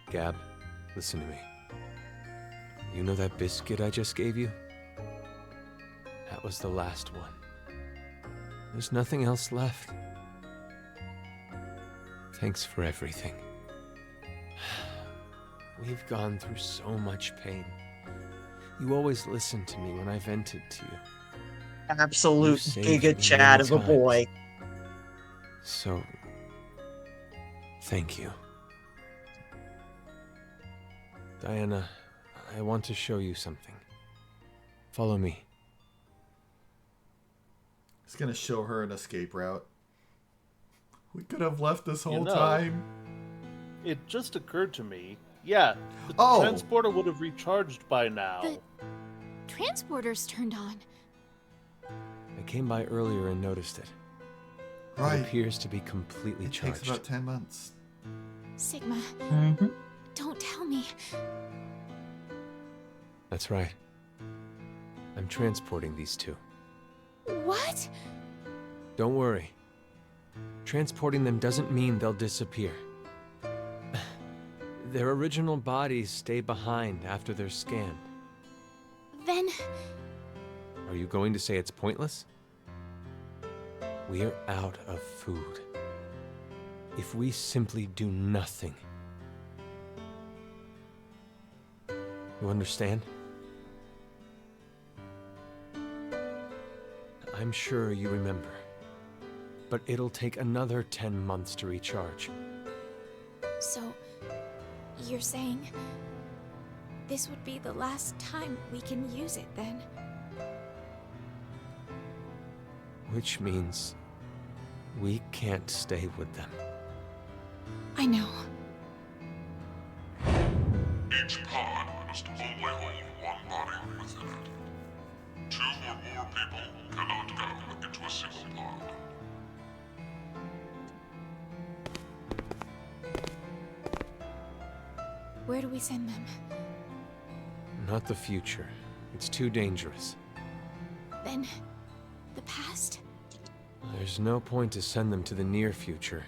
Gab, listen to me. You know that biscuit I just gave you? That was the last one. There's nothing else left. Thanks for everything. We've gone through so much pain. You always listened to me when I vented to you. Absolute You've saved Giga me Chad many of a times. boy. So, thank you. Diana, I want to show you something. Follow me. He's gonna show her an escape route. We could have left this whole You know, time. It just occurred to me. Yeah, the transporter would have recharged by now. The transporter's turned on. I came by earlier and noticed it. Right. It appears to be completely It charged. takes about 10 months. Sigma, don't tell me. That's right. I'm transporting these two. What? Don't worry. Transporting them doesn't mean they'll disappear. Their original bodies stay behind after they're scanned. Then... Are you going to say it's pointless? We're out of food. If we simply do nothing. You understand? I'm sure you remember. But it'll take another 10 months to recharge. So, you're saying this would be the last time we can use it then? Which means we can't stay with them. I know. Each pod must only hold one body within it. 2 or more people cannot go into a single pod. Where do we send them? Not the future. It's too dangerous. Then, the past? There's no point to send them to the near future.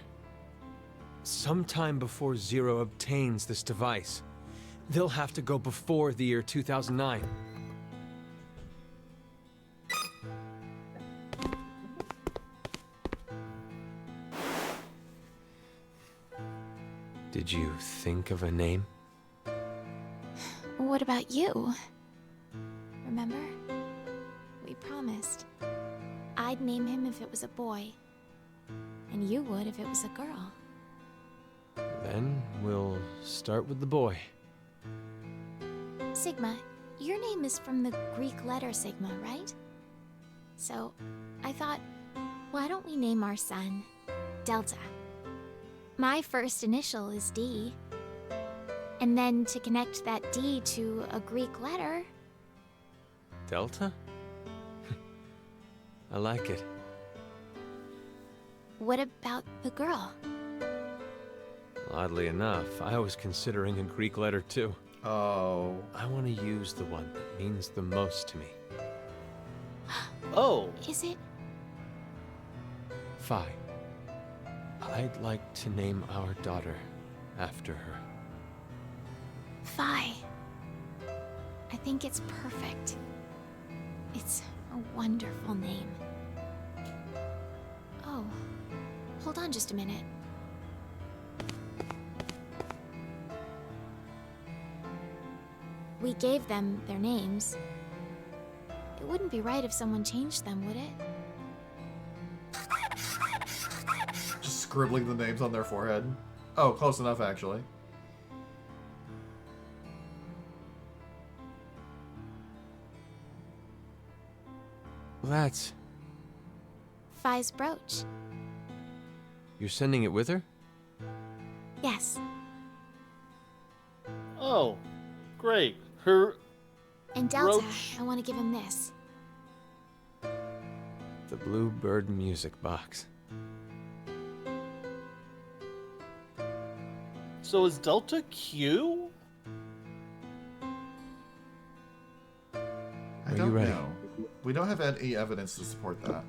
Sometime before Zero obtains this device, they'll have to go before the year 2009. Did you think of a name? What about you? Remember? We promised. I'd name him if it was a boy, and you would if it was a girl. Then we'll start with the boy. Sigma, your name is from the Greek letter Sigma, right? So, I thought, why don't we name our son Delta? My first initial is D. And then to connect that D to a Greek letter... Delta? I like it. What about the girl? Oddly enough, I was considering a Greek letter too. Oh. I want to use the one that means the most to me. Oh. Is it? Phi. I'd like to name our daughter after her. Phi. I think it's perfect. It's a wonderful name. Oh, hold on just a minute. We gave them their names. It wouldn't be right if someone changed them, would it? Just scribbling the names on their forehead. Oh, close enough, actually. That's... Phi's brooch. You're sending it with her? Yes. Oh, great. Her And Delta, brooch. I want to give him this. the Bluebird music box. So is Delta Q? I don't know. We don't have any evidence to support that.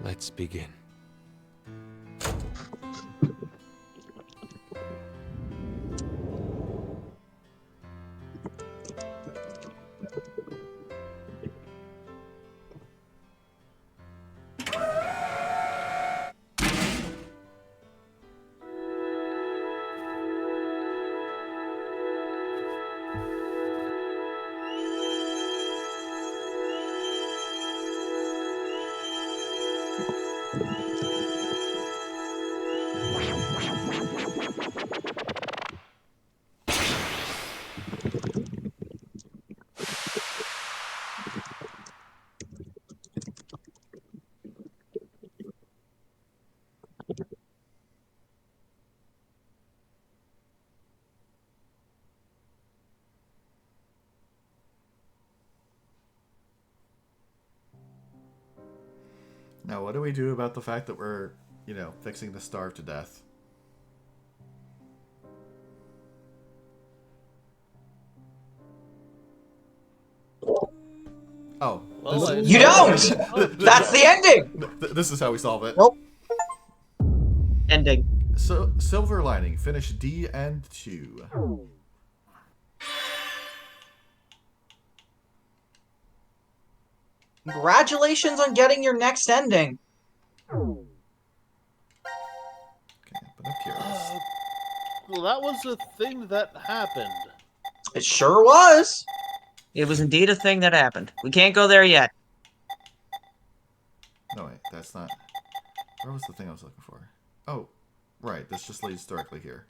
Let's begin. Now, what do we do about the fact that we're, fixing to starve to death? Oh. You don't! That's the ending! This is how we solve it. Nope. Ending. So, Silver Lining, finish D and 2. Congratulations on getting your next ending. Okay, but I'm curious. Well, that was a thing that happened. It sure was. It was indeed a thing that happened. We can't go there yet. No, wait, that's not... Where was the thing I was looking for? Oh, right, this just leads directly here.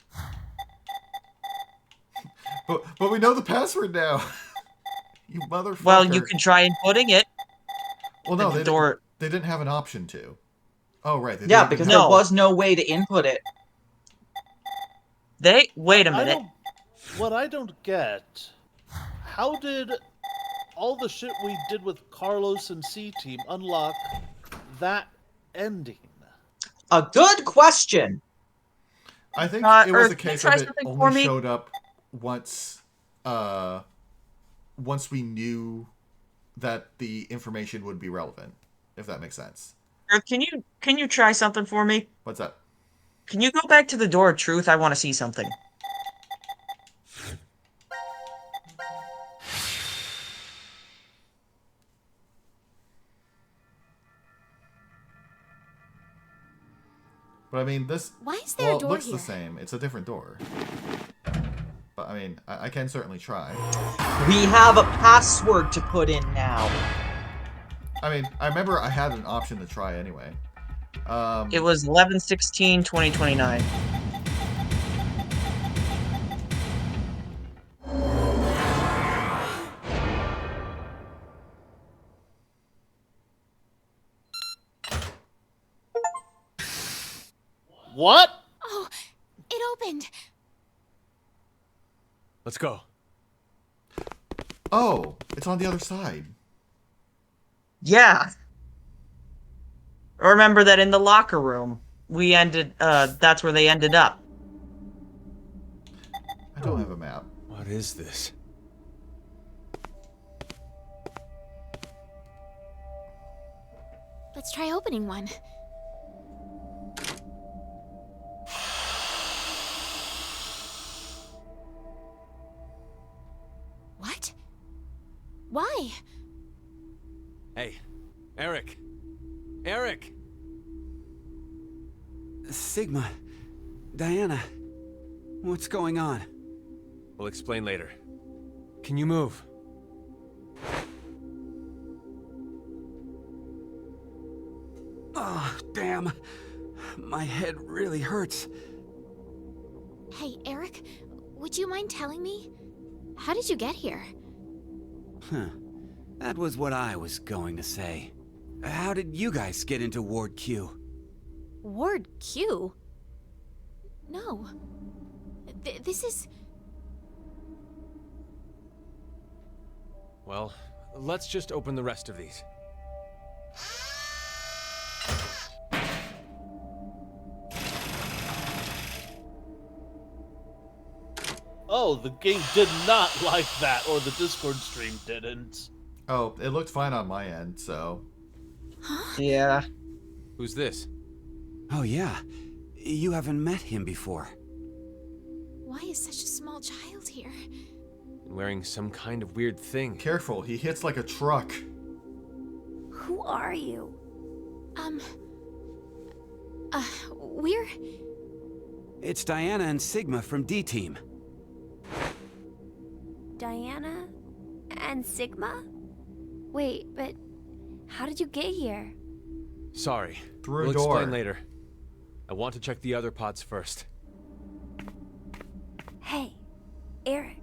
But we know the password now. You motherfucker. Well, you can try inputting it. Well, no, they didn't have an option to. Oh, right. Yeah, because there was no way to input it. Wait a minute. What I don't get, how did all the shit we did with Carlos and C-Team unlock that ending? A good question. I think it was a case of it only showed up once we knew that the information would be relevant, if that makes sense. Earth, can you try something for me? What's that? Can you go back to the Door of Truth? I want to see something. But I mean, this a door looks here? the same. It's a different door. But I mean, I can certainly try. We have a password to put in now. I mean, I remember I had an option to try anyway. It was 11/16/2029. What? Oh, it opened. Let's go. Oh, it's on the other side. Yeah. Remember that in the locker room, that's where they ended up. I don't have a map. What is this? Let's try opening one. What? Why? Hey, Eric. Eric! Sigma. Diana. What's going on? We'll explain later. Can you move? Oh, damn. My head really hurts. Hey, Eric, would you mind telling me? How did you get here? Huh. That was what I was going to say. How did you guys get into Ward Q? Ward Q? No. This is... Well, let's just open the rest of these. Oh, the game did not like that, or the Discord stream didn't. Oh, it looked fine on my end, so... Yeah. Who's this? Oh, yeah. You haven't met him before. Why is such a small child here? Wearing some kind of weird thing. Careful, he hits like a truck. Who are you? We're... It's Diana and Sigma from D-Team. Diana and Sigma? Wait, but how did you get here? Sorry. Through a we'll door. Explain later. I want to check the other pods first. Hey, Eric,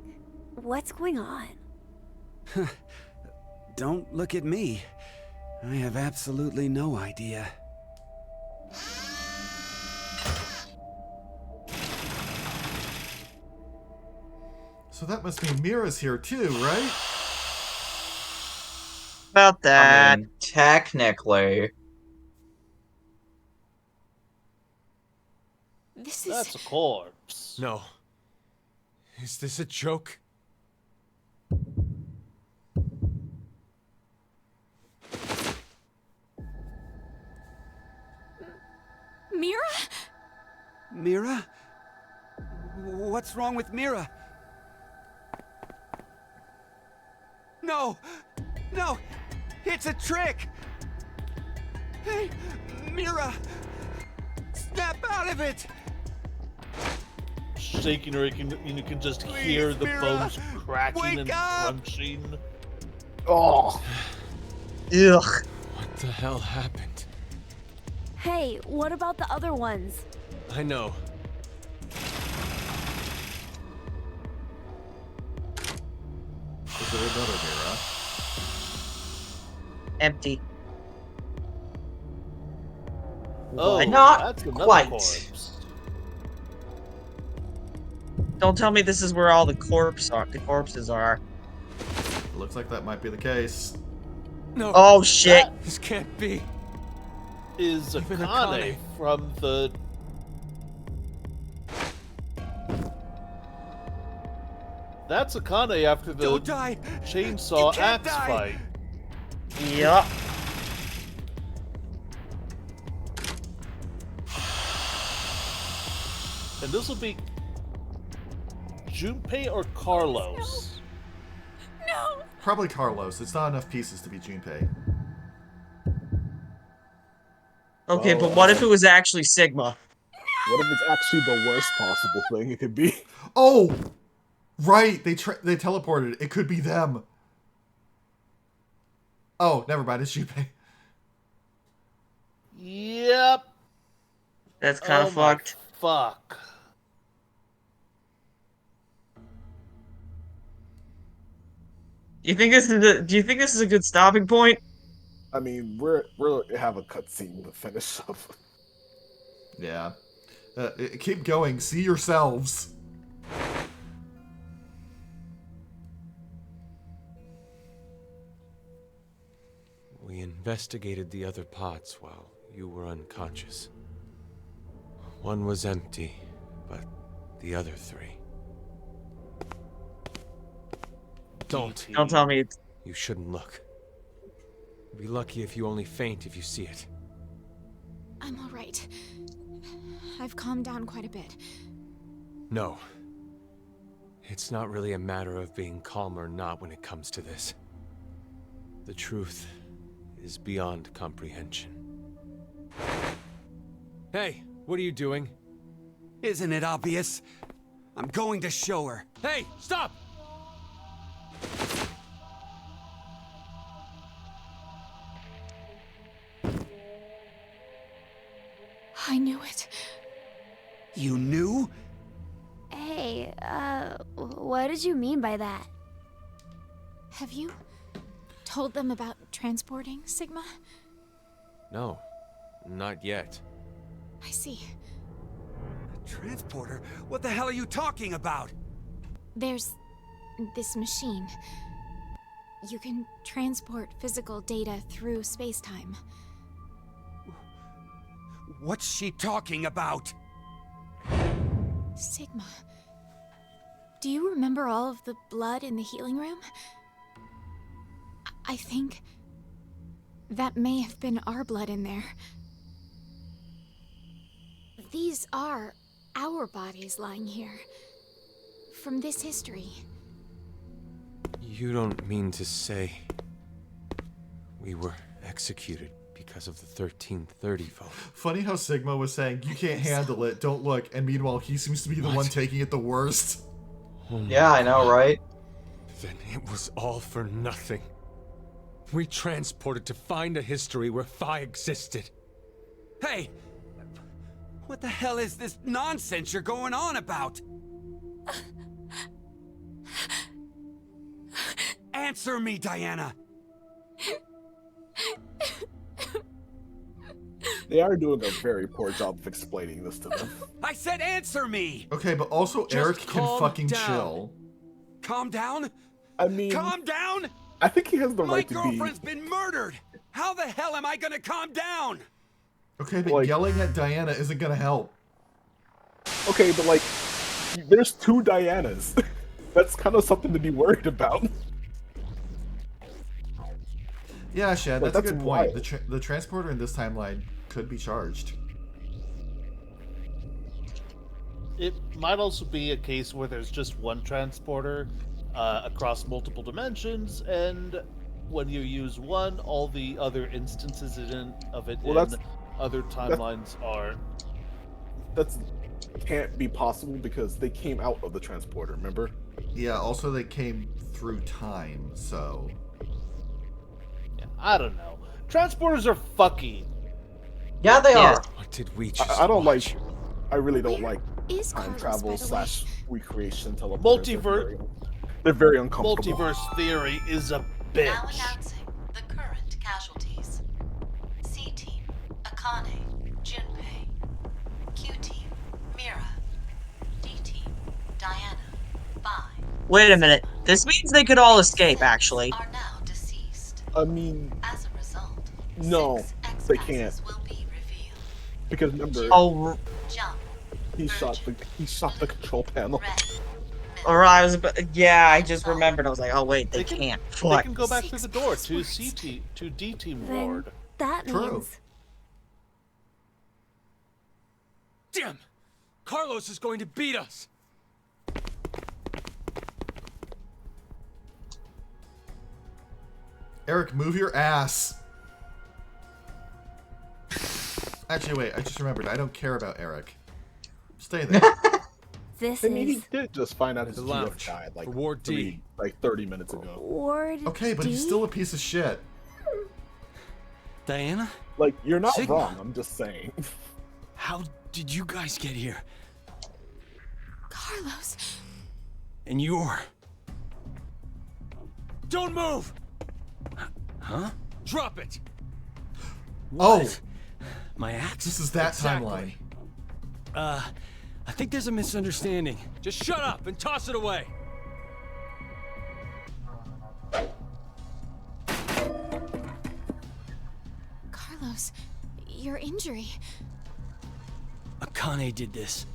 what's going on? Don't look at me. I have absolutely no idea. So that must mean Mira's here too, right? About that, technically. That's a corpse. No. Is this a joke? Mira? Mira? What's wrong with Mira? No! No! It's a trick! Hey, Mira! Snap out of it! Shaking her, you can just hear the Mira, bones cracking wake and up! crunching. Oh. Ugh. What the hell happened? Hey, what about the other ones? I know. Is there another Mira? Empty. Oh, not that's another quite. corpse. Don't tell me this is where all the corpses are. Looks like that might be the case. No. Oh shit. This can't be. Is Even Akane from the... That's Akane after the Don't die. chainsaw You can't axe die. fight. Yup. And this will be Junpei or Carlos? No! Probably Carlos. It's not enough pieces to be Junpei. Okay, but what if it was actually Sigma? What if it's actually the worst possible thing it could be? Oh! Right! They teleported. It could be them. Oh, never mind. It's Junpei. Yep. That's kind of fucked. Fuck. Do you think this is a good stopping point? I mean, we have a cutscene to finish up. Yeah. Keep going. See yourselves. We investigated the other pods while you were unconscious. One was empty, but the other three... Don't tell me it's... You shouldn't look. Be lucky if you only faint if you see it. I'm alright. I've calmed down quite a bit. No. It's not really a matter of being calm or not when it comes to this. The truth is beyond comprehension. Hey, what are you doing? Isn't it obvious? I'm going to show her. Hey, stop! I knew it. You knew? Hey, what did you mean by that? Have you told them about transporting Sigma? No, not yet. I see. Transporter? What the hell are you talking about? There's this machine. you can transport physical data through space-time. What's she talking about? Sigma, do you remember all of the blood in the healing room? I think that may have been our blood in there. These are our bodies lying here. From this history. You don't mean to say we were executed because of the 1330 vote? Funny how Sigma was saying, you can't handle it, don't look, and meanwhile he seems to be the one taking it the worst. Oh yeah, I know, right? Then it was all for nothing. We transported to find a history where Phi existed. Hey! What the hell is this nonsense you're going on about? Answer me, Diana! They are doing a very poor job of explaining this to them. I said answer me! Okay, but also Just Eric can calm fucking down. chill. Calm down? I mean... Calm down? I think he has the My right to be... girlfriend's been murdered! How the hell am I gonna calm down? Okay, but yelling at Diana isn't gonna help. Okay, but like, there's 2 Dianas. That's kind of something to be worried about. Yeah, Shad, Like, that's a good point. wild. The transporter in this timeline could be charged. It might also be a case where there's just one transporter across multiple dimensions, and when you use one, all the other instances of it in other timelines are... That's can't be possible because they came out of the transporter, remember? Yeah, also they came through time, so... Yeah, I don't know. Transporters are fucky. Yeah, they are. What did we just I don't watch? like... I really don't like is time Carlos, travel by the / recreation teleporters. Multiverse... They're very uncomfortable. Multiverse theory is a Now bitch. announcing the current casualties. C-Team, Akane, Junpei. Q-Team, Mira. D-Team, Diana, Phi. Wait a minute. This means they could all escape, actually. Are now deceased. I mean... As a result, no, they can't. will be revealed. Because remember... Oh... Jump. He shot the control panel. Or I was... Yeah, I just remembered. I was like, oh wait, they can't. They Fuck. can go back through the door to C-Team, to D-Team ward. That means... Damn! Carlos is going to beat us! Eric, move your ass! Actually, wait, I just remembered. I don't care about Eric. Stay there. This I mean, is... he did just find out his The GF lounge died like, for Ward D. 30 minutes ago. Ward Okay, but he's D? still a piece of shit. Diana? Like, you're not Sigma. wrong, I'm just saying. How did you guys get here? Carlos. And you're... Don't move! Huh? Drop it! What? My axe? This is that Exactly. timeline. I think there's a misunderstanding. Just shut up and toss it away! Carlos, your injury. Akane did this.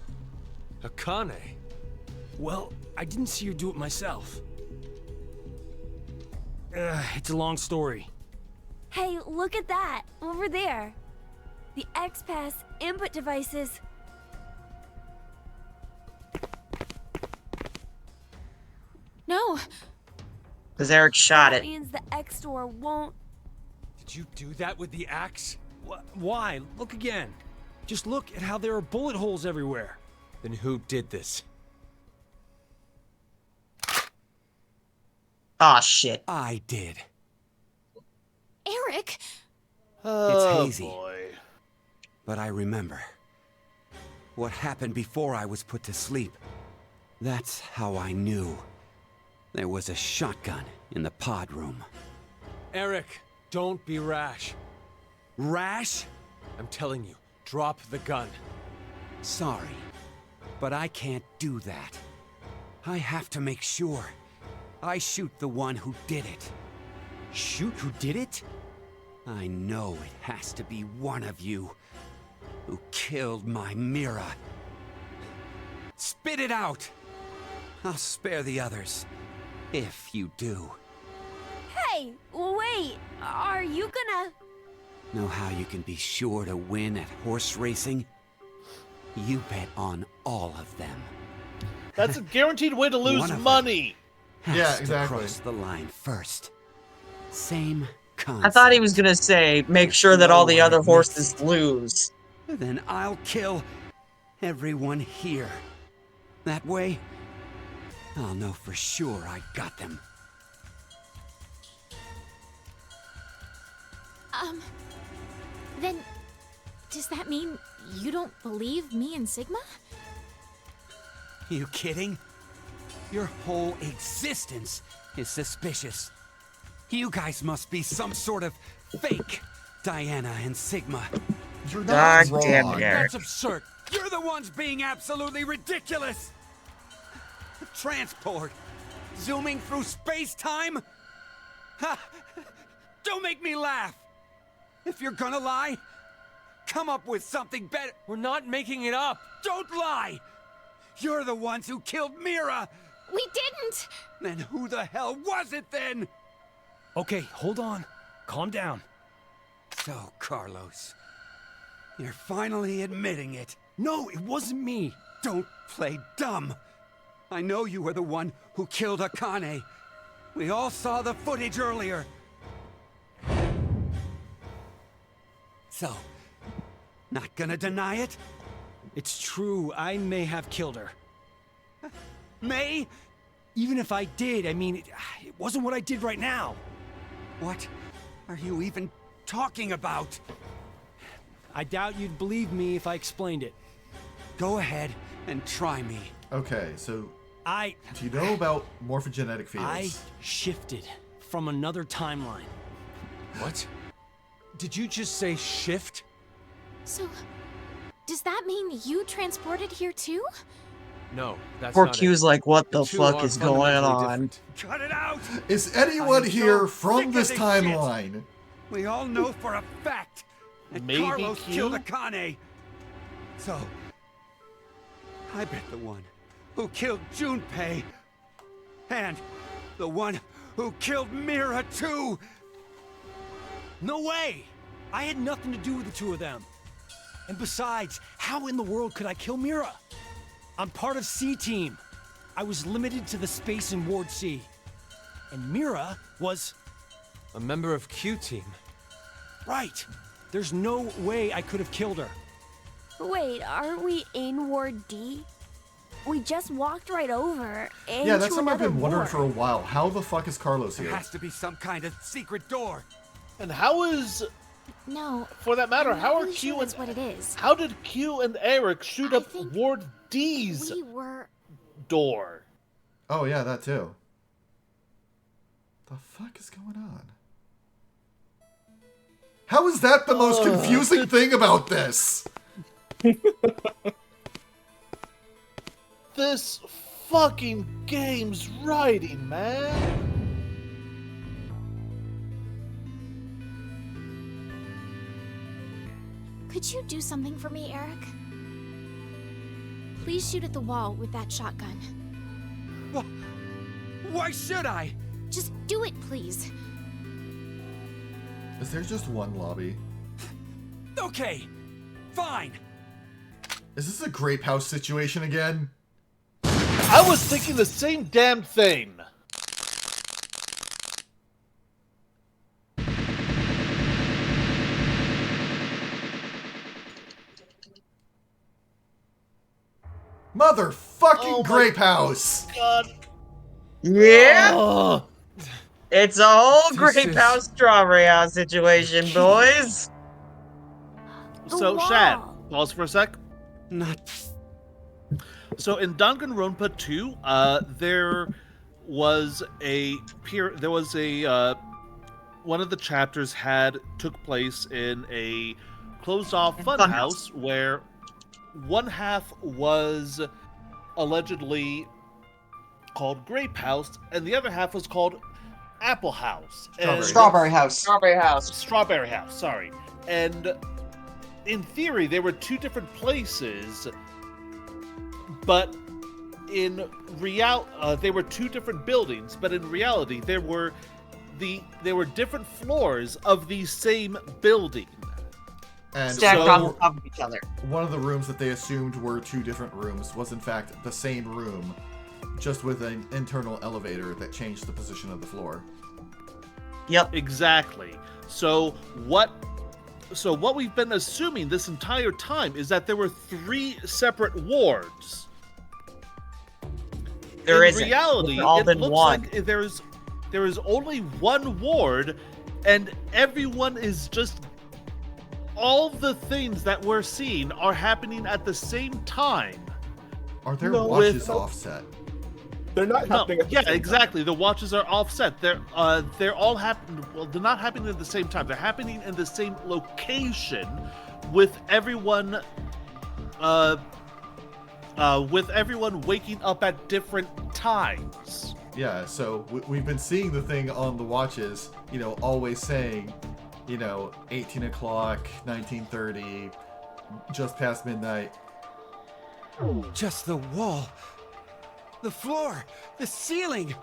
Akane? Well, I didn't see her do it myself. It's a long story. Hey, look at that! Over there! The X-Pass input devices. No. Because Eric shot That it. means the X-Door won't... Did you do that with the axe? Why? Look again. Just look at how there are bullet holes everywhere. Then who did this? Aw, shit. I did. Eric! It's hazy. Boy. But I remember. What happened before I was put to sleep. That's how I knew. There was a shotgun in the pod room. Eric, don't be rash. Rash? I'm telling you, drop the gun. Sorry, but I can't do that. I have to make sure I shoot the one who did it. shoot who did it? I know it has to be one of you who killed my Mira. Spit it out! I'll spare the others, if you do. Hey, wait, are you gonna... Know how you can be sure to win at horse racing? You bet on all of them. That's a guaranteed way to lose money. Yeah, exactly. Cross the line first. Same concept. I thought he was gonna say, make sure that all the other horses lose. Then I'll kill everyone here. That way, I'll know for sure I got them. Then, does that mean you don't believe me and Sigma? You kidding? Your whole existence is suspicious. You guys must be some sort of fake Diana and Sigma. You're not wrong. Damn, Garrett. That's absurd. You're the ones being absolutely ridiculous. Transport. Zooming through space-time? Ha! Don't make me laugh. If you're gonna lie, come up with something better. We're not making it up. Don't lie. You're the ones who killed Mira. We didn't! Then who the hell was it then? Okay, hold on. Calm down. So, Carlos, you're finally admitting it. No, it wasn't me. Don't play dumb. I know you were the one who killed Akane. We all saw the footage earlier. So, not gonna deny it? It's true, I may have killed her. May? Even if I did, I mean, it wasn't what I did right now. What are you even talking about? I doubt you'd believe me if I explained it. Go ahead and try me. Okay, so do you know about morphogenetic fields? I shifted from another timeline. What? Did you just say shift? So, does that mean you transported here too? No, that's Poor not Q's it. like, what the two fuck are is going fundamentally on? different. Cut it out! Is anyone here so from sick this of timeline? Shit. We all know for a fact that Maybe Carlos Q? killed Akane. So, I bet the one who killed Junpei and the one who killed Mira too. No way! I had nothing to do with the two of them. And besides, how in the world could I kill Mira? I'm part of C-Team. I was limited to the space in Ward C. And Mira was... a member of Q-Team. Right. There's no way I could have killed her. Wait, aren't we in Ward D? We just walked right over into Yeah, that's something I've been wondering ward. for a while. How the fuck is Carlos here? There has to be some kind of secret door. And how is... No. For that matter, I'm how not are really Q sure and... that's what it is. How did Q and Eric shoot up Ward D's We were... door? Oh yeah, that too. The fuck is going on? How is that the most confusing thing about this? This fucking game's writing, man. Could you do something for me, Eric? Please shoot at the wall with that shotgun. Why should I? Just do it, please. Is there just one lobby? Okay, fine. Is this a grape house situation again? I was thinking the same damn thing. Motherfucking grape house! God. Yeah? Oh. It's a whole This grape is- house, strawberry house situation, boys. So, Wow. Shad, pause for a sec. Not. So in Danganronpa 2, there was a one of the chapters took place in a closed-off funhouse where one half was allegedly called Grape House and the other half was called Apple House. Strawberry House. Strawberry House, sorry. And in theory, they were two different places, but in they were two different buildings, but in reality, there were different floors of the same building. And stacked so, on top of each other. One of the rooms that they assumed were two different rooms was in fact the same room, just with an internal elevator that changed the position of the floor. Yep. Exactly. So what we've been assuming this entire time is that there were 3 separate wards. In reality, it looks one. like there is only one ward, and everyone is just. All the things that we're seeing are happening at the same time. Are their watches offset? They're not happening at the same exactly. The watches are offset. They're all happening. Well, they're not happening at the same time. They're happening in the same location, with everyone waking up at different times. Yeah. So we've been seeing the thing on the watches. Always saying. 18 o'clock, 19:30, just past midnight. Just the wall, the floor, the ceiling,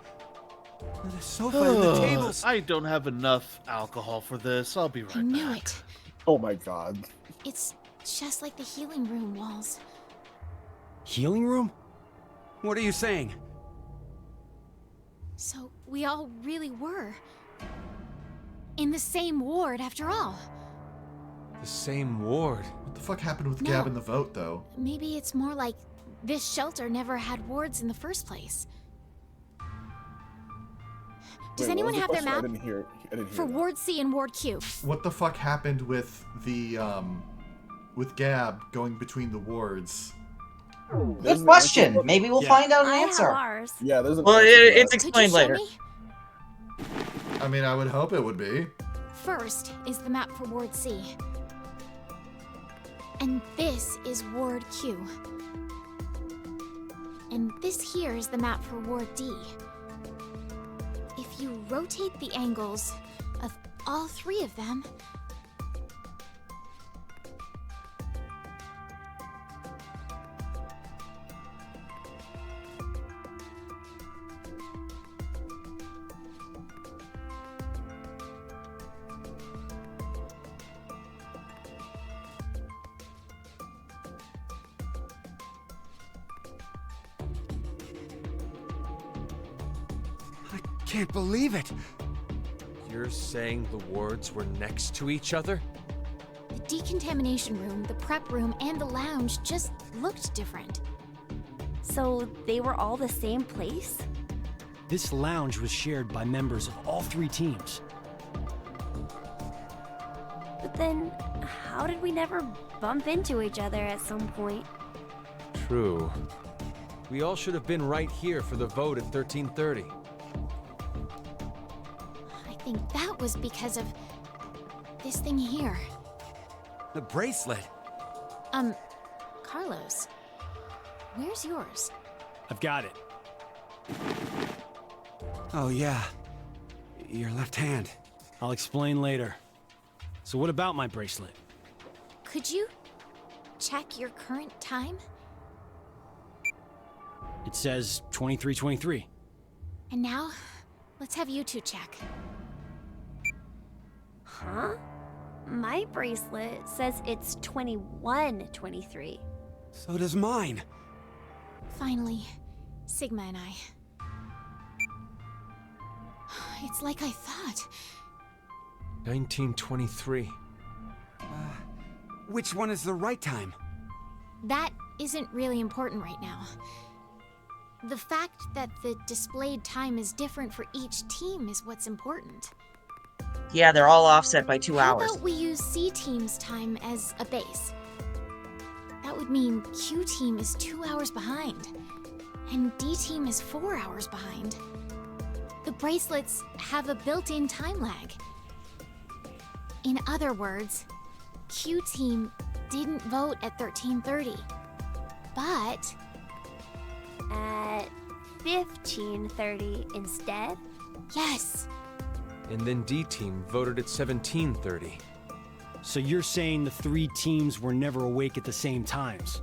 the sofa and the tables. I don't have enough alcohol for this. I'll be right back. I knew it. Oh my god. It's just like the healing room walls. Healing room? What are you saying? So we all really were in the same ward after all. The same ward? What the fuck happened with Gab and the vote, though? Maybe it's more like this shelter never had wards in the first place. Does anyone have their map? I didn't hear for that. Ward C and Ward Q. What the fuck happened with the with Gab going between the wards? Good question. Maybe we'll find out an answer. Ours. Yeah, there's an Well, answer to it's that. explained later. I mean, I would hope it would be. First is the map for Ward C. And this is Ward Q. And this here is the map for Ward D. If you rotate the angles of all 3 of them, Can't believe it. You're saying the wards were next to each other? the decontamination room, the prep room, and the lounge just looked different. So they were all the same place? This lounge was shared by members of all 3 teams. But then, how did we never bump into each other at some point? True. We all should have been right here for the vote at 13:30. I think that was because of this thing here. The bracelet. Carlos, where's yours? I've got it. Oh yeah. Your left hand. I'll explain later. So what about my bracelet? Could you check your current time? It says 23:23. And now, let's have you 2 check. Huh? My bracelet says it's 21:23. So does mine. Finally, Sigma and I. It's like I thought. 1923. Which one is the right time? That isn't really important right now. The fact that the displayed time is different for each team is what's important. Yeah, they're all offset by 2 How hours. about we use C team's time as a base? That would mean Q team is 2 hours behind, and D team is 4 hours behind. The bracelets have a built-in time lag. In other words, Q team didn't vote at 13:30, but At 15:30 instead? yes, and then D team voted at 17:30. So you're saying the 3 teams were never awake at the same times?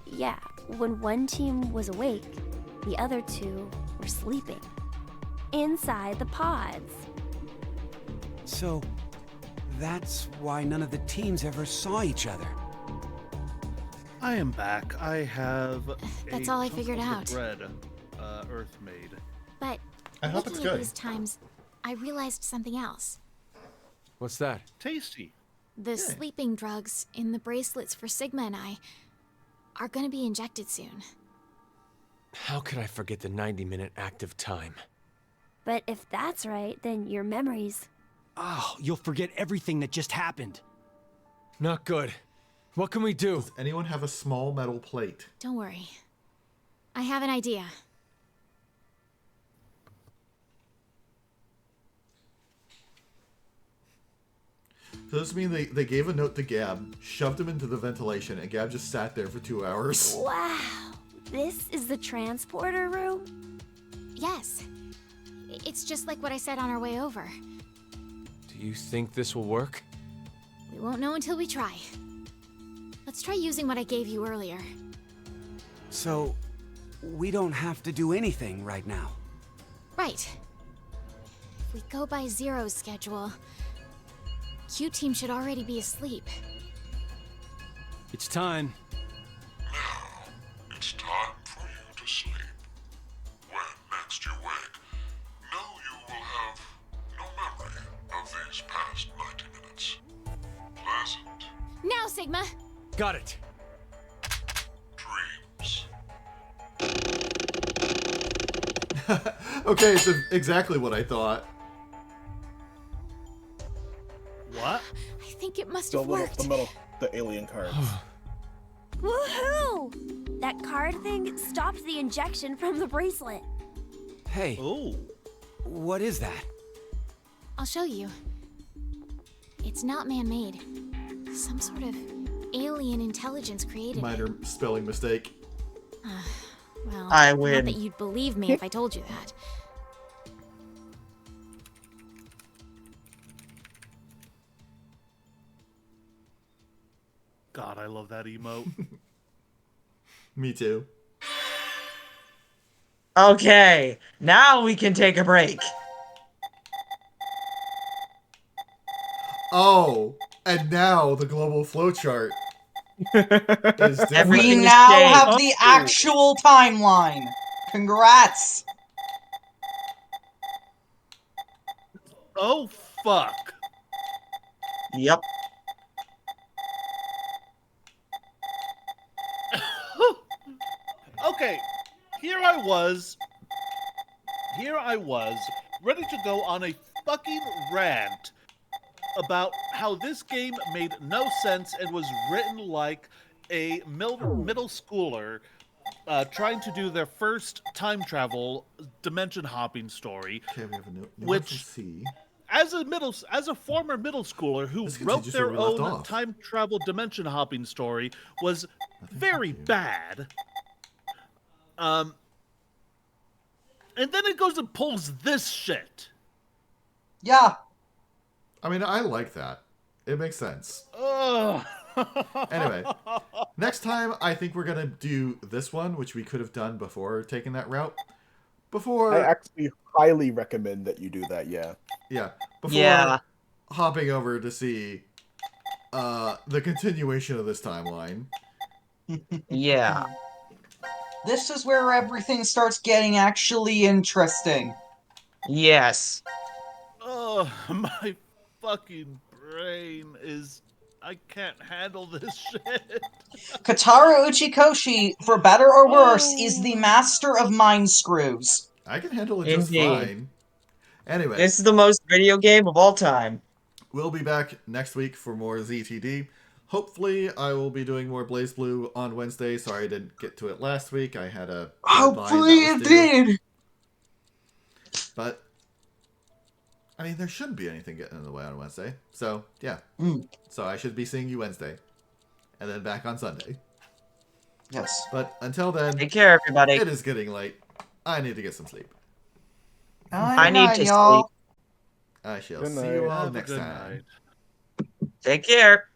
Yeah, when one team was awake, the other 2 were sleeping. Inside the pods. So, that's why none of the teams ever saw each other. I am back. I have That's all I figured out. bread Earth made. But I hope it's looking at good. these times, I realized something else. What's that? Tasty. The sleeping drugs in the bracelets for Sigma and I are gonna be injected soon. How could I forget the 90-minute active time? But if that's right, then your memories... Oh, you'll forget everything that just happened. Not good. What can we do? Does anyone have a small metal plate? Don't worry. I have an idea. So does this mean they gave a note to Gab, shoved him into the ventilation, and Gab just sat there for 2 hours? Wow. This is the transporter room? Yes. It's just like what I said on our way over. Do you think this will work? We won't know until we try. Let's try using what I gave you earlier. So, we don't have to do anything right now. Right. If we go by Zero's schedule, Q Team should already be asleep. It's time. Now, it's time for you to sleep. When next you wake, know you will have no memory of these past 90 minutes. Pleasant Now, Sigma! Got it. dreams. Okay, it's exactly what I thought. What? I think it must have worked. The alien cards. Woohoo! That card thing stopped the injection from the bracelet. Hey. Oh. What is that? I'll show you. It's not man-made. Some sort of alien intelligence created Minor spelling mistake. Well, I win. not that you'd believe me if I told you that. God, I love that emote. Me too. Okay, now we can take a break. Oh, and now the global flowchart is different. We now have the actual timeline. Congrats. Oh, fuck. Yep. Okay, here I was, ready to go on a fucking rant about how this game made no sense and was written like a middle schooler trying to do their first time travel dimension hopping story. Okay, we have a new which, as a former middle schooler who wrote their own time travel dimension hopping story, was very bad. And then it goes and pulls this shit. Yeah. I mean, I like that. It makes sense. Ugh. Anyway, next time I think we're gonna do this one, which we could have done before taking that route. I actually highly recommend that you do that. Yeah. Yeah. Before hopping over to see the continuation of this timeline. Yeah. This is where everything starts getting actually interesting. Yes. Oh, my fucking brain is... I can't handle this shit. Kotaro Uchikoshi, for better or worse, is the master of mind screws. I can handle it just fine. Anyway. This is the most video game of all time. We'll be back next week for more ZTD. Hopefully, I will be doing more Blaze Blue on Wednesday. Sorry I didn't get to it last week. I had a Hopefully it did! But, I mean, there shouldn't be anything getting in the way on Wednesday. So, yeah. So I should be seeing you Wednesday. And then back on Sunday. Yes. But until then, take care, everybody. It is getting late. I need to get some sleep. I need to sleep. I shall see you all next time. Take care.